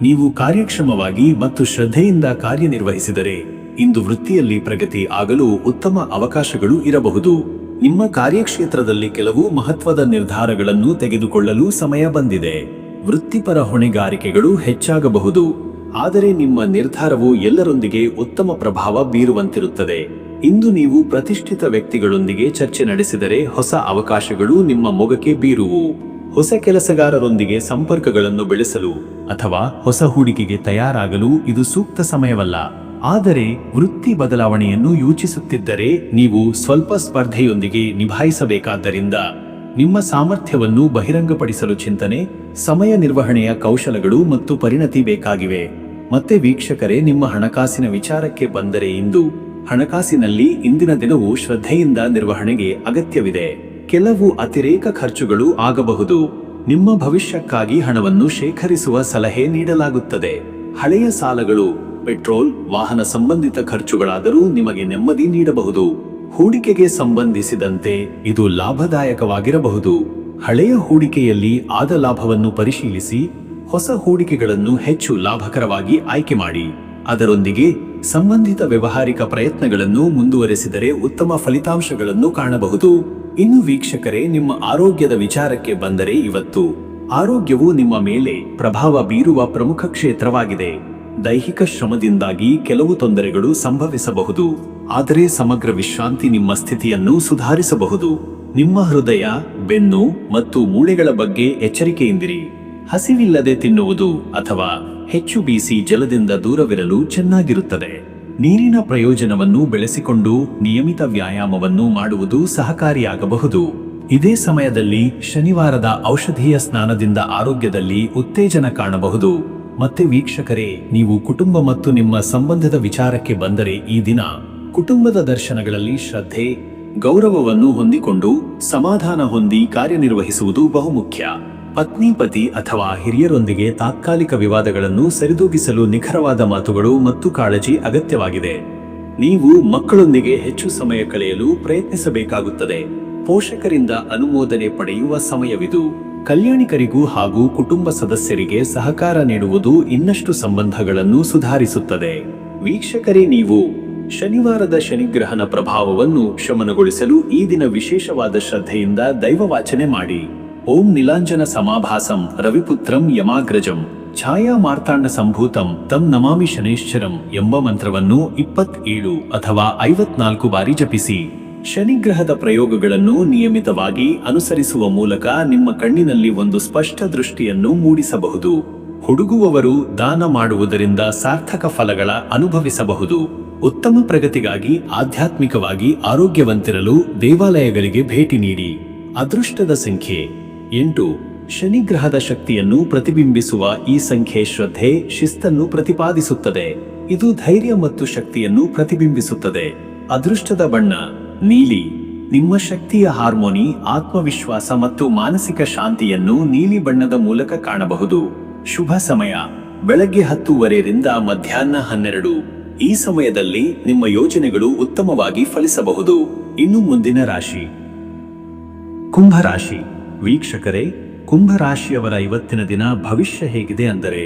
ನೀವು ಕಾರ್ಯಕ್ಷಮವಾಗಿ ಮತ್ತು ಶ್ರದ್ಧೆಯಿಂದ ಕಾರ್ಯನಿರ್ವಹಿಸಿದರೆ ಇಂದು ವೃತ್ತಿಯಲ್ಲಿ ಪ್ರಗತಿ ಆಗಲು ಉತ್ತಮ ಅವಕಾಶಗಳು ಇರಬಹುದು. ನಿಮ್ಮ ಕಾರ್ಯಕ್ಷೇತ್ರದಲ್ಲಿ ಕೆಲವು ಮಹತ್ವದ ನಿರ್ಧಾರಗಳನ್ನು ತೆಗೆದುಕೊಳ್ಳಲು ಸಮಯ ಬಂದಿದೆ. ವೃತ್ತಿಪರ ಹೊಣೆಗಾರಿಕೆಗಳು ಹೆಚ್ಚಾಗಬಹುದು, ಆದರೆ ನಿಮ್ಮ ನಿರ್ಧಾರವು ಎಲ್ಲರೊಂದಿಗೆ ಉತ್ತಮ ಪ್ರಭಾವ ಬೀರುವಂತಿರುತ್ತದೆ. ಇಂದು ನೀವು ಪ್ರತಿಷ್ಠಿತ ವ್ಯಕ್ತಿಗಳೊಂದಿಗೆ ಚರ್ಚೆ ನಡೆಸಿದರೆ ಹೊಸ ಅವಕಾಶಗಳು ನಿಮ್ಮ ಮೊಗಕ್ಕೆ ಬೀರುವು. ಹೊಸ ಕೆಲಸಗಾರರೊಂದಿಗೆ ಸಂಪರ್ಕಗಳನ್ನು ಬೆಳೆಸಲು ಅಥವಾ ಹೊಸ ಹೂಡಿಕೆಗೆ ತಯಾರಾಗಲು ಇದು ಸೂಕ್ತ ಸಮಯವಲ್ಲ. ಆದರೆ ವೃತ್ತಿ ಬದಲಾವಣೆಯನ್ನು ಯೋಚಿಸುತ್ತಿದ್ದರೆ ನೀವು ಸ್ವಲ್ಪ ಸ್ಪರ್ಧೆಯೊಂದಿಗೆ ನಿಭಾಯಿಸಬೇಕಾದ್ದರಿಂದ ನಿಮ್ಮ ಸಾಮರ್ಥ್ಯವನ್ನು ಬಹಿರಂಗಪಡಿಸಲು ಚಿಂತನೆ, ಸಮಯ ನಿರ್ವಹಣೆಯ ಕೌಶಲಗಳು ಮತ್ತು ಪರಿಣತಿ ಬೇಕಾಗಿವೆ. ಮತ್ತೆ ವೀಕ್ಷಕರೇ, ನಿಮ್ಮ ಹಣಕಾಸಿನ ವಿಚಾರಕ್ಕೆ ಬಂದರೆ ಇಂದು ಹಣಕಾಸಿನಲ್ಲಿ ಇಂದಿನ ದಿನವು ಶ್ರದ್ಧೆಯಿಂದ ನಿರ್ವಹಣೆಗೆ ಅಗತ್ಯವಿದೆ. ಕೆಲವು ಅತಿರೇಕ ಖರ್ಚುಗಳು ಆಗಬಹುದು. ನಿಮ್ಮ ಭವಿಷ್ಯಕ್ಕಾಗಿ ಹಣವನ್ನು ಶೇಖರಿಸುವ ಸಲಹೆ ನೀಡಲಾಗುತ್ತದೆ. ಹಳೆಯ ಸಾಲಗಳು, ಪೆಟ್ರೋಲ್, ವಾಹನ ಸಂಬಂಧಿತ ಖರ್ಚುಗಳಾದರೂ ನಿಮಗೆ ನೆಮ್ಮದಿ ನೀಡಬಹುದು. ಹೂಡಿಕೆಗೆ ಸಂಬಂಧಿಸಿದಂತೆ ಇದು ಲಾಭದಾಯಕವಾಗಿರಬಹುದು. ಹಳೆಯ ಹೂಡಿಕೆಯಲ್ಲಿ ಆದ ಲಾಭವನ್ನು ಪರಿಶೀಲಿಸಿ ಹೊಸ ಹೂಡಿಕೆಗಳನ್ನು ಹೆಚ್ಚು ಲಾಭಕರವಾಗಿ ಆಯ್ಕೆ ಮಾಡಿ. ಅದರೊಂದಿಗೆ ಸಂಬಂಧಿತ ವ್ಯವಹಾರಿಕ ಪ್ರಯತ್ನಗಳನ್ನು ಮುಂದುವರೆಸಿದರೆ ಉತ್ತಮ ಫಲಿತಾಂಶಗಳನ್ನು ಕಾಣಬಹುದು. ಇನ್ನು ವೀಕ್ಷಕರೇ, ನಿಮ್ಮ ಆರೋಗ್ಯದ ವಿಚಾರಕ್ಕೆ ಬಂದರೆ ಇವತ್ತು ಆರೋಗ್ಯವು ನಿಮ್ಮ ಮೇಲೆ ಪ್ರಭಾವ ಬೀರುವ ಪ್ರಮುಖ ಕ್ಷೇತ್ರವಾಗಿದೆ. ದೈಹಿಕ ಶ್ರಮದಿಂದಾಗಿ ಕೆಲವು ತೊಂದರೆಗಳು ಸಂಭವಿಸಬಹುದು, ಆದರೆ ಸಮಗ್ರ ವಿಶ್ರಾಂತಿ ನಿಮ್ಮ ಸ್ಥಿತಿಯನ್ನು ಸುಧಾರಿಸಬಹುದು. ನಿಮ್ಮ ಹೃದಯ, ಬೆನ್ನು ಮತ್ತು ಮೂಳೆಗಳ ಬಗ್ಗೆ ಎಚ್ಚರಿಕೆಯಿಂದಿರಿ. ಹಸಿವಿಲ್ಲದೆ ತಿನ್ನುವುದು ಅಥವಾ ಹೆಚ್ಚು ಬಿಸಿ ಜಲದಿಂದ ದೂರವಿರಲು ಚೆನ್ನಾಗಿರುತ್ತದೆ. ನೀರಿನ ಪ್ರಯೋಜನವನ್ನು ಬೆಳೆಸಿಕೊಂಡು ನಿಯಮಿತ ವ್ಯಾಯಾಮವನ್ನು ಮಾಡುವುದು ಸಹಕಾರಿಯಾಗಬಹುದು. ಇದೇ ಸಮಯದಲ್ಲಿ ಶನಿವಾರದ ಔಷಧೀಯ ಸ್ನಾನದಿಂದ ಆರೋಗ್ಯದಲ್ಲಿ ಉತ್ತೇಜನ ಕಾಣಬಹುದು. ಮತ್ತೆ ವೀಕ್ಷಕರೇ, ನೀವು ಕುಟುಂಬ ಮತ್ತು ನಿಮ್ಮ ಸಂಬಂಧದ ವಿಚಾರಕ್ಕೆ ಬಂದರೆ ಈ ದಿನ ಕುಟುಂಬದ ದರ್ಶನಗಳಲ್ಲಿ ಶ್ರದ್ಧೆ, ಗೌರವವನ್ನು ಹೊಂದಿಕೊಂಡು ಸಮಾಧಾನ ಹೊಂದಿ ಕಾರ್ಯನಿರ್ವಹಿಸುವುದು ಬಹುಮುಖ್ಯ. ಪತ್ನಿ, ಪತಿ ಅಥವಾ ಹಿರಿಯರೊಂದಿಗೆ ತಾತ್ಕಾಲಿಕ ವಿವಾದಗಳನ್ನು ಸರಿದೂಗಿಸಲು ನಿಖರವಾದ ಮಾತುಗಳು ಮತ್ತು ಕಾಳಜಿ ಅಗತ್ಯವಾಗಿದೆ. ನೀವು ಮಕ್ಕಳೊಂದಿಗೆ ಹೆಚ್ಚು ಸಮಯ ಕಳೆಯಲು ಪ್ರಯತ್ನಿಸಬೇಕಾಗುತ್ತದೆ. ಪೋಷಕರಿಂದ ಅನುಮೋದನೆ ಪಡೆಯುವ ಸಮಯವಿದು. ಕಲ್ಯಾಣಿಕರಿಗೂ ಹಾಗೂ ಕುಟುಂಬ ಸದಸ್ಯರಿಗೆ ಸಹಕಾರ ನೀಡುವುದು ಇನ್ನಷ್ಟು ಸಂಬಂಧಗಳನ್ನು ಸುಧಾರಿಸುತ್ತದೆ. ವೀಕ್ಷಕರೇ, ನೀವು ಶನಿವಾರದ ಶನಿಗ್ರಹನ ಪ್ರಭಾವವನ್ನು ಶಮನಗೊಳಿಸಲು ಈ ದಿನ ವಿಶೇಷವಾದ ಶ್ರದ್ಧೆಯಿಂದ ದೈವವಾಚನೆ ಮಾಡಿ. ಓಂ ನೀಲಾಂಜನ ಸಮಾಭಾಸಂ ರವಿಪುತ್ರಂ ಯಮಾಗ್ರಜಂ ಛಾಯಾ ಮಾರ್ತಾಂಡ ಸಂಭೂತಂ ತಂ ನಮಾಮಿ ಶನೇಶ್ವರಂ ಎಂಬ ಮಂತ್ರವನ್ನು 27 ಅಥವಾ 54 ಬಾರಿ ಜಪಿಸಿ. ಶನಿಗ್ರಹದ ಪ್ರಯೋಗಗಳನ್ನು ನಿಯಮಿತವಾಗಿ ಅನುಸರಿಸುವ ಮೂಲಕ ನಿಮ್ಮ ಕಣ್ಣಿನಲ್ಲಿ ಒಂದು ಸ್ಪಷ್ಟ ದೃಷ್ಟಿಯನ್ನು ಮೂಡಿಸಬಹುದು. ಹುಡುಗುವವರು ದಾನ ಮಾಡುವುದರಿಂದ ಸಾರ್ಥಕ ಫಲಗಳ ಅನುಭವಿಸಬಹುದು. ಉತ್ತಮ ಪ್ರಗತಿಗಾಗಿ ಆಧ್ಯಾತ್ಮಿಕವಾಗಿ ಆರೋಗ್ಯವಂತಿರಲು ದೇವಾಲಯಗಳಿಗೆ ಭೇಟಿ ನೀಡಿ. ಅದೃಷ್ಟದ ಸಂಖ್ಯೆ 8. ಶನಿಗ್ರಹದ ಶಕ್ತಿಯನ್ನು ಪ್ರತಿಬಿಂಬಿಸುವ ಈ ಸಂಖ್ಯೆ ಶ್ರದ್ಧೆ, ಶಿಸ್ತನ್ನು ಪ್ರತಿಪಾದಿಸುತ್ತದೆ. ಇದು ಧೈರ್ಯ ಮತ್ತು ಶಕ್ತಿಯನ್ನು ಪ್ರತಿಬಿಂಬಿಸುತ್ತದೆ. ಅದೃಷ್ಟದ ಬಣ್ಣ ನೀಲಿ. ನಿಮ್ಮ ಶಕ್ತಿಯ ಹಾರ್ಮೋನಿ, ಆತ್ಮವಿಶ್ವಾಸ ಮತ್ತು ಮಾನಸಿಕ ಶಾಂತಿಯನ್ನು ನೀಲಿ ಬಣ್ಣದ ಮೂಲಕ ಕಾಣಬಹುದು. ಶುಭ ಸಮಯ ಬೆಳಗ್ಗೆ 10:30 ರಿಂದ ಮಧ್ಯಾಹ್ನ 12. ಈ ಸಮಯದಲ್ಲಿ ನಿಮ್ಮ ಯೋಜನೆಗಳು ಉತ್ತಮವಾಗಿ ಫಲಿಸಬಹುದು. ಇನ್ನು ಮುಂದಿನ ರಾಶಿ ಕುಂಭರಾಶಿ. ವೀಕ್ಷಕರೇ, ಕುಂಭರಾಶಿಯವರ ಇವತ್ತಿನ ದಿನ ಭವಿಷ್ಯ ಹೇಗಿದೆ ಅಂದರೆ,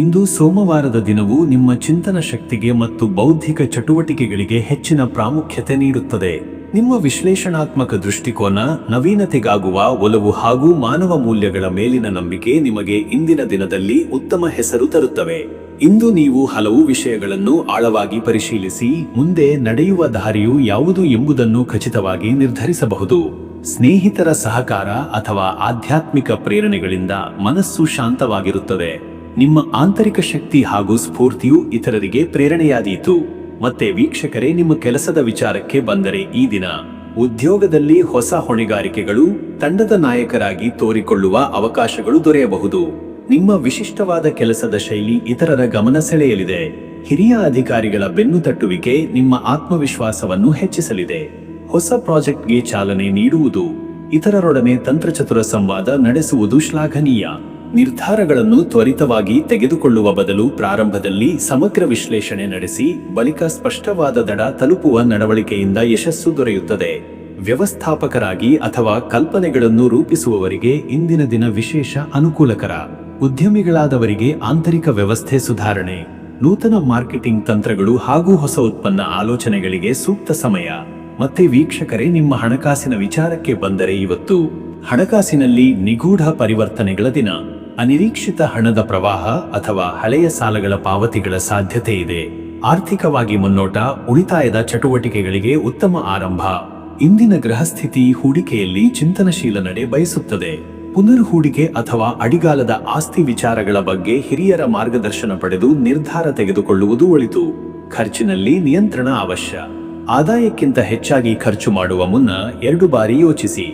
ಇಂದು ಸೋಮವಾರದ ದಿನವು ನಿಮ್ಮ ಚಿಂತನ ಶಕ್ತಿಗೆ ಮತ್ತು ಬೌದ್ಧಿಕ ಚಟುವಟಿಕೆಗಳಿಗೆ ಹೆಚ್ಚಿನ ಪ್ರಾಮುಖ್ಯತೆ ನೀಡುತ್ತದೆ. ನಿಮ್ಮ ವಿಶ್ಲೇಷಣಾತ್ಮಕ ದೃಷ್ಟಿಕೋನ, ನವೀನತೆಗಾಗುವ ಒಲವು ಹಾಗೂ ಮಾನವ ಮೂಲ್ಯಗಳ ಮೇಲಿನ ನಂಬಿಕೆ ನಿಮಗೆ ಇಂದಿನ ದಿನದಲ್ಲಿ ಉತ್ತಮ ಹೆಸರು ತರುತ್ತವೆ. ಇಂದು ನೀವು ಹಲವು ವಿಷಯಗಳನ್ನು ಆಳವಾಗಿ ಪರಿಶೀಲಿಸಿ ಮುಂದೆ ನಡೆಯುವ ದಾರಿಯು ಯಾವುದು ಎಂಬುದನ್ನು ಖಚಿತವಾಗಿ ನಿರ್ಧರಿಸಬಹುದು. ಸ್ನೇಹಿತರ ಸಹಕಾರ ಅಥವಾ ಆಧ್ಯಾತ್ಮಿಕ ಪ್ರೇರಣೆಗಳಿಂದ ಮನಸ್ಸು ಶಾಂತವಾಗಿರುತ್ತದೆ. ನಿಮ್ಮ ಆಂತರಿಕ ಶಕ್ತಿ ಹಾಗೂ ಸ್ಫೂರ್ತಿಯು ಇತರರಿಗೆ ಪ್ರೇರಣೆಯಾದೀತು. ಮತ್ತೆ ವೀಕ್ಷಕರೇ, ನಿಮ್ಮ ಕೆಲಸದ ವಿಚಾರಕ್ಕೆ ಬಂದರೆ ಈ ದಿನ ಉದ್ಯೋಗದಲ್ಲಿ ಹೊಸ ಹೊಣೆಗಾರಿಕೆಗಳು, ತಂಡದ ನಾಯಕರಾಗಿ ತೋರಿಕೊಳ್ಳುವ ಅವಕಾಶಗಳು ದೊರೆಯಬಹುದು. ನಿಮ್ಮ ವಿಶಿಷ್ಟವಾದ ಕೆಲಸದ ಶೈಲಿ ಇತರರ ಗಮನ ಸೆಳೆಯಲಿದೆ. ಹಿರಿಯ ಅಧಿಕಾರಿಗಳ ಬೆನ್ನು ತಟ್ಟುವಿಕೆ ನಿಮ್ಮ ಆತ್ಮವಿಶ್ವಾಸವನ್ನು ಹೆಚ್ಚಿಸಲಿದೆ. ಹೊಸ ಪ್ರಾಜೆಕ್ಟ್ಗೆ ಚಾಲನೆ ನೀಡುವುದು, ಇತರರೊಡನೆ ತಂತ್ರಚತುರ ಸಂವಾದ ನಡೆಸುವುದು ಶ್ಲಾಘನೀಯ. ನಿರ್ಧಾರಗಳನ್ನು ತ್ವರಿತವಾಗಿ ತೆಗೆದುಕೊಳ್ಳುವ ಬದಲು ಪ್ರಾರಂಭದಲ್ಲಿ ಸಮಗ್ರ ವಿಶ್ಲೇಷಣೆ ನಡೆಸಿ ಬಳಿಕ ಸ್ಪಷ್ಟವಾದ ದಡ ತಲುಪುವ ನಡವಳಿಕೆಯಿಂದ ಯಶಸ್ಸು ದೊರೆಯುತ್ತದೆ. ವ್ಯವಸ್ಥಾಪಕರಾಗಿ ಅಥವಾ ಕಲ್ಪನೆಗಳನ್ನು ರೂಪಿಸುವವರಿಗೆ ಇಂದಿನ ದಿನ ವಿಶೇಷ ಅನುಕೂಲಕರ. ಉದ್ಯಮಿಗಳಾದವರಿಗೆ ಆಂತರಿಕ ವ್ಯವಸ್ಥೆ ಸುಧಾರಣೆ, ನೂತನ ಮಾರ್ಕೆಟಿಂಗ್ ತಂತ್ರಗಳು ಹಾಗೂ ಹೊಸ ಉತ್ಪನ್ನ ಆಲೋಚನೆಗಳಿಗೆ ಸೂಕ್ತ ಸಮಯ. ಮತ್ತೆ ವೀಕ್ಷಕರೇ, ನಿಮ್ಮ ಹಣಕಾಸಿನ ವಿಚಾರಕ್ಕೆ ಬಂದರೆ ಇವತ್ತು ಹಣಕಾಸಿನಲ್ಲಿ ನಿಗೂಢ ಪರಿವರ್ತನೆಗಳ ದಿನ. ಅನಿರೀಕ್ಷಿತ ಹಣದ ಪ್ರವಾಹ ಅಥವಾ ಹಳೆಯ ಸಾಲಗಳ ಪಾವತಿಗಳ ಸಾಧ್ಯತೆ ಇದೆ. ಆರ್ಥಿಕವಾಗಿ ಮುನ್ನೋಟ, ಉಳಿತಾಯದ ಚಟುವಟಿಕೆಗಳಿಗೆ ಉತ್ತಮ ಆರಂಭ. ಇಂದಿನ ಗೃಹಸ್ಥಿತಿ ಹೂಡಿಕೆಯಲ್ಲಿ ಚಿಂತನಶೀಲ ನಡೆ ಬಯಸುತ್ತದೆ. ಪುನರ್ ಹೂಡಿಕೆ ಅಥವಾ ಅಡಿಗಾಲದ ಆಸ್ತಿ ವಿಚಾರಗಳ ಬಗ್ಗೆ ಹಿರಿಯರ ಮಾರ್ಗದರ್ಶನ ಪಡೆದು ನಿರ್ಧಾರ ತೆಗೆದುಕೊಳ್ಳುವುದು ಒಳಿತು. ಖರ್ಚಿನಲ್ಲಿ ನಿಯಂತ್ರಣ ಅವಶ್ಯ. ಆದಾಯಕ್ಕಿಂತ ಹೆಚ್ಚಾಗಿ ಖರ್ಚು ಮಾಡುವ ಮುನ್ನ 2 ಬಾರಿ ಯೋಚಿಸಿ.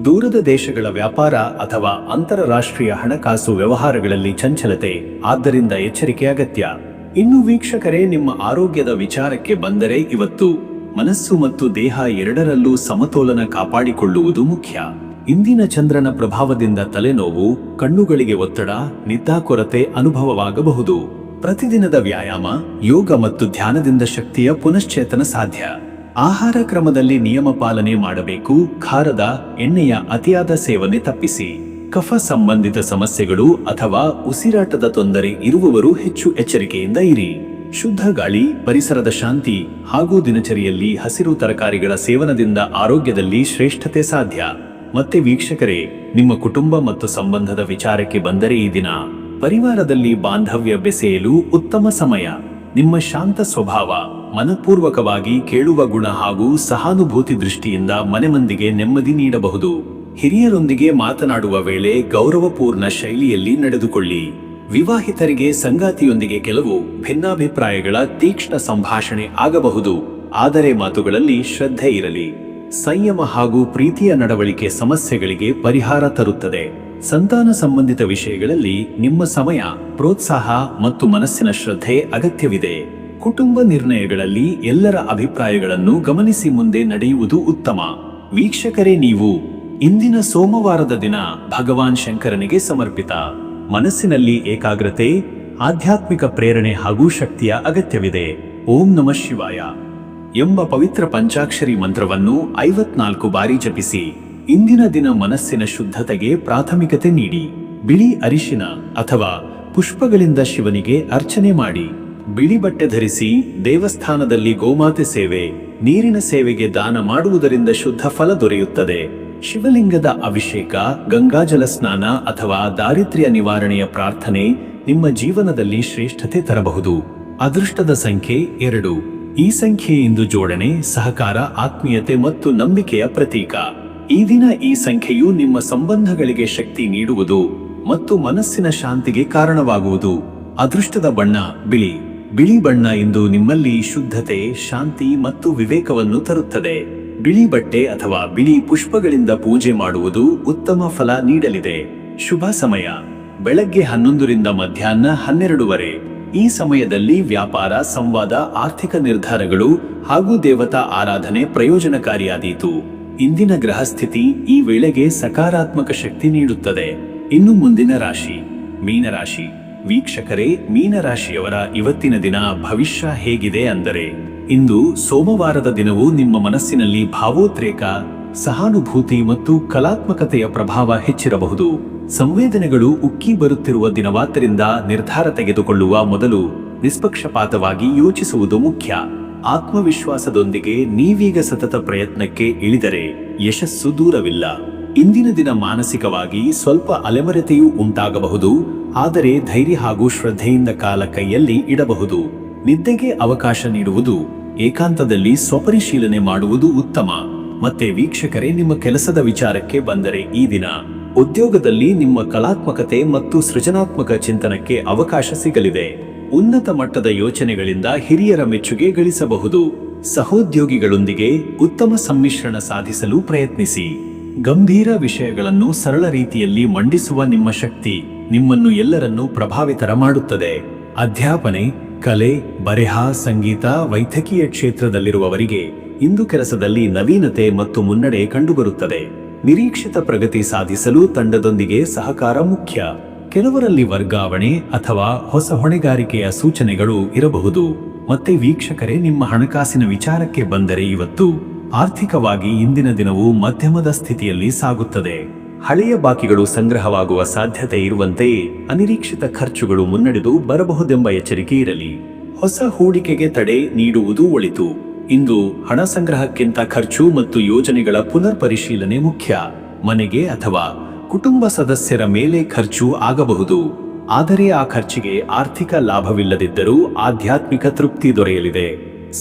ದೂರದ ದೇಶಗಳ ವ್ಯಾಪಾರ ಅಥವಾ ಅಂತಾರಾಷ್ಟ್ರೀಯ ಹಣಕಾಸು ವ್ಯವಹಾರಗಳಲ್ಲಿ ಚಂಚಲತೆ, ಆದ್ದರಿಂದ ಎಚ್ಚರಿಕೆ ಅಗತ್ಯ. ಇನ್ನು ವೀಕ್ಷಕರೇ, ನಿಮ್ಮ ಆರೋಗ್ಯದ ವಿಚಾರಕ್ಕೆ ಬಂದರೆ ಇವತ್ತು ಮನಸ್ಸು ಮತ್ತು ದೇಹ ಎರಡರಲ್ಲೂ ಸಮತೋಲನ ಕಾಪಾಡಿಕೊಳ್ಳುವುದು ಮುಖ್ಯ. ಇಂದಿನ ಚಂದ್ರನ ಪ್ರಭಾವದಿಂದ ತಲೆನೋವು, ಕಣ್ಣುಗಳಿಗೆ ಒತ್ತಡ, ನಿದ್ರಾಕೊರತೆ ಅನುಭವವಾಗಬಹುದು. ಪ್ರತಿದಿನದ ವ್ಯಾಯಾಮ, ಯೋಗ ಮತ್ತು ಧ್ಯಾನದಿಂದ ಶಕ್ತಿಯ ಪುನಶ್ಚೇತನ ಸಾಧ್ಯ. ಆಹಾರ ಕ್ರಮದಲ್ಲಿ ನಿಯಮ ಪಾಲನೆ ಮಾಡಬೇಕು. ಖಾರದ, ಎಣ್ಣೆಯ ಅತಿಯಾದ ಸೇವನೆ ತಪ್ಪಿಸಿ. ಕಫ ಸಂಬಂಧಿತ ಸಮಸ್ಯೆಗಳು ಅಥವಾ ಉಸಿರಾಟದ ತೊಂದರೆ ಇರುವವರು ಹೆಚ್ಚು ಎಚ್ಚರಿಕೆಯಿಂದ ಇರಿ. ಶುದ್ಧ ಗಾಳಿ, ಪರಿಸರದ ಶಾಂತಿ ಹಾಗೂ ದಿನಚರಿಯಲ್ಲಿ ಹಸಿರು ತರಕಾರಿಗಳ ಸೇವನದಿಂದ ಆರೋಗ್ಯದಲ್ಲಿ ಶ್ರೇಷ್ಠತೆ ಸಾಧ್ಯ. ಮತ್ತೆ ವೀಕ್ಷಕರೇ, ನಿಮ್ಮ ಕುಟುಂಬ ಮತ್ತು ಸಂಬಂಧದ ವಿಚಾರಕ್ಕೆ ಬಂದರೆ ಈ ದಿನ ಪರಿವಾರದಲ್ಲಿ ಬಾಂಧವ್ಯ ಬೆಸೆಯಲು ಉತ್ತಮ ಸಮಯ. ನಿಮ್ಮ ಶಾಂತ ಸ್ವಭಾವ, ಮನಪೂರ್ವಕವಾಗಿ ಕೇಳುವ ಗುಣ ಹಾಗೂ ಸಹಾನುಭೂತಿ ದೃಷ್ಟಿಯಿಂದ ಮನೆ ಮಂದಿಗೆ ನೆಮ್ಮದಿ ನೀಡಬಹುದು. ಹಿರಿಯರೊಂದಿಗೆ ಮಾತನಾಡುವ ವೇಳೆ ಗೌರವಪೂರ್ಣ ಶೈಲಿಯಲ್ಲಿ ನಡೆದುಕೊಳ್ಳಿ. ವಿವಾಹಿತರಿಗೆ ಸಂಗಾತಿಯೊಂದಿಗೆ ಕೆಲವು ಭಿನ್ನಾಭಿಪ್ರಾಯಗಳ ತೀಕ್ಷ್ಣ ಸಂಭಾಷಣೆ ಆಗಬಹುದು, ಆದರೆ ಮಾತುಗಳಲ್ಲಿ ಶ್ರದ್ಧೆ ಇರಲಿ. ಸಂಯಮ ಹಾಗೂ ಪ್ರೀತಿಯ ನಡವಳಿಕೆ ಸಮಸ್ಯೆಗಳಿಗೆ ಪರಿಹಾರ ತರುತ್ತದೆ. ಸಂತಾನ ಸಂಬಂಧಿತ ವಿಷಯಗಳಲ್ಲಿ ನಿಮ್ಮ ಸಮಯ, ಪ್ರೋತ್ಸಾಹ ಮತ್ತು ಮನಸ್ಸಿನ ಶ್ರದ್ಧೆ ಅಗತ್ಯವಿದೆ. ಕುಟುಂಬ ನಿರ್ಣಯಗಳಲ್ಲಿ ಎಲ್ಲರ ಅಭಿಪ್ರಾಯಗಳನ್ನು ಗಮನಿಸಿ ಮುಂದೆ ನಡೆಯುವುದು ಉತ್ತಮ. ವೀಕ್ಷಕರೇ, ನೀವು ಇಂದಿನ ಸೋಮವಾರದ ದಿನ ಭಗವಾನ್ ಶಂಕರನಿಗೆ ಸಮರ್ಪಿತ. ಮನಸ್ಸಿನಲ್ಲಿ ಏಕಾಗ್ರತೆ, ಆಧ್ಯಾತ್ಮಿಕ ಪ್ರೇರಣೆ ಹಾಗೂ ಶಕ್ತಿಯ ಅಗತ್ಯವಿದೆ. ಓಂ ನಮಃ ಶಿವಾಯ ಎಂಬ ಪವಿತ್ರ ಪಂಚಾಕ್ಷರಿ ಮಂತ್ರವನ್ನು 54 ಬಾರಿ ಜಪಿಸಿ. ಇಂದಿನ ದಿನ ಮನಸ್ಸಿನ ಶುದ್ಧತೆಗೆ ಪ್ರಾಥಮಿಕತೆ ನೀಡಿ. ಬಿಳಿ ಅರಿಶಿನ ಅಥವಾ ಪುಷ್ಪಗಳಿಂದ ಶಿವನಿಗೆ ಅರ್ಚನೆ ಮಾಡಿ. ಬಿಳಿ ಬಟ್ಟೆ ಧರಿಸಿ ದೇವಸ್ಥಾನದಲ್ಲಿ ಗೋಮಾತೆ ಸೇವೆ, ನೀರಿನ ಸೇವೆಗೆ ದಾನ ಮಾಡುವುದರಿಂದ ಶುದ್ಧ ಫಲ ದೊರೆಯುತ್ತದೆ. ಶಿವಲಿಂಗದ ಅಭಿಷೇಕ, ಗಂಗಾಜಲ ಸ್ನಾನ ಅಥವಾ ದಾರಿದ್ರ್ಯ ನಿವಾರಣೆಯ ಪ್ರಾರ್ಥನೆ ನಿಮ್ಮ ಜೀವನದಲ್ಲಿ ಶ್ರೇಷ್ಠತೆ ತರಬಹುದು. ಅದೃಷ್ಟದ ಸಂಖ್ಯೆ 2. ಈ ಸಂಖ್ಯೆಯಿಂದ ಜೋಡಣೆ, ಸಹಕಾರ, ಆತ್ಮೀಯತೆ ಮತ್ತು ನಂಬಿಕೆಯ ಪ್ರತೀಕ. ಈ ದಿನ ಈ ಸಂಖ್ಯೆಯು ನಿಮ್ಮ ಸಂಬಂಧಗಳಿಗೆ ಶಕ್ತಿ ನೀಡುವುದು ಮತ್ತು ಮನಸ್ಸಿನ ಶಾಂತಿಗೆ ಕಾರಣವಾಗುವುದು. ಅದೃಷ್ಟದ ಬಣ್ಣ ಬಿಳಿ. ಬಿಳಿ ಬಣ್ಣ ಇಂದು ನಿಮ್ಮಲ್ಲಿ ಶುದ್ಧತೆ, ಶಾಂತಿ ಮತ್ತು ವಿವೇಕವನ್ನು ತರುತ್ತದೆ. ಬಿಳಿ ಬಟ್ಟೆ ಅಥವಾ ಬಿಳಿ ಪುಷ್ಪಗಳಿಂದ ಪೂಜೆ ಮಾಡುವುದು ಉತ್ತಮ ಫಲ ನೀಡಲಿದೆ. ಶುಭ ಸಮಯ ಬೆಳಗ್ಗೆ 11 ರಿಂದ ಮಧ್ಯಾಹ್ನ 12:30. ಈ ಸಮಯದಲ್ಲಿ ವ್ಯಾಪಾರ, ಸಂವಾದ, ಆರ್ಥಿಕ ನಿರ್ಧಾರಗಳು ಹಾಗೂ ದೇವತಾ ಆರಾಧನೆ ಪ್ರಯೋಜನಕಾರಿಯಾದೀತು. ಇಂದಿನ ಗ್ರಹಸ್ಥಿತಿ ಈ ವೇಳೆಗೆ ಸಕಾರಾತ್ಮಕ ಶಕ್ತಿ ನೀಡುತ್ತದೆ. ಇನ್ನು ಮುಂದಿನ ರಾಶಿ ಮೀನರಾಶಿ. ವೀಕ್ಷಕರೇ, ಮೀನರಾಶಿಯವರ ಇವತ್ತಿನ ದಿನ ಭವಿಷ್ಯ ಹೇಗಿದೆ ಅಂದರೆ, ಇಂದು ಸೋಮವಾರದ ದಿನವು ನಿಮ್ಮ ಮನಸ್ಸಿನಲ್ಲಿ ಭಾವೋದ್ರೇಕ, ಸಹಾನುಭೂತಿ ಮತ್ತು ಕಲಾತ್ಮಕತೆಯ ಪ್ರಭಾವ ಹೆಚ್ಚಿರಬಹುದು. ಸಂವೇದನೆಗಳು ಉಕ್ಕಿ ಬರುತ್ತಿರುವ ದಿನವಾದ್ದರಿಂದ ನಿರ್ಧಾರ ತೆಗೆದುಕೊಳ್ಳುವ ಮೊದಲು ನಿಷ್ಪಕ್ಷಪಾತವಾಗಿ ಯೋಚಿಸುವುದು ಮುಖ್ಯ. ಆತ್ಮವಿಶ್ವಾಸದೊಂದಿಗೆ ನೀವೀಗ ಸತತ ಪ್ರಯತ್ನಕ್ಕೆ ಇಳಿದರೆ ಯಶಸ್ಸು ದೂರವಿಲ್ಲ. ಇಂದಿನ ದಿನ ಮಾನಸಿಕವಾಗಿ ಸ್ವಲ್ಪ ಅಲೆಮರೆತೆಯೂ ಉಂಟಾಗಬಹುದು, ಆದರೆ ಧೈರ್ಯ ಹಾಗೂ ಶ್ರದ್ಧೆಯಿಂದ ಕಾಲ ಕೈಯಲ್ಲಿ ಇಡಬಹುದು. ನಿದ್ದೆಗೆ ಅವಕಾಶ ನೀಡುವುದು, ಏಕಾಂತದಲ್ಲಿ ಸ್ವಪರಿಶೀಲನೆ ಮಾಡುವುದು ಉತ್ತಮ. ಮತ್ತೆ ವೀಕ್ಷಕರೇ, ನಿಮ್ಮ ಕೆಲಸದ ವಿಚಾರಕ್ಕೆ ಬಂದರೆ ಈ ದಿನ ಉದ್ಯೋಗದಲ್ಲಿ ನಿಮ್ಮ ಕಲಾತ್ಮಕತೆ ಮತ್ತು ಸೃಜನಾತ್ಮಕ ಚಿಂತನಕ್ಕೆ ಅವಕಾಶ ಸಿಗಲಿದೆ. ಉನ್ನತ ಮಟ್ಟದ ಯೋಚನೆಗಳಿಂದ ಹಿರಿಯರ ಮೆಚ್ಚುಗೆ ಗಳಿಸಬಹುದು. ಸಹೋದ್ಯೋಗಿಗಳೊಂದಿಗೆ ಉತ್ತಮ ಸಮ್ಮಿಶ್ರಣ ಸಾಧಿಸಲು ಪ್ರಯತ್ನಿಸಿ. ಗಂಭೀರ ವಿಷಯಗಳನ್ನು ಸರಳ ರೀತಿಯಲ್ಲಿ ಮಂಡಿಸುವ ನಿಮ್ಮ ಶಕ್ತಿ ನಿಮ್ಮನ್ನು ಎಲ್ಲರನ್ನೂ ಪ್ರಭಾವಿತರ ಮಾಡುತ್ತದೆ. ಅಧ್ಯಾಪನೆ, ಕಲೆ, ಬರೆಹ, ಸಂಗೀತ, ವೈದ್ಯಕೀಯ ಕ್ಷೇತ್ರದಲ್ಲಿರುವವರಿಗೆ ಇಂದು ಕೆಲಸದಲ್ಲಿ ನವೀನತೆ ಮತ್ತು ಮುನ್ನಡೆ ಕಂಡುಬರುತ್ತದೆ. ನಿರೀಕ್ಷಿತ ಪ್ರಗತಿ ಸಾಧಿಸಲು ತಂಡದೊಂದಿಗೆ ಸಹಕಾರ ಮುಖ್ಯ. ಕೆಲವರಲ್ಲಿ ವರ್ಗಾವಣೆ ಅಥವಾ ಹೊಸ ಹೊಣೆಗಾರಿಕೆಯ ಸೂಚನೆಗಳು ಇರಬಹುದು. ಮತ್ತೆ ವೀಕ್ಷಕರೇ, ನಿಮ್ಮ ಹಣಕಾಸಿನ ವಿಚಾರಕ್ಕೆ ಬಂದರೆ ಇವತ್ತು ಆರ್ಥಿಕವಾಗಿ ಇಂದಿನ ದಿನವು ಮಧ್ಯಮದ ಸ್ಥಿತಿಯಲ್ಲಿ ಸಾಗುತ್ತದೆ. ಹಳೆಯ ಬಾಕಿಗಳು ಸಂಗ್ರಹವಾಗುವ ಸಾಧ್ಯತೆ ಇರುವಂತೆಯೇ ಅನಿರೀಕ್ಷಿತ ಖರ್ಚುಗಳು ಮುನ್ನಡೆದು ಬರಬಹುದೆಂಬ ಎಚ್ಚರಿಕೆ ಇರಲಿ. ಹೊಸ ಹೂಡಿಕೆಗೆ ತಡೆ ನೀಡುವುದು ಒಳಿತು. ಇಂದು ಹಣ ಸಂಗ್ರಹಕ್ಕಿಂತ ಖರ್ಚು ಮತ್ತು ಯೋಜನೆಗಳ ಪುನರ್ ಪರಿಶೀಲನೆ ಮುಖ್ಯ. ಮನೆಗೆ ಅಥವಾ ಕುಟುಂಬ ಸದಸ್ಯರ ಮೇಲೆ ಖರ್ಚು ಆಗಬಹುದು, ಆದರೆ ಆ ಖರ್ಚಿಗೆ ಆರ್ಥಿಕ ಲಾಭವಿಲ್ಲದಿದ್ದರೂ ಆಧ್ಯಾತ್ಮಿಕ ತೃಪ್ತಿ ದೊರೆಯಲಿದೆ.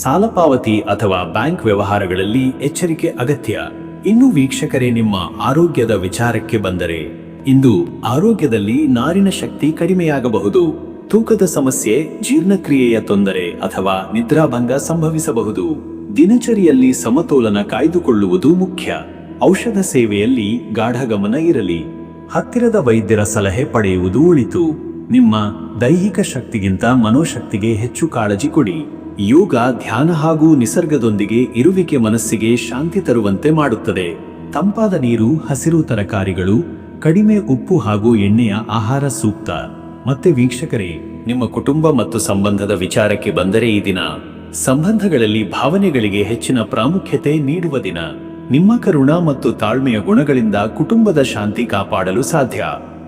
ಸಾಲ ಪಾವತಿ ಅಥವಾ ಬ್ಯಾಂಕ್ ವ್ಯವಹಾರಗಳಲ್ಲಿ ಎಚ್ಚರಿಕೆ ಅಗತ್ಯ. ಇನ್ನು ವೀಕ್ಷಕರೇ, ನಿಮ್ಮ ಆರೋಗ್ಯದ ವಿಚಾರಕ್ಕೆ ಬಂದರೆ ಇಂದು ಆರೋಗ್ಯದಲ್ಲಿ ನಾರಿನ ಶಕ್ತಿ ಕಡಿಮೆಯಾಗಬಹುದು. ತೂಕದ ಸಮಸ್ಯೆ, ಜೀರ್ಣಕ್ರಿಯೆಯ ತೊಂದರೆ ಅಥವಾ ನಿದ್ರಾಭಂಗ ಸಂಭವಿಸಬಹುದು. ದಿನಚರಿಯಲ್ಲಿ ಸಮತೋಲನ ಕಾಯ್ದುಕೊಳ್ಳುವುದು ಮುಖ್ಯ. ಔಷಧ ಸೇವೆಯಲ್ಲಿ ಗಾಢ ಗಮನ ಇರಲಿ. ಹತ್ತಿರದ ವೈದ್ಯರ ಸಲಹೆ ಪಡೆಯುವುದು ಒಳಿತು. ನಿಮ್ಮ ದೈಹಿಕ ಶಕ್ತಿಗಿಂತ ಮನೋಶಕ್ತಿಗೆ ಹೆಚ್ಚು ಕಾಳಜಿ ಕೊಡಿ. ಯೋಗ, ಧ್ಯಾನ ಹಾಗೂ ನಿಸರ್ಗದೊಂದಿಗೆ ಇರುವಿಕೆ ಮನಸ್ಸಿಗೆ ಶಾಂತಿ ತರುವಂತೆ ಮಾಡುತ್ತದೆ. ತಂಪಾದ ನೀರು, ಹಸಿರು ತರಕಾರಿಗಳು, ಕಡಿಮೆ ಉಪ್ಪು ಹಾಗೂ ಎಣ್ಣೆಯ ಆಹಾರ ಸೂಕ್ತ. ಮತ್ತೆ ವೀಕ್ಷಕರೇ, ನಿಮ್ಮ ಕುಟುಂಬ ಮತ್ತು ಸಂಬಂಧದ ವಿಚಾರಕ್ಕೆ ಬಂದರೆ ಈ ದಿನ ಸಂಬಂಧಗಳಲ್ಲಿ ಭಾವನೆಗಳಿಗೆ ಹೆಚ್ಚಿನ ಪ್ರಾಮುಖ್ಯತೆ ನೀಡುವ ದಿನ. ನಿಮ್ಮ ಕರುಣ ಮತ್ತು ತಾಳ್ಮೆಯ ಗುಣಗಳಿಂದ ಕುಟುಂಬದ ಶಾಂತಿ ಕಾಪಾಡಲು ಸಾಧ್ಯ.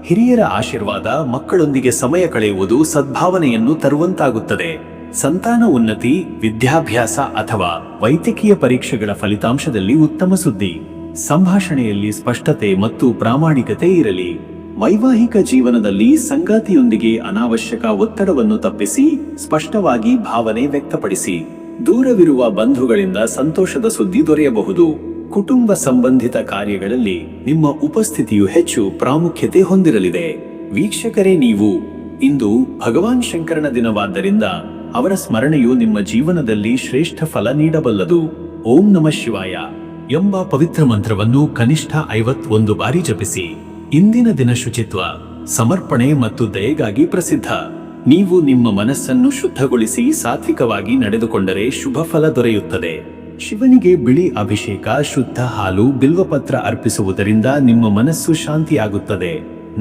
ಹಿರಿಯರ ಆಶೀರ್ವಾದ, ಮಕ್ಕಳೊಂದಿಗೆ ಸಮಯ ಕಳೆಯುವುದು ಸದ್ಭಾವನೆಯನ್ನು ತರುವಂತಾಗುತ್ತದೆ. ಸಂತಾನ ಉನ್ನತಿ, ವಿದ್ಯಾಭ್ಯಾಸ ಅಥವಾ ವೈದ್ಯಕೀಯ ಪರೀಕ್ಷೆಗಳ ಫಲಿತಾಂಶದಲ್ಲಿ ಉತ್ತಮ ಸುದ್ದಿ. ಸಂಭಾಷಣೆಯಲ್ಲಿ ಸ್ಪಷ್ಟತೆ ಮತ್ತು ಪ್ರಾಮಾಣಿಕತೆ ಇರಲಿ. ವೈವಾಹಿಕ ಜೀವನದಲ್ಲಿ ಸಂಗಾತಿಯೊಂದಿಗೆ ಅನಾವಶ್ಯಕ ಒತ್ತಡವನ್ನು ತಪ್ಪಿಸಿ ಸ್ಪಷ್ಟವಾಗಿ ಭಾವನೆ ವ್ಯಕ್ತಪಡಿಸಿ. ದೂರವಿರುವ ಬಂಧುಗಳಿಂದ ಸಂತೋಷದ ಸುದ್ದಿ ದೊರೆಯಬಹುದು. ಕುಟುಂಬ ಸಂಬಂಧಿತ ಕಾರ್ಯಗಳಲ್ಲಿ ನಿಮ್ಮ ಉಪಸ್ಥಿತಿಯು ಹೆಚ್ಚು ಪ್ರಾಮುಖ್ಯತೆ ಹೊಂದಿರಲಿದೆ. ವೀಕ್ಷಕರೇ, ನೀವು ಇಂದು ಭಗವಾನ್ ಶಂಕರನ ದಿನವಾದ್ದರಿಂದ ಅವರ ಸ್ಮರಣೆಯು ನಿಮ್ಮ ಜೀವನದಲ್ಲಿ ಶ್ರೇಷ್ಠ ಫಲ ನೀಡಬಲ್ಲದು. ಓಂ ನಮಃ ಶಿವಾಯ ಎಂಬ ಪವಿತ್ರ ಮಂತ್ರವನ್ನು ಕನಿಷ್ಠ 51 ಬಾರಿ ಜಪಿಸಿ. ಇಂದಿನ ದಿನ ಶುಚಿತ್ವ, ಸಮರ್ಪಣೆ ಮತ್ತು ದಯೆಗಾಗಿ ಪ್ರಸಿದ್ಧ. ನೀವು ನಿಮ್ಮ ಮನಸ್ಸನ್ನು ಶುದ್ಧಗೊಳಿಸಿ ಸಾತ್ವಿಕವಾಗಿ ನಡೆದುಕೊಂಡರೆ ಶುಭ ಫಲ ದೊರೆಯುತ್ತದೆ. ಶಿವನಿಗೆ ಬಿಳಿ ಅಭಿಷೇಕ, ಶುದ್ಧ ಹಾಲು, ಬಿಲ್ವಪತ್ರ ಅರ್ಪಿಸುವುದರಿಂದ ನಿಮ್ಮ ಮನಸ್ಸು ಶಾಂತಿಯಾಗುತ್ತದೆ.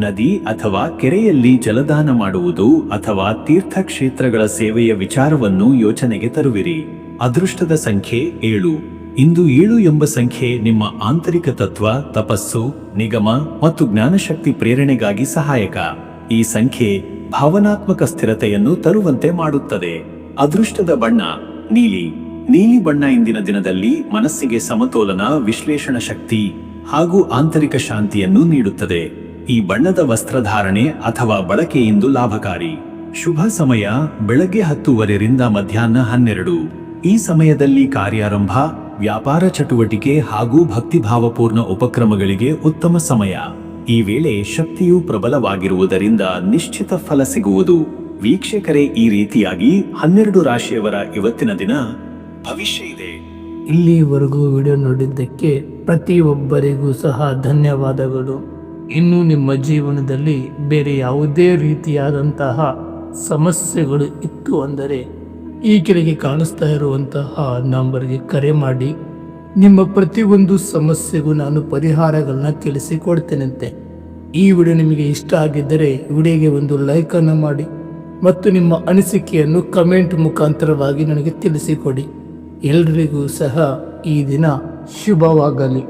ನದಿ ಅಥವಾ ಕೆರೆಯಲ್ಲಿ ಜಲದಾನ ಮಾಡುವುದು ಅಥವಾ ತೀರ್ಥಕ್ಷೇತ್ರಗಳ ಸೇವೆಯ ವಿಚಾರವನ್ನು ಯೋಚನೆಗೆ ತರುವಿರಿ. ಅದೃಷ್ಟದ ಸಂಖ್ಯೆ 7. ಇಂದು 7 ಎಂಬ ಸಂಖ್ಯೆ ನಿಮ್ಮ ಆಂತರಿಕ ತತ್ವ, ತಪಸ್ಸು, ನಿಗಮ ಮತ್ತು ಜ್ಞಾನಶಕ್ತಿ ಪ್ರೇರಣೆಗಾಗಿ ಸಹಾಯಕ. ಈ ಸಂಖ್ಯೆ ಭಾವನಾತ್ಮಕ ಸ್ಥಿರತೆಯನ್ನು ತರುವಂತೆ ಮಾಡುತ್ತದೆ. ಅದೃಷ್ಟದ ಬಣ್ಣ ನೀಲಿ. ನೀಲಿ ಬಣ್ಣ ಇಂದಿನ ದಿನದಲ್ಲಿ ಮನಸ್ಸಿಗೆ ಸಮತೋಲನ, ವಿಶ್ಲೇಷಣ ಶಕ್ತಿ ಹಾಗೂ ಆಂತರಿಕ ಶಾಂತಿಯನ್ನು ನೀಡುತ್ತದೆ. ಈ ಬಣ್ಣದ ವಸ್ತ್ರಧಾರಣೆ ಅಥವಾ ಬಳಕೆಯಿಂದ ಲಾಭಕಾರಿ. ಶುಭ ಸಮಯ ಬೆಳಗ್ಗೆ 10:30 ರಿಂದ ಮಧ್ಯಾಹ್ನ 12. ಈ ಸಮಯದಲ್ಲಿ ಕಾರ್ಯಾರಂಭ, ವ್ಯಾಪಾರ ಚಟುವಟಿಕೆ ಹಾಗೂ ಭಕ್ತಿಭಾವಪೂರ್ಣ ಉಪಕ್ರಮಗಳಿಗೆ ಉತ್ತಮ ಸಮಯ. ಈ ವೇಳೆ ಶಕ್ತಿಯು ಪ್ರಬಲವಾಗಿರುವುದರಿಂದ ನಿಶ್ಚಿತ ಫಲ ಸಿಗುವುದು. ವೀಕ್ಷಕರೇ, ಈ ರೀತಿಯಾಗಿ 12 ರಾಶಿಯವರ ಇವತ್ತಿನ ದಿನ ಭವಿಷ್ಯ ಇದೆ. ಇಲ್ಲಿವರೆಗೂ ವಿಡಿಯೋ ನೋಡಿದ್ದಕ್ಕೆ ಪ್ರತಿಯೊಬ್ಬರಿಗೂ ಸಹ ಧನ್ಯವಾದಗಳು. ಇನ್ನು ನಿಮ್ಮ ಜೀವನದಲ್ಲಿ ಬೇರೆ ಯಾವುದೇ ರೀತಿಯಾದಂತಹ ಸಮಸ್ಯೆಗಳು ಇತ್ತು ಅಂದರೆ ಈ ಕೆಳಗೆ ಕಾಣಿಸ್ತಾ ಇರುವಂತಹ ನಂಬರ್ಗೆ ಕರೆ ಮಾಡಿ. ನಿಮ್ಮ ಪ್ರತಿಯೊಂದು ಸಮಸ್ಯೆಗೂ ನಾನು ಪರಿಹಾರಗಳನ್ನ ತಿಳಿಸಿಕೊಡ್ತೇನಂತೆ. ಈ ವಿಡಿಯೋ ನಿಮಗೆ ಇಷ್ಟ ಆಗಿದ್ದರೆ ವಿಡಿಯೋಗೆ ಒಂದು ಲೈಕನ್ನು ಮಾಡಿ ಮತ್ತು ನಿಮ್ಮ ಅನಿಸಿಕೆಯನ್ನು ಕಮೆಂಟ್ ಮುಖಾಂತರವಾಗಿ ನನಗೆ ತಿಳಿಸಿಕೊಡಿ. ಎಲ್ರಿಗೂ ಸಹ ಈ ದಿನ ಶುಭವಾಗಲಿ.